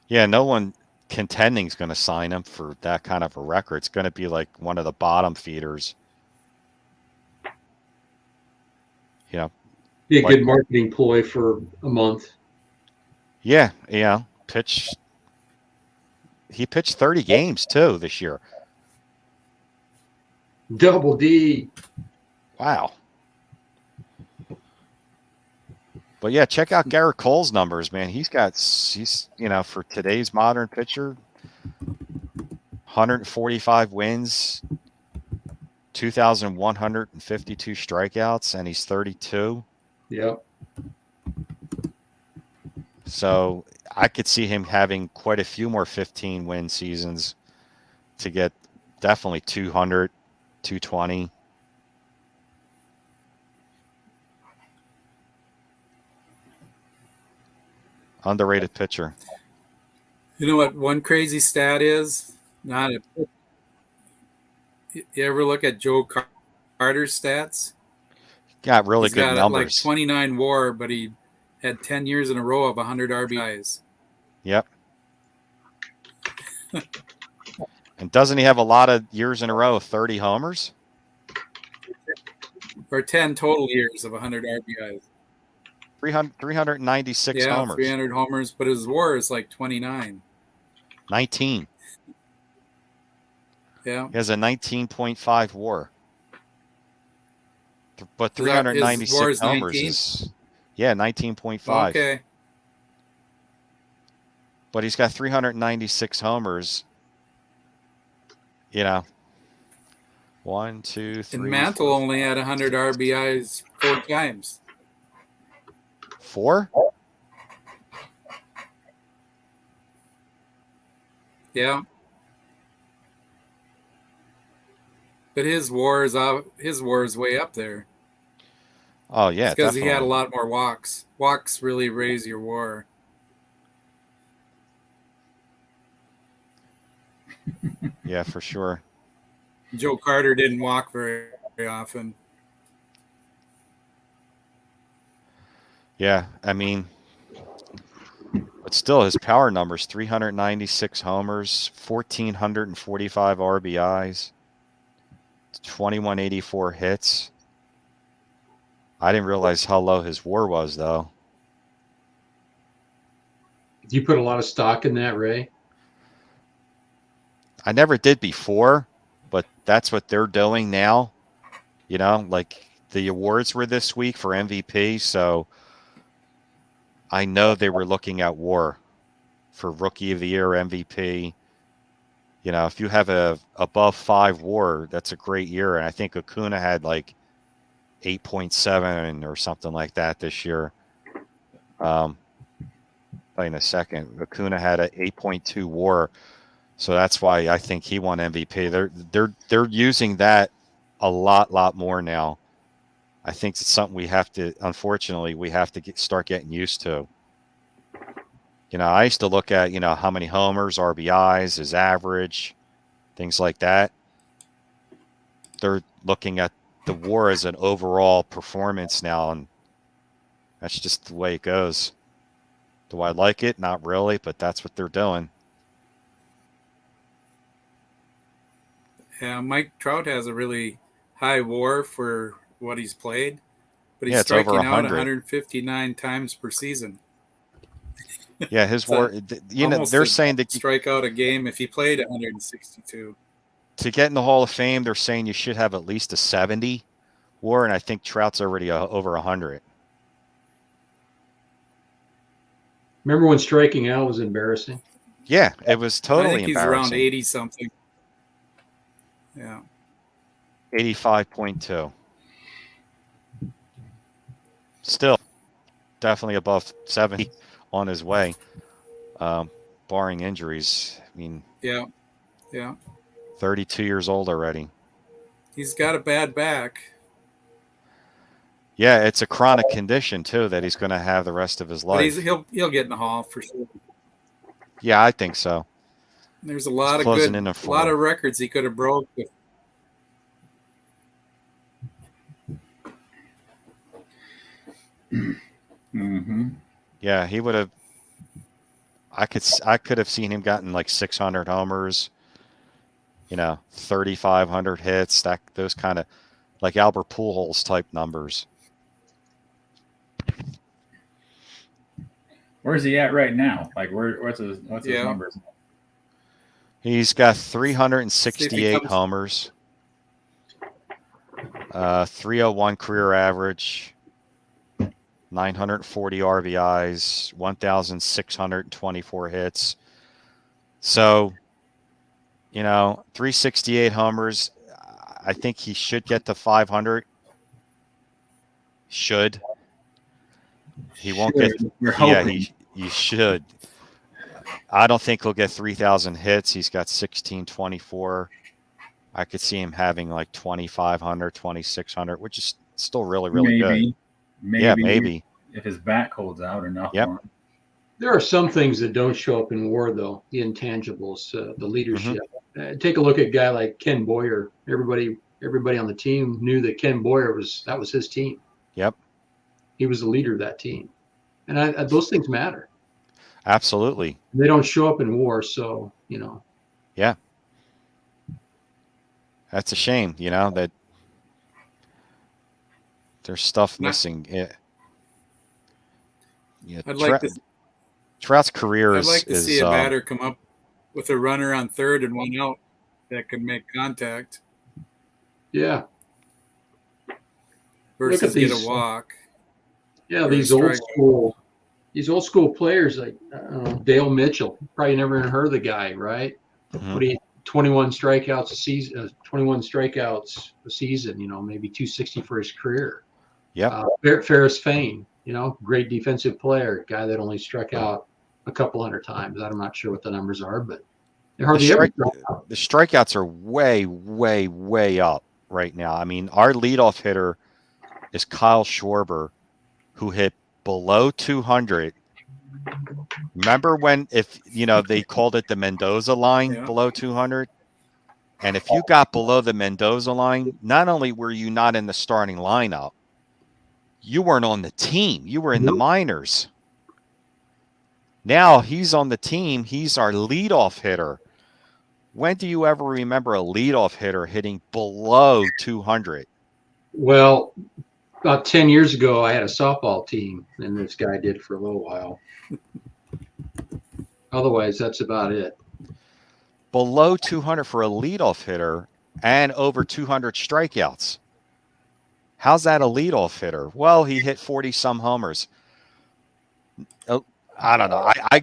Yeah, no one contending is going to sign him for that kind of a record. It's going to be like one of the bottom feeders.
Be a good marketing ploy for a month.
Yeah. Pitch he pitched 30 games too this year.
Double D.
Wow. But yeah, check out Garrett Cole's numbers, man. He's for today's modern pitcher, 145 wins, 2,152 strikeouts, and he's 32.
Yep.
So I could see him having quite a few more 15-win seasons to get definitely 200, 220. Underrated pitcher.
You know what one crazy stat is? Not a, you ever look at Joe Carter's stats?
Got really
He's
good
got
numbers.
like 29 WAR, but he had 10 years in a row of 100 RBIs.
Yep. And doesn't he have a lot of years in a row of 30 homers?
Or 10 total years of 100 RBIs.
396
Yeah,
homers.
300 homers, but his WAR is like 29.
19.
Yeah.
He has a 19.5 WAR. But
Is that- his
396
WAR is
homers
19?
is 19.5.
Okay.
But he's got 396 homers. 1, 2, 3.
And Mantle
4,
only had 100 RBIs 4 times.
4?
Yeah. But his WAR is way up there.
Oh yeah,
Because he had a
definitely.
lot more walks. Walks really raise your WAR.
Yeah, for sure.
Joe Carter didn't walk very often.
Yeah, I mean, but still, his power numbers: 396 homers, 1,445 RBIs, 2,184 hits. I didn't realize how low his WAR was, though.
Do you put a lot of stock in that, Ray?
I never did before, but that's what they're doing now. Like the awards were this week for MVP, so I know they were looking at WAR for Rookie of the Year, MVP. If you have a above 5 WAR, that's a great year. And I think Acuna had like 8.7 or something like that this year. In a second, Acuna had an 8.2 WAR. So that's why I think he won MVP. They're using that a lot more now. I think it's something we have to start getting used to. I used to look at how many homers, RBIs, his average, things like that. They're looking at the WAR as an overall performance now, and that's just the way it goes. Do I like it? Not really, but that's what they're doing.
Yeah, Mike Trout has a really high WAR for what he's played, but he's
Yeah, it's over
striking out
100.
159 times per season.
Yeah, his
So
WAR.
almost
They're
a
saying that
strike out a game if he played 162.
to get in the Hall of Fame, they're saying you should have at least a 70 WAR, and I think Trout's already over 100.
Remember when striking out was embarrassing?
Yeah, it was
I
totally
think he's around
embarrassing.
80 something. Yeah.
85.2. Still, definitely above 70 on his way, barring injuries. I mean,
Yeah.
32 years old already.
He's got a bad back.
Yeah, it's a chronic condition too that he's going to have the rest of his
But
life.
he'll get in the Hall for sure.
Yeah, I think so.
There's a lot of
closing
good,
in
a
at 4.
lot of records he could have broke.
Mm-hmm.
Yeah, he would have. I could have seen him gotten like 600 homers, 3,500 hits, those kind of like Albert Pujols type numbers.
Where's he at right now? Like what's his
Yeah.
numbers?
He's got
See if he
368
comes.
homers, 301 career average, 940 RBIs, 1,624 hits. So, 368 homers. I think he should get to 500. Should. He won't get.
You're
Yeah,
hoping.
he should. I don't think he'll get 3,000 hits. He's got 1,624. I could see him having like 2,500, 2,600, which is still really, really good. Yeah, maybe.
If his back holds out enough
Yep.
for him.
There are some things that don't show up in WAR, though. The intangibles, the leadership. Take a look at a guy like Ken Boyer. Everybody on the team knew that Ken Boyer was his team.
Yep.
He was the leader of that team, and those things matter.
Absolutely.
They don't show up in WAR, so
Yeah. That's a shame, that there's stuff missing. Yeah.
I'd like to.
Trout's career
I'd like to
is
see a batter come up with a runner on third and one out that can make contact
Yeah.
versus get
these-
a walk.
Yeah,
Or
these
a
old
strikeout.
school players like Dale Mitchell. Probably never even heard of the guy, right?
Mhm.
What 21 strikeouts a season, 21 strikeouts a season, maybe 260 for his career.
Yep.
Ferris Fain, great defensive player, guy that only struck out a couple hundred times. I'm not sure what the numbers are, but they hardly ever struck out.
The strikeouts are way, way, way up right now. I mean, our leadoff hitter is Kyle Schwarber, who hit below 200. Remember when they called it the Mendoza line,
Yeah.
below 200? And if you got below the Mendoza line, not only were you not in the starting lineup, you weren't on the team. You were in the minors. Now he's on the team. He's our leadoff hitter. When do you ever remember a leadoff hitter hitting below 200?
Well, about 10 years ago, I had a softball team, and this guy did for a little while. Otherwise, that's about it.
Below 200 for a leadoff hitter and over 200 strikeouts. How's that a leadoff hitter? Well, he hit 40-some homers. I don't know. I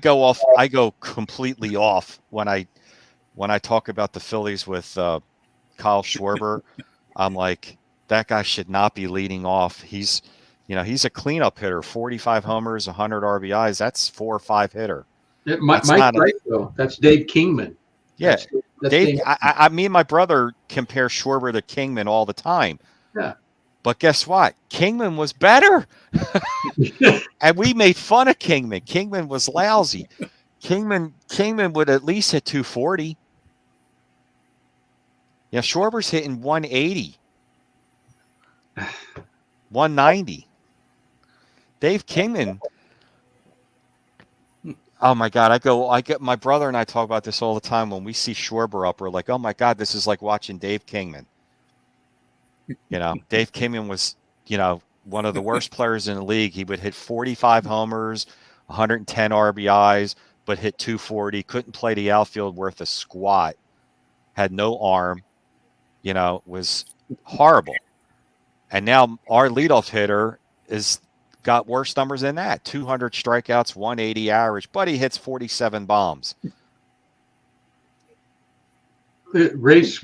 go completely off when I talk about the Phillies with Kyle Schwarber. I'm like, that guy should not be leading off. He's a cleanup hitter, 45 homers, 100 RBIs. That's 4 or 5 hitter.
Mike's right, though. That's Dave Kingman.
Yeah.
That's
Dave, me and my brother compare Schwarber to Kingman all the time.
Yeah.
But guess what? Kingman was better. And we made fun of Kingman. Kingman was lousy. Kingman would at least hit 240. Yeah, Schwarber's hitting 180. 190. Dave Kingman. Oh my God. I get my brother and I talk about this all the time. When we see Schwarber up, we're like, oh my God, this is like watching Dave Kingman. Dave Kingman was, one of the worst players in the league. He would hit 45 homers, 110 RBIs, but hit 240, couldn't play the outfield worth a squat, had no arm, was horrible. And now our leadoff hitter is got worse numbers than that. 200 strikeouts, 180 average, but he hits 47 bombs.
Ray's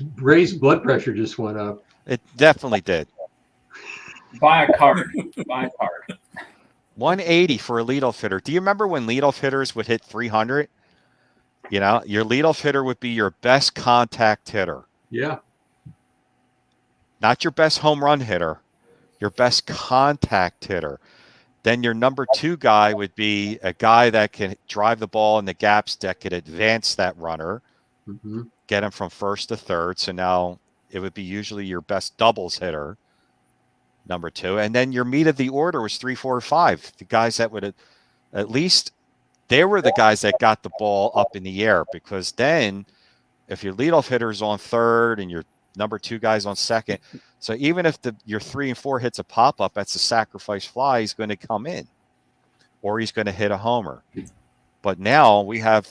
blood pressure just went up.
It definitely did.
Buy a card.
180 for a leadoff hitter. Do you remember when leadoff hitters would hit 300? Your leadoff hitter would be your best contact hitter.
Yeah.
Not your best home run hitter, your best contact hitter. Then your number 2 guy would be a guy that can drive the ball in the gaps, that could advance that runner, get him from first to third. So now it would be usually your best doubles hitter, number 2. And then your meat of the order was 3, 4, 5. The guys that would at least, they were the guys that got the ball up in the air, because then if your leadoff hitter is on third and your number 2 guys on second, so even if your 3 and 4 hits a pop-up, that's a sacrifice fly, he's going to come in or he's going to hit a homer. But now we have,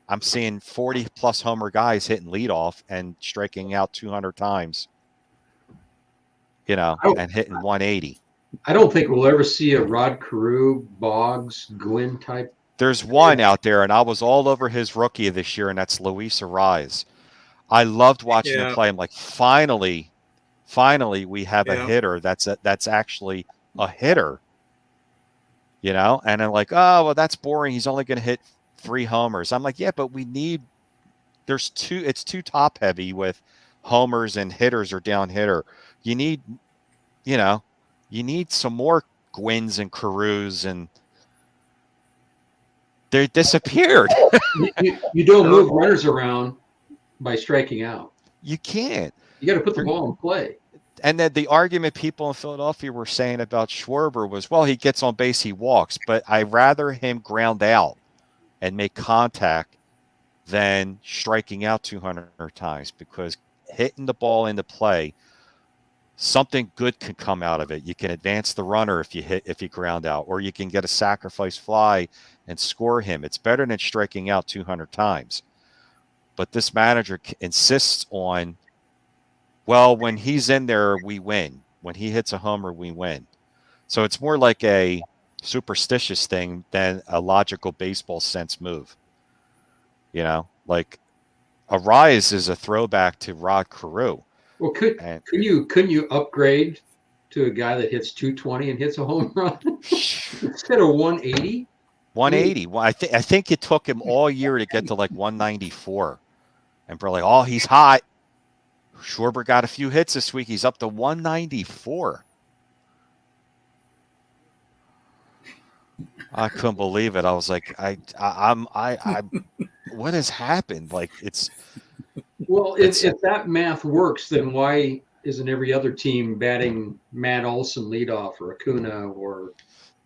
I'm seeing 40+ homer guys hitting leadoff and striking out 200 times, and hitting 180.
I don't think we'll ever see a Rod Carew, Boggs, Gwynn type.
There's one out there, and I was all over his rookie this year, and that's Luis Ariz. I loved watching him
Yeah.
play. I'm like, finally, we have a hitter that's actually a hitter, And I'm like, oh, well, that's boring. He's only going to hit 3 homers. I'm like, yeah, but it's too top heavy with homers and hitters or down hitter. You need, you need some more Gwynns and Carews, and they disappeared.
You don't move runners around by striking out.
You can't.
You got to put the ball in play.
And then the argument people in Philadelphia were saying about Schwarber was, well, he gets on base, he walks, but I'd rather him ground out and make contact than striking out 200 times, because hitting the ball into play, something good can come out of it. You can advance the runner if you ground out, or you can get a sacrifice fly and score him. It's better than striking out 200 times. But this manager insists on, well, when he's in there, we win. When he hits a homer, we win. So it's more like a superstitious thing than a logical baseball sense move. Like Ariz is a throwback to Rod Carew.
Well, couldn't you upgrade to a guy that hits 220 and hits a home run instead of 180?
180. Well, I think it took him all year to get to like 194. And we're like, oh, he's hot. Schwarber got a few hits this week. He's up to 194. I couldn't believe it. I was like, what has happened? Like, it's.
Well, if that math works, then why isn't every other team batting Matt Olson leadoff or Acuna or?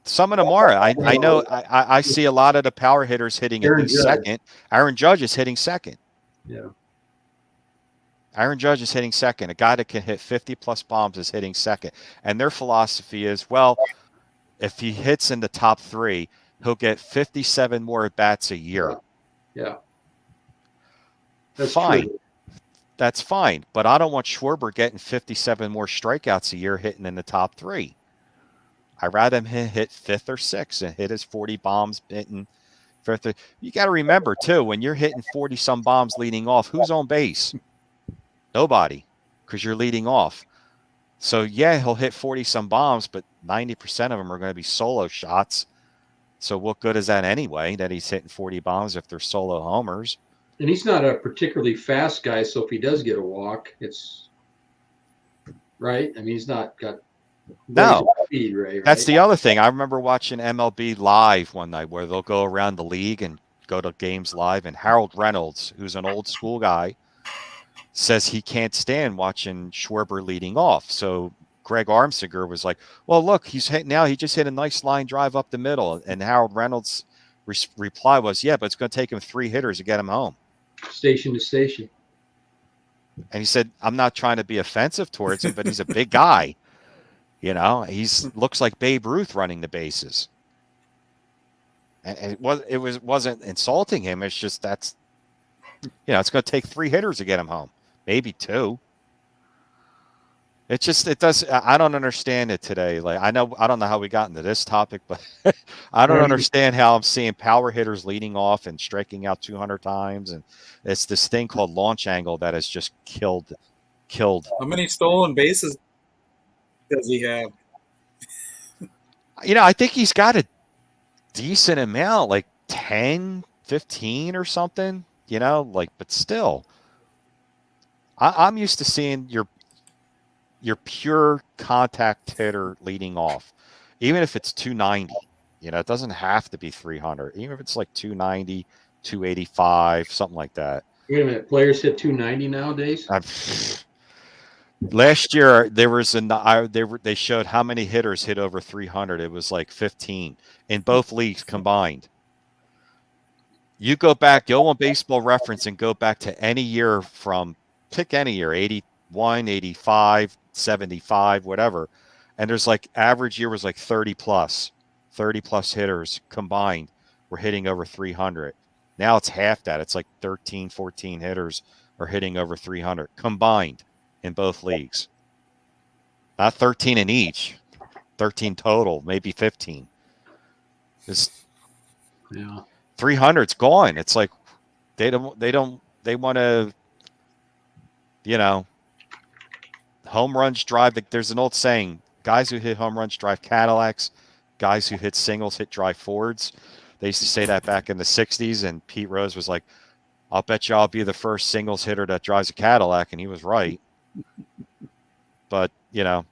Some of them are. I know. I see a lot of the power hitters hitting at least second. Aaron Judge is hitting second.
Yeah.
Aaron Judge is hitting second. A guy that can hit 50+ bombs is hitting second. And their philosophy is, well, if he hits in the top 3, he'll get 57 more at-bats a year.
Yeah. That's
fine.
True.
That's fine. But I don't want Schwarber getting 57 more strikeouts a year hitting in the top 3. I'd rather him hit 5th or 6th and hit his 40 bombs hitting 5th. You got to remember, too, when you're hitting 40-some bombs leading off, who's on base? Nobody, because you're leading off. So, yeah, he'll hit 40-some bombs, but 90% of them are going to be solo shots. So what good is that anyway, that he's hitting 40 bombs if they're solo homers?
And he's not a particularly fast guy, so if he does get a walk, it's right. I mean, he's not got speed, right?
That's the other thing. I remember watching MLB Live one night where they'll go around the league and go to games live, and Harold Reynolds, who's an old school guy, says he can't stand watching Schwarber leading off. So Greg Armsinger was like, well, look, he's hitting now. He just hit a nice line drive up the middle. And Harold Reynolds' reply was, yeah, but it's going to take him 3 hitters to get him home.
Station to station.
And he said, I'm not trying to be offensive towards him, but he's a big guy. He's looks like Babe Ruth running the bases. And it wasn't insulting him. It's just it's going to take 3 hitters to get him home. Maybe 2. I don't understand it today. Like, I don't know how we got into this topic, but I don't understand how I'm seeing power hitters leading off and striking out 200 times. And it's this thing called launch angle that has just killed.
How many stolen bases does he have?
I think he's got a decent amount, like 10, 15 or something, but still. I'm used to seeing your pure contact hitter leading off, even if it's 290. It doesn't have to be 300. Even if it's like 290, 285, something like that.
Wait a minute, players hit 290 nowadays?
Last year there was they showed how many hitters hit over 300. It was like 15 in both leagues combined. You go on Baseball Reference and go back to any year pick any year, 81, 85, 75, whatever. And there's like average year was like 30 plus hitters combined were hitting over 300. Now it's half that. It's like 13, 14 hitters are hitting over 300 combined in both leagues. Not 13 in each, 13 total, maybe 15. This
Yeah.
300's gone. It's like they want to, you know, home runs drive. There's an old saying: guys who hit home runs drive Cadillacs. Guys who hit singles drive Fords. They used to say that back in the '60s, and Pete Rose was like, "I'll bet you I'll be the first singles hitter that drives a Cadillac," and he was right. But you know,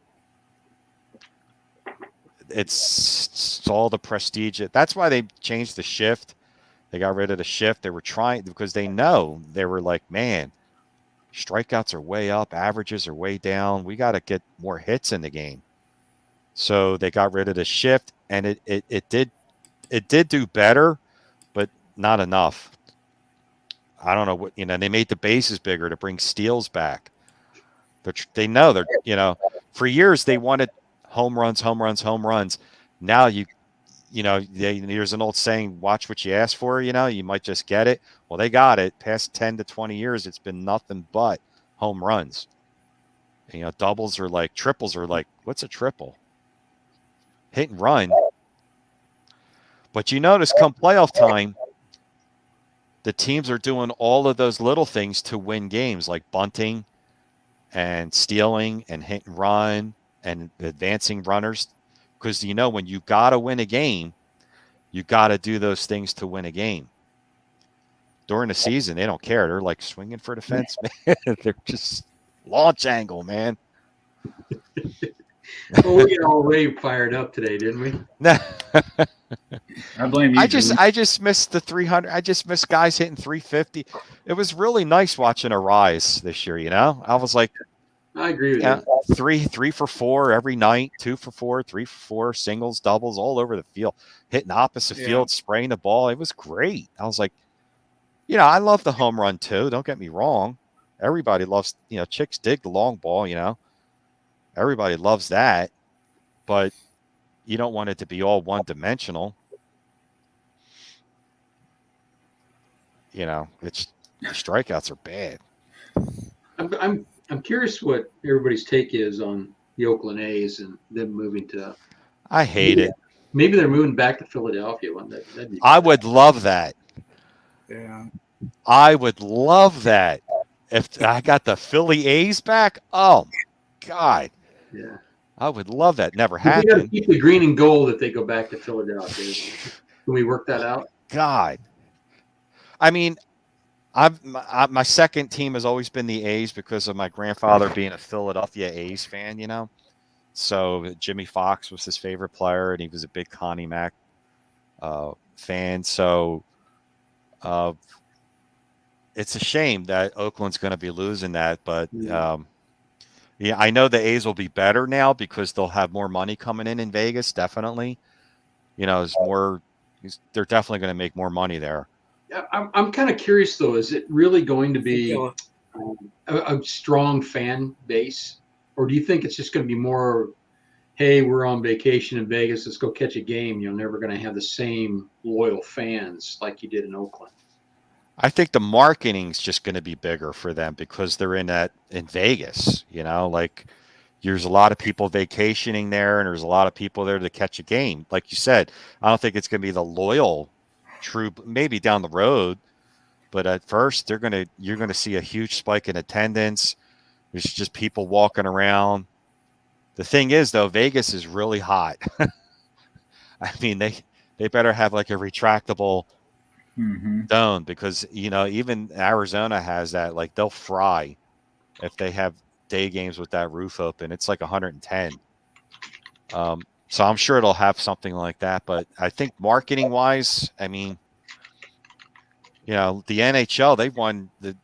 it's all the prestige. That's why they changed the shift. They got rid of the shift. They were trying because they know they were like, man, strikeouts are way up, averages are way down. We got to get more hits in the game. So they got rid of the shift, and it did do better, but not enough. I don't know what they made the bases bigger to bring steals back. They know they're for years they wanted home runs, home runs, home runs. Now there's an old saying: watch what you ask for. You might just get it. Well, they got it. Past 10 to 20 years, it's been nothing but home runs. Doubles are like triples are like, what's a triple? Hit and run. But you notice come playoff time, the teams are doing all of those little things to win games, like bunting and stealing and hit and run and advancing runners. Because when you got to win a game, you got to do those things to win a game. During the season, they don't care. They're like swinging for the fence, man. They're just launch angle, man.
Well, we got all Ray fired up today, didn't we?
No.
I blame you.
I just missed the 300. I just missed guys hitting 350. It was really nice watching a rise this year. I was like,
I agree with you.
3 for 4 every night, 2 for 4, 3 for 4, singles, doubles, all over the field, hitting opposite field, spraying the ball. It was great. I was like, I love the home run too. Don't get me wrong. Everybody loves, chicks dig the long ball. Everybody loves that, but you don't want it to be all one dimensional. It's the strikeouts are bad.
I'm curious what everybody's take is on the Oakland A's and them moving to.
I hate it.
Maybe they're moving back to Philadelphia one day.
I would love that.
Yeah.
I would love that. If I got the Philly A's back, oh my God.
Yeah.
I would love that. Never
We got to
happened.
keep the green and gold if they go back to Philadelphia. Can we work that out?
God. I mean, my second team has always been the A's because of my grandfather being a Philadelphia A's fan, So Jimmy Fox was his favorite player, and he was a big Connie Mack fan. So it's a shame that Oakland's going to be losing that. But, I know the A's will be better now because they'll have more money coming in Vegas, definitely. There's more – they're definitely going to make more money there.
I'm kind of curious, though. Is it really going to be a strong fan base? Or do you think it's just going to be more, hey, we're on vacation in Vegas, let's go catch a game. You're never going to have the same loyal fans like you did in Oakland.
I think the marketing's just going to be bigger for them because they're in Vegas, like there's a lot of people vacationing there and there's a lot of people there to catch a game. Like you said, I don't think it's going to be the loyal true, maybe down the road, but at first you're going to see a huge spike in attendance. There's just people walking around. The thing is though, Vegas is really hot. I mean, they better have like a retractable zone because even Arizona has that. Like they'll fry if they have day games with that roof open. It's like 110. So I'm sure it'll have something like that. But I think marketing wise, I mean, the NHL, they've won the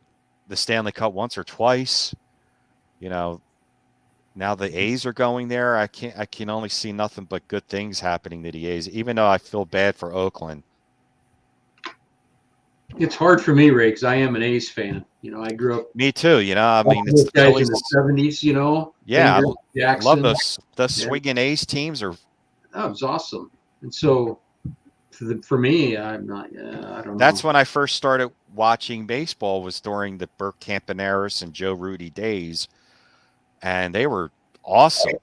Stanley Cup once or twice. Now the A's are going there. I can only see nothing but good things happening to the A's, even though I feel bad for Oakland.
It's hard for me, Ray, because I am an A's fan. I grew up.
Me too. I mean, it's the
guys
Phillies
in the '70s.
Yeah,
Jackson.
I love those swinging A's teams. Are
that was awesome. And so For me, I'm not. I don't know.
That's when I first started watching baseball, was during the Burke Campaneris and Joe Rudy days, and they were awesome.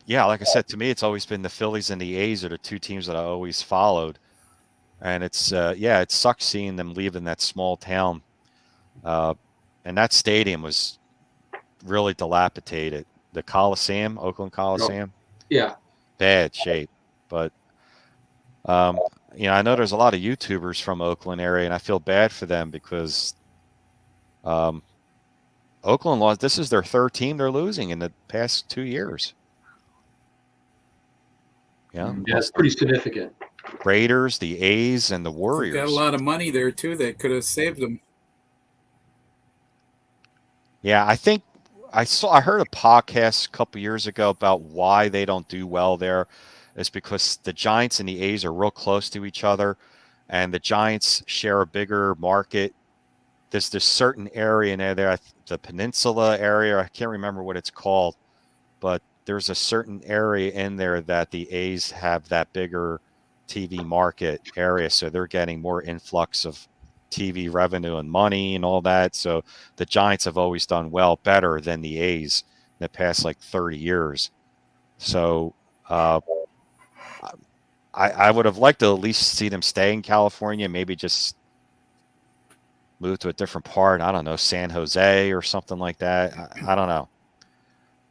Yeah, like I said, to me, it's always been the Phillies and the A's are the two teams that I always followed, and it's yeah, it sucks seeing them leaving that small town, and that stadium was really dilapidated. The Coliseum, Oakland Coliseum,
Yeah.
bad shape, but I know there's a lot of YouTubers from Oakland area, and I feel bad for them because Oakland lost. This is their third team they're losing in the past 2 years. Yeah,
It's pretty significant.
Raiders, the A's, and the
They've
Warriors.
got a lot of money there too that could have saved them.
Yeah, I think I heard a podcast a couple years ago about why they don't do well there. It's because the Giants and the A's are real close to each other, and the Giants share a bigger market. There's this certain area in there, the peninsula area. I can't remember what it's called, but there's a certain area in there that the A's have that bigger TV market area, so they're getting more influx of TV revenue and money and all that. So the Giants have always done better than the A's in the past like 30 years. So I would have liked to at least see them stay in California, maybe just move to a different part. I don't know, San Jose or something like that. I don't know.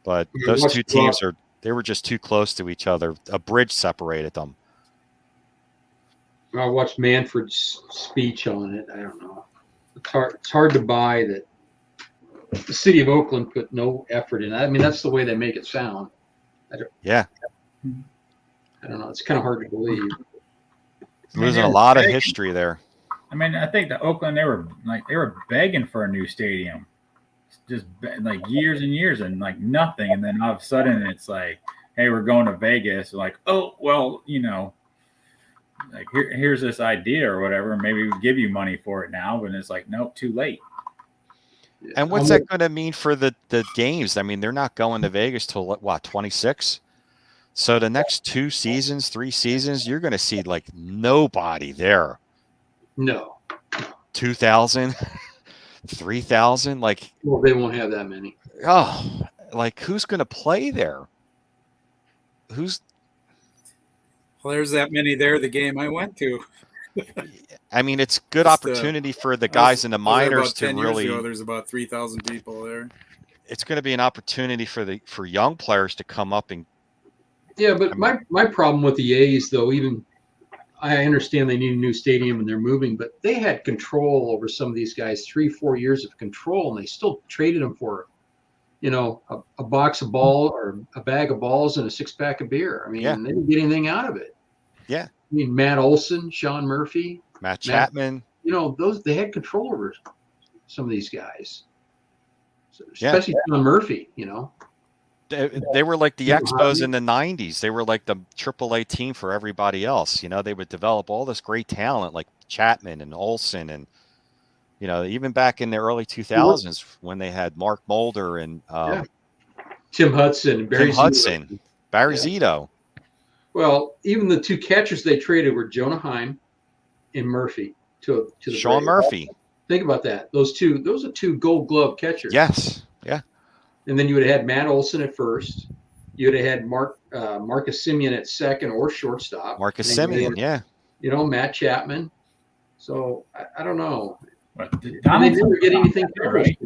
But those two teams they were just too close to each other. A bridge separated them.
I watched Manfred's speech on it. I don't know. It's hard to buy that the city of Oakland put no effort in it. I mean, that's the way they make it sound. I don't know. It's kind of hard to believe.
Losing a lot of history there.
I mean, I think the Oakland, they were begging for a new stadium, just like years and years and like nothing. And then all of a sudden it's like, hey, we're going to Vegas. Like, oh, well, like here's this idea or whatever. Maybe we give you money for it now. But it's like, nope, too late.
And what's that going to mean for the games? I mean, they're not going to Vegas till what, 26? So the next 3 seasons, you're going to see like nobody there.
No.
2,000, 3,000, like.
Well, they won't have that many.
Oh, like who's going to play there?
Well, there's that many there. The game I went to.
I mean, it's good opportunity for the guys in the minors to really.
Years ago, there's about 3,000 people there.
It's going to be an opportunity for young players to come up and.
Yeah, but my problem with the A's, though, even I understand they need a new stadium and they're moving, but they had control over some of these guys, 3-4 years of control, and they still traded them for, a box of ball or a bag of balls and a 6-pack of beer. I mean, they didn't get anything out of it.
Yeah.
I mean, Matt Olson, Sean Murphy,
Matt Chapman.
They had control over some of these guys, especially Sean Murphy.
They were like the Expos in the 90s. They were like the AAA team for everybody else. They would develop all this great talent like Chapman and Olson and, even back in the early 2000s when they had Mark Mulder and
Tim Hudson,
Barry Zito.
Well, even the two catchers they traded were Jonah Heim and Murphy to the
Sean
Braves. Murphy. Think about that. Those are two Gold Glove catchers.
Yes. Yeah.
And then you would have had Matt Olson at first. You would have had Marcus Semien at second or shortstop.
Marcus Semien,
Matt Chapman. So I don't know.
But
they never get anything right.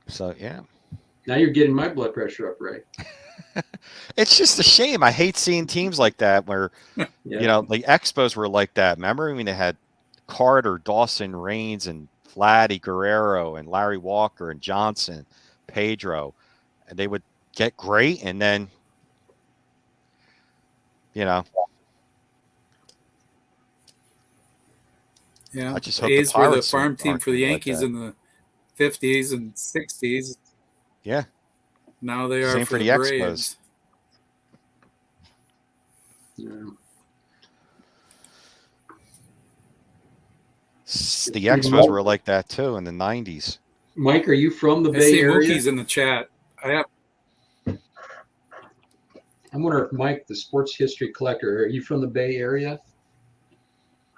So yeah.
Now you're getting my blood pressure up, Ray.
It's just a shame. I hate seeing teams like that where, the Expos were like that. Remember when they had Carter, Dawson, Raines, and Vladdy Guerrero, and Larry Walker, and Johnson, Pedro, and they would get great, and then,
Yeah,
I just hope
A's
the
were the
Pirates
farm team for the Yankees
like
in the 50s and 60s.
Yeah.
Now they are
Same
for
the
Braves.
Expos.
Yeah.
The Expos were like that too in the 90s.
Mike, are you from the
I
Bay
see
Area?
Mookie's in the chat.
I wonder if Mike, the sports history collector, are you from the Bay Area?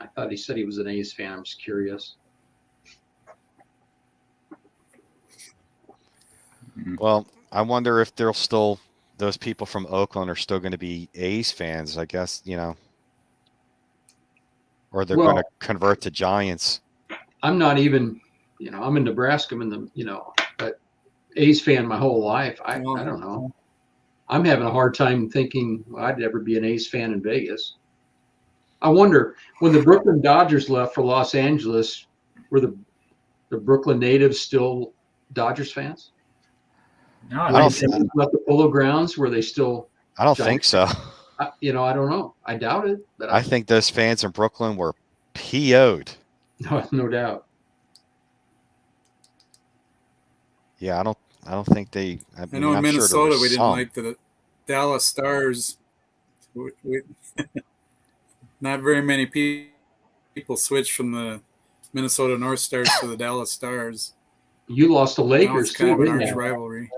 I thought he said he was an A's fan. I'm just curious.
Well, I wonder if they'll still those people from Oakland are still going to be A's fans. I guess or they're going to convert to Giants.
I'm not even, I'm in Nebraska. I'm in but A's fan my whole life. I don't know. I'm having a hard time thinking I'd ever be an A's fan in Vegas. I wonder when the Brooklyn Dodgers left for Los Angeles, were the Brooklyn natives still Dodgers fans?
No,
I don't
think left the Polo Grounds. Were they still?
I don't think so.
I don't know. I doubt it. But
I think those fans in Brooklyn were PO'd.
No doubt.
Yeah, I don't think they.
I know in
I'm
Minnesota
sure
we didn't like the Dallas Stars. Not very many people switched from the Minnesota North Stars to the Dallas Stars.
You lost the Lakers
kind
too,
of an arch rivalry.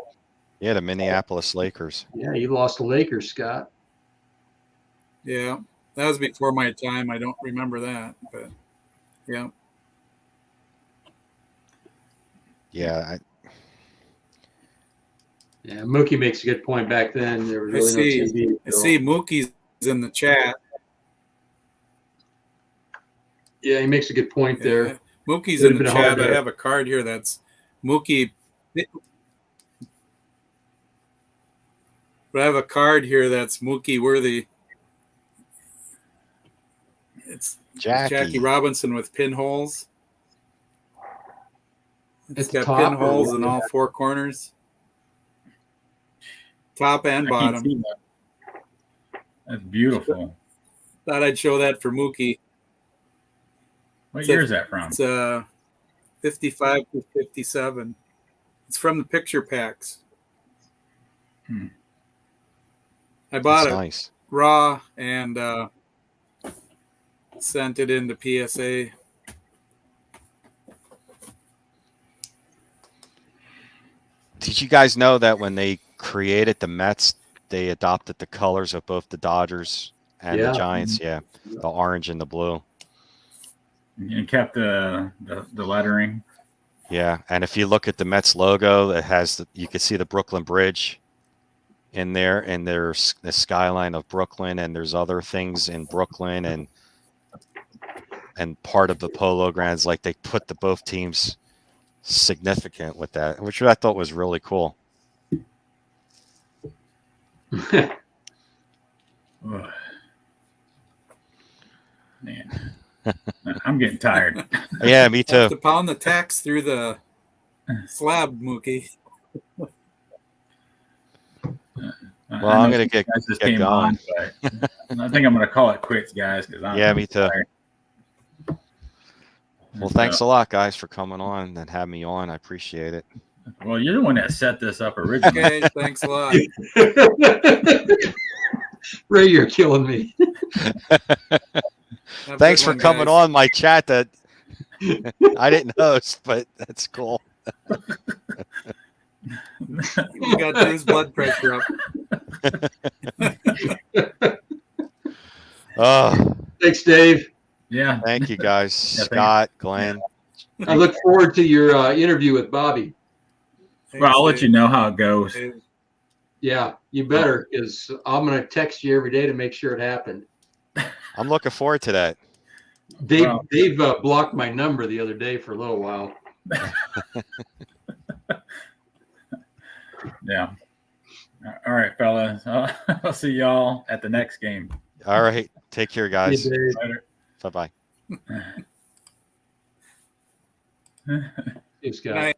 Yeah, the Minneapolis Lakers.
Yeah, you lost the Lakers, Scott.
Yeah, that was before my time. I don't remember that, but yeah.
Yeah.
Yeah, Mookie makes a good point. Back then, there was really no TV.
I see Mookie's in the chat.
Yeah, he makes a good point there.
Mookie's in the chat. I have a card here that's Mookie. But I have a card here that's Mookie worthy. It's Jackie Robinson with pinholes. It's got pinholes in all four corners. Top and bottom.
That's beautiful.
Thought I'd show that for Mookie.
What year is that from?
It's 55 to 57. It's from the picture packs. I bought it raw and sent it into PSA.
Did you guys know that when they created the Mets, they adopted the colors of both the Dodgers and the Giants? Yeah, the orange and the blue.
And kept the lettering.
Yeah, and if you look at the Mets logo, it has you can see the Brooklyn Bridge in there, and there's the skyline of Brooklyn, and there's other things in Brooklyn, and part of the Polo Grounds, like they put both teams significant with that, which I thought was really cool.
Man, I'm getting tired.
Yeah, me too.
To pound the tacks through the slab, Mookie.
Well, I'm gonna get going.
On, but I think I'm gonna call it quits, guys.
Yeah, me too. Tired. Well, thanks a lot, guys, for coming on and having me on. I appreciate it.
Well, you're the one that set this up originally.
Okay, thanks a lot.
Ray, you're killing me.
Thanks for coming on my chat that I didn't host, but that's cool.
We got his blood pressure
up.
Thanks, Dave.
Yeah.
Thank you, guys. Scott, Glenn.
I look forward to your interview with Bobby.
Well, I'll let you know how it goes.
Yeah, you better, because I'm going to text you every day to make sure it happened.
I'm looking forward to that.
Dave blocked my number the other day for a little while.
Yeah. All right, fellas. I'll see y'all at the next game.
All right. Take care, guys.
Hey,
Bye-bye.
Thanks, guys.